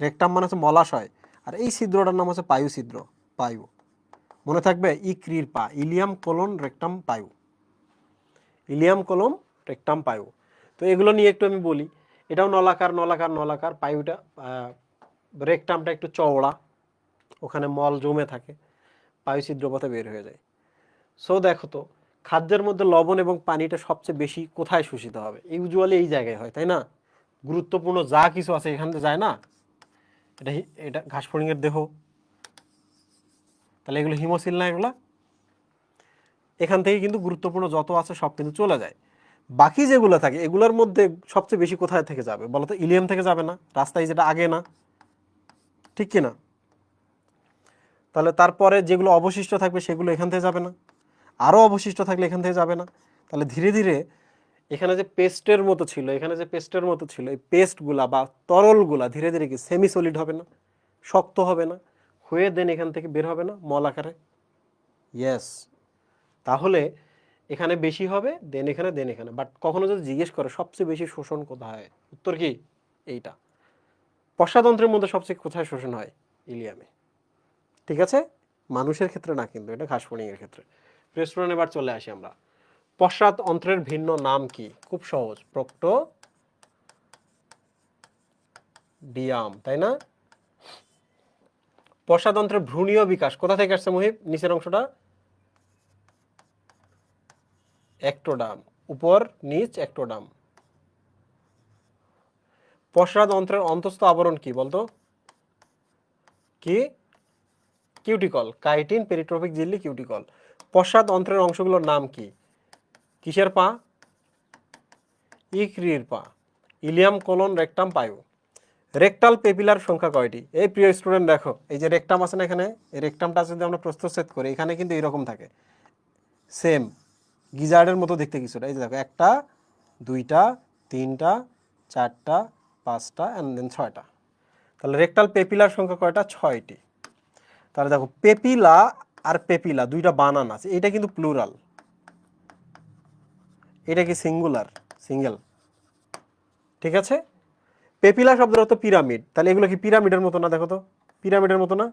রেকটাম মানে হচ্ছে মলাশয়, আর এই ছিদ্রটার নাম হচ্ছে পায়ু ছিদ্র। পায়ু, মনে থাকবে, ইক্রির পা, ইলিয়াম কোলন রেকটাম পায়ু। ইলিয়াম কোলন রেকটাম পায়ু। তো এগুলো নিয়ে একটু আমি বলি। এটাও নলাকার, নলাকার, নলাকার। পায়ুটা রেকটামটা একটু চওড়া, ওখানে মল জমে থাকে, পায়ু ছিদ্রপথে বের হয়ে যায়। সো দেখো তো, খাদ্যের মধ্যে লবণ এবং পানিটা সবচেয়ে বেশি কোথায় শোষিত হবে? ইউজুয়ালি এই জায়গায় হয়, তাই না? গুরুত্বপূর্ণ যা কিছু আছে এখান থেকে যায় না? এটা এটা ঘাস ফড়িংয়ের দেহ, তাহলে এগুলো হিমোসিল না? এগুলা এখান থেকে কিন্তু গুরুত্বপূর্ণ যত আছে সব কিন্তু চলে যায়। বাকি যেগুলো থাকে এগুলোর মধ্যে সবচেয়ে বেশি কোথায় থেকে যাবে বলো তো? ইলিয়াম থেকে যাবে না? রাস্তায় যেটা আগে না, ঠিক কি না? তাহলে তারপরে যেগুলো অবশিষ্ট থাকবে সেগুলো এখান থেকে যাবে না, আরও অবশিষ্ট থাকলে এখান থেকে যাবে না। তাহলে ধীরে ধীরে এখানে যে পেস্টের মতো ছিল, এখানে যে পেস্টের মতো ছিল, এই পেস্টগুলা বা তরলগুলা ধীরে ধীরে কি সেমি সলিড হবে না? শক্ত হবে না? হয়ে দেন এখান থেকে বের হবে না মল আকারে? ইয়েস। তাহলে এখানে বেশি হবে, দেন এখানে, দেন এখানে। বাট কখনো যদি জিজ্ঞেস করে সবচেয়ে বেশি শোষণ কোথায়, উত্তর কি? এইটা। পশ্চাতন্ত্রের মধ্যে সবচেয়ে কোথায় শোষণ হয়? ইলিয়ামে। ঠিক আছে, মানুষের ক্ষেত্রে না কিন্তু, এটা ঘাস ফড়িং এর ক্ষেত্রে। প্রেস্টুরেন্ট এবার চলে আসি আমরা। পশ্চাৎ অন্ত্রের ভিন্ন নাম কি? খুব সহজ, প্রক্টোডিয়াম, তাই না? পশ্চাৎ অন্ত্রের ভ্রূণীয় বিকাশ কোথা থেকে আসছে মুহিব? নিচের অংশটা একটোডাম, উপর নিচ একটোডাম। পশ্চাৎ অন্ত্রের অন্তঃস্থ আবরণ কি বলতো? কি? কিউটিকল, কাইটিন, পেরিট্রপিক ঝিল্লি, কিউটিকল। পশ্চাৎ অন্ত্রের অংশগুলোর নাম কি? কিসের পা? ইকরির পা। ইলিয়াম, কোলন, রেকটাম, পায়ু। রেকটাল পেপিলার সংখ্যা কয়টি? এই প্রিয় স্টুডেন্ট দেখো, এই যে রেকটাম আছে না এখানে, এই রেকটামটা যদি আমরা প্রস্থচ্ছেদ করি এখানে কিন্তু এরকম থাকে, সেম গিজার্ডের মতো দেখতে কিছুটা। এই যে দেখো, একটা, দুইটা, তিনটা, চারটা, পাঁচটা অ্যান্ড দেন ছয়টা। তাহলে রেকটাল পেপিলার সংখ্যা কয়টা? 6টি। তাহলে দেখো, পেপিলা আর পেপিলা দুইটা বানান আছে, এটা কিন্তু প্লুরাল, এটা কি সিঙ্গুলার? সিঙ্গেল। ঠিক আছে, পেপিলা শব্দের অর্থ পিরামিড। তাহলে এগুলো কি পিরামিডের মতো না? দেখো তো, পিরামিডের মতো না?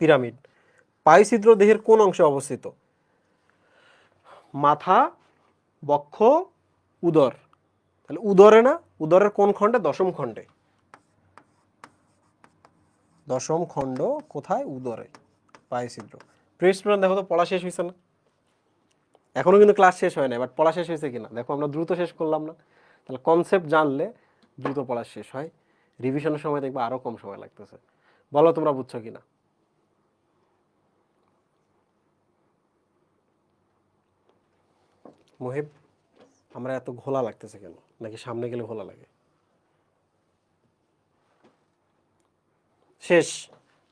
পিরামিড। পায়ুছিদ্র দেহের কোন অংশে অবস্থিত? মাথা, বক্ষ, উদর। তাহলে উদরে না? উদরের কোন খণ্ডে? দশম খণ্ডে। দশম খণ্ড কোথায়? উদরে, পায়ুছিদ্র। প্রিয় স্টুডেন্ট দেখো তো, পড়া শেষ হয়েছে না? এখনো কিন্তু ক্লাস শেষ হয় না, বাট পড়া শেষ হয়েছে কিনা দেখো, আমরা দ্রুত শেষ করলাম না? তাহলে কনসেপ্ট জানলে দ্রুত পড়া শেষ হয়, রিভিশনের সময় দেখবে আরো কম সময় লাগতেছে। বলো তোমরা বুঝছো কিনা? মুহিব? আমরা এত ঘোলা লাগতেছে কেন, নাকি সামনে গেলে ঘোলা লাগে? শেষ।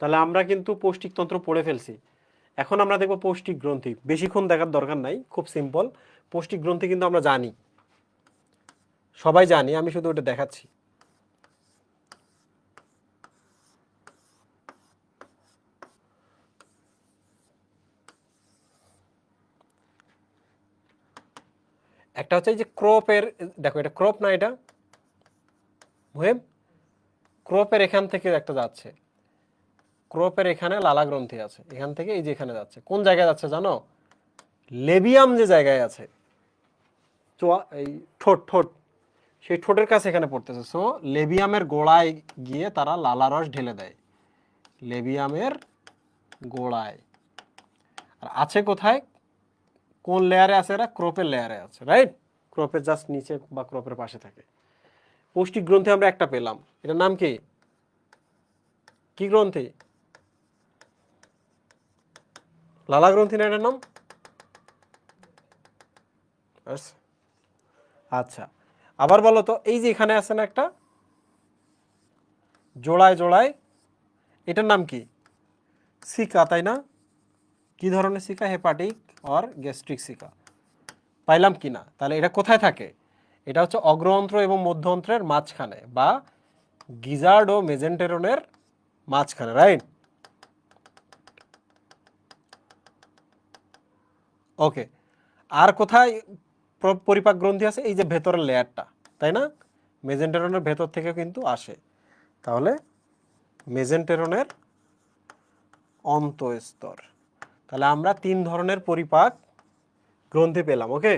তাহলে আমরা কিন্তু পৌষ্টিকতন্ত্র পড়ে ফেলছি। এখন আমরা দেখবো পৌষ্টিক গ্রন্থি। বেশিক্ষণ দেখার দরকার নাই, খুব সিম্পল। পৌষ্টিক গ্রন্থি কিন্তু আমরা জানি, সবাই জানি, আমি শুধু ওটা দেখাচ্ছি। একটা হচ্ছে এই যে ক্রপের, দেখো এটা ক্রপ না, এটা মুহেব, ক্রপের এখান থেকে একটা যাচ্ছে, ক্রপের এখানে লালা গ্রন্থি আছে, এখান থেকে এই যে এখানে যাচ্ছে, কোন জায়গায় যাচ্ছে জানো? লেবিয়াম যে জায়গায় আছে, এই ঠোঁট ঠোঁট, সেই ঠোঁটের কাছে এখানে পড়তেছে। সো লেবিয়ামের গোড়ায় গিয়ে তারা লালা রস ঢেলে দেয়, লেবিয়ামের গোড়ায়। আর আছে কোথায়, কোন লেয়ারে আছে এরা? ক্রপের লেয়ারে আছে, রাইট? ক্রপের জাস্ট নিচে বা ক্রপের পাশে থাকে। পৌষ্টিক গ্রন্থি আমরা একটা পেলাম, এটার নাম কি? কি গ্রন্থি? লালা গ্রন্থি না এটার নাম? আচ্ছা, আবার বলো তো, এই যে এখানে আছে না একটা জোড়ায় জোড়ায়, এটার নাম কি? সিকা, তাই না? কি ধরনের seeker? Hepatic or gastric seeker. পাইলাম কি না? তাহলে এটা কোথায় থাকে? এটা হচ্ছে অগ্রঅন্ত্র এবং মধ্য অন্ত্রের মাঝখানে, বা গিজার্ড ও মেজেন্টেরনের মাঝখানে, রাইট? ওকে। আর কোথায় পরিপাক গ্রন্থি আছে? এই যে ভেতরের লেয়ারটা, তাই না? মেজেন্টেরনের ভেতর থেকে কিন্তু আসে। তাহলে মেজেন্টেরনের অন্তঃস্তর। তাহলে আমরা 3 ধরনের পরিপাক গ্রন্থি পেলাম। ওকে,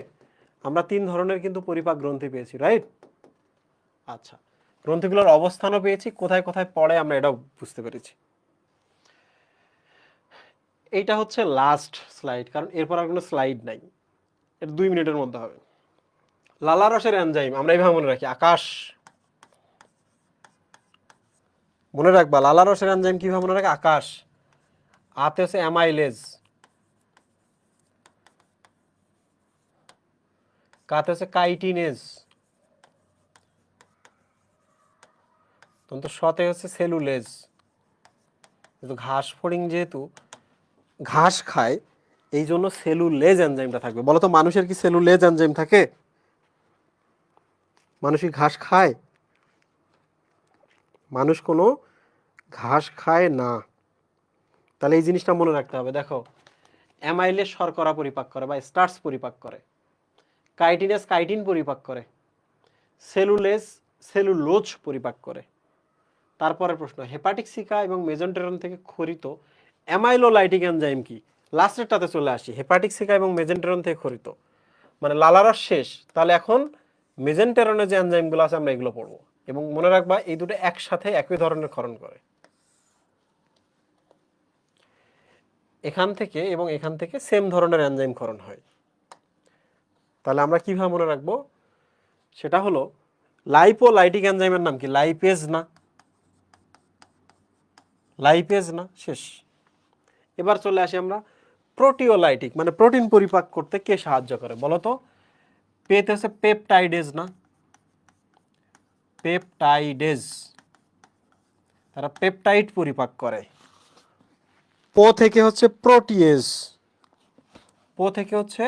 আমরা 3 ধরনের কিন্তু পরিপাক গ্রন্থি পেয়েছি, রাইট? আচ্ছা, গ্রন্থিগুলোর অবস্থানও পেয়েছি, কোথায় কোথায় পড়ে আমরা এটাও বুঝতে পেরেছি। এইটা হচ্ছে লাস্ট স্লাইড, কারণ এরপর আর কোনো স্লাইড নাই, এটা 2 মিনিটের মধ্যে হবে। লালা রসের এনজাইম আমরা এইভাবে মনে রাখি, আকাশ। মনে রাখবা লালা রসের এনজাইম কিভাবে মনে রাখে? আকাশ। আতে হচ্ছে অ্যামাইলেজ, কাতে হচ্ছে কাইটিনেজ, তখন তো সতে হচ্ছে সেলুলেজ। কিন্তু ঘাস ফড়িং যেহেতু ঘাস খায়, এই জন্য সেলুলেজ এনজাইমটা থাকবে। বলো তো, মানুষের কি সেলুলেজ এনজাইম থাকে? মানুষ কি ঘাস খায়? মানুষ কোনো ঘাস খায় না। তাহলে এই জিনিসটা মনে রাখতে হবে। দেখো, অ্যামাইলেজ শর্করা পরিপাক করে বা স্টার্চ পরিপাক করে, কাইটিনেজ কাইটিন পরিপাক করে, সেলুলেজ সেলুলোজ পরিপাক করে। তারপরের প্রশ্ন, হেপাটিক সিকা এবং মেজেন্টেরন থেকে খরিত অ্যামাইলোলাইটিক এনজাইম কি? লাস্টেরটাতে চলে আসি, হেপাটিক সিকা এবং মেজেন্টেরন থেকে খরিত, মানে লালারস শেষ। তাহলে এখন মেজেন্টেরনের যে এনজাইমগুলো আছে আমরা এগুলো পড়বো। এবং মনে রাখবা এই দুটো একসাথে একই ধরনের ক্ষরণ করে, এখান থেকে এবং এখান থেকে সেম ধরনের এনজাইম ক্ষরণ হয়। তাহলে আমরা কিভাবে মনে রাখবো? সেটা হলো, লাইপোলাইটিক এনজাইমের নাম কি? লাইপেজ না? লাইপেজ না? শেষ। এবার চলে আসি আমরা প্রোটিওলাইটিক, মানে প্রোটিন পরিপাক করতে কে সাহায্য করে বলো তো? পেতে হচ্ছে পেপটাইডেজ না? পেপটাইডেজ, তারা পেপটাইড পরিপাক করে। পো থেকে হচ্ছে প্রোটিয়েজ, পো থেকে হচ্ছে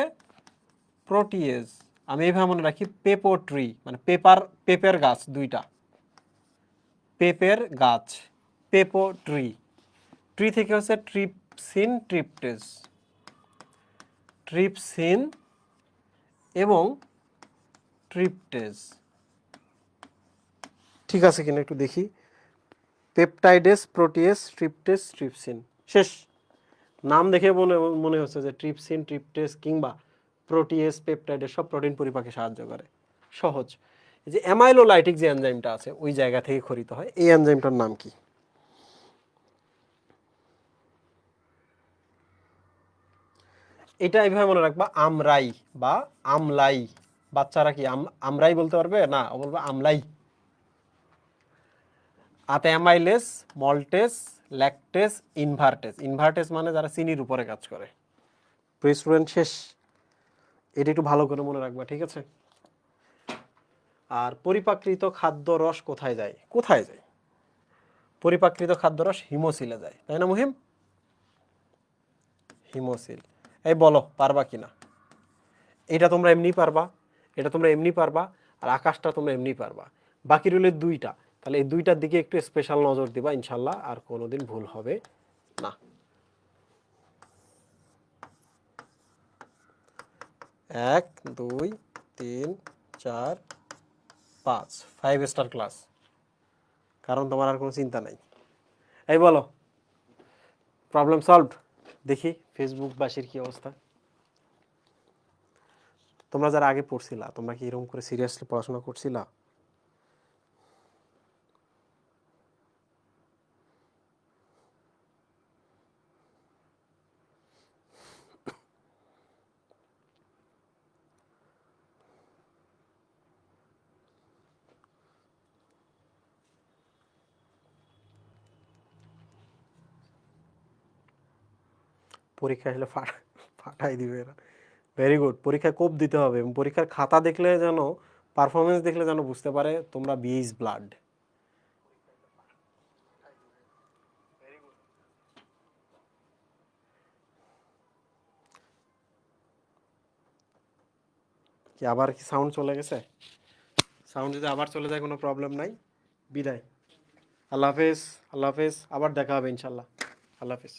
প্রোটিয়েজ। আমি এইভাবে মনে রাখি, পেপোট্রি, মানে পেপের গাছ দুইটা, পেপের গাছ, পেপোট্রি। ট্রি থেকে হচ্ছে ট্রিপসিন ট্রিপটেজ, ট্রিপসিন এবং ট্রিপটেজ। ঠিক আছে কিনা একটু দেখি, পেপটাইডেস, প্রোটিয়েস, ট্রিপটেস, ট্রিপসিন। শেষ। নাম দেখে মনে হচ্ছে যে ট্রিপসিন, ট্রিপটেস কিংবা প্রোটিয়েস, পেপটাইডেস সব প্রোটিন পরিপাকে সাহায্য করে। সহজ। এই যে অ্যামাইলোলাইটিক যে এনজাইমটা আছে ওই জায়গা থেকে খরিত হয়, এই এনজাইমটার নাম কি? এটা এইভাবে মনে রাখবা, আমরাই বা আমলাই। বাচ্চারা কি আমরাই বলতে পারবে? না, ও বলবে আমলাই। আতে অ্যামাইলেস, মল্টেস, ল্যাকটেস, ইনভার্টেস। ইনভার্টেস মানে যারা চিনির উপরে কাজ করে। প্রিয় স্টুডেন্ট, শেষ। এটা একটু ভালো করে মনে রাখবা, ঠিক আছে? আর পরিপাকৃত খাদ্য রস কোথায় যায়? কোথায় যায়? পরিপাকৃত খাদ্য রস হিমোসিলে যায়, তাই না মুহিম? হিমোসিল। এই বলো পারবা কিনা? এটা তোমরা এমনি পারবা, এটা তোমরা এমনি পারবা, আর আকাশটা তোমরা এমনি পারবা। বাকি রইল দুইটা, তাহলে এই দুইটার দিকে একটু স্পেশাল নজর দিবা, ইনশাল্লাহ আর কোনোদিন ভুল হবে না। 1 2 3 4 5, 5 স্টার ক্লাস, কারণ তোমার আর কোনো চিন্তা নাই। এই বলো প্রবলেম সলভড। দেখি ফেসবুকবাসীর কি অবস্থা। তোমরা যারা আগে পড়ছিলা, তোমরা কি এরকম করে সিরিয়াসলি পড়াশোনা করছিলা? পরীক্ষা আসলে ফাটাই দিবে এরা। Very good. পরীক্ষায় কোপ দিতে হবে এবং পরীক্ষার খাতা দেখলে যেন, পারফরমেন্স দেখলে যেন বুঝতে পারে তোমরা বিএইচ ব্লাড। কি আবার কি সাউন্ড চলে গেছে? সাউন্ড যদি আবার চলে যায় কোনো প্রবলেম নাই। বিদায়। আল্লাহ হাফেজ, আল্লাহ হাফেজ, আবার দেখা হবে ইনশাল্লাহ। আল্লাহ হাফেজ।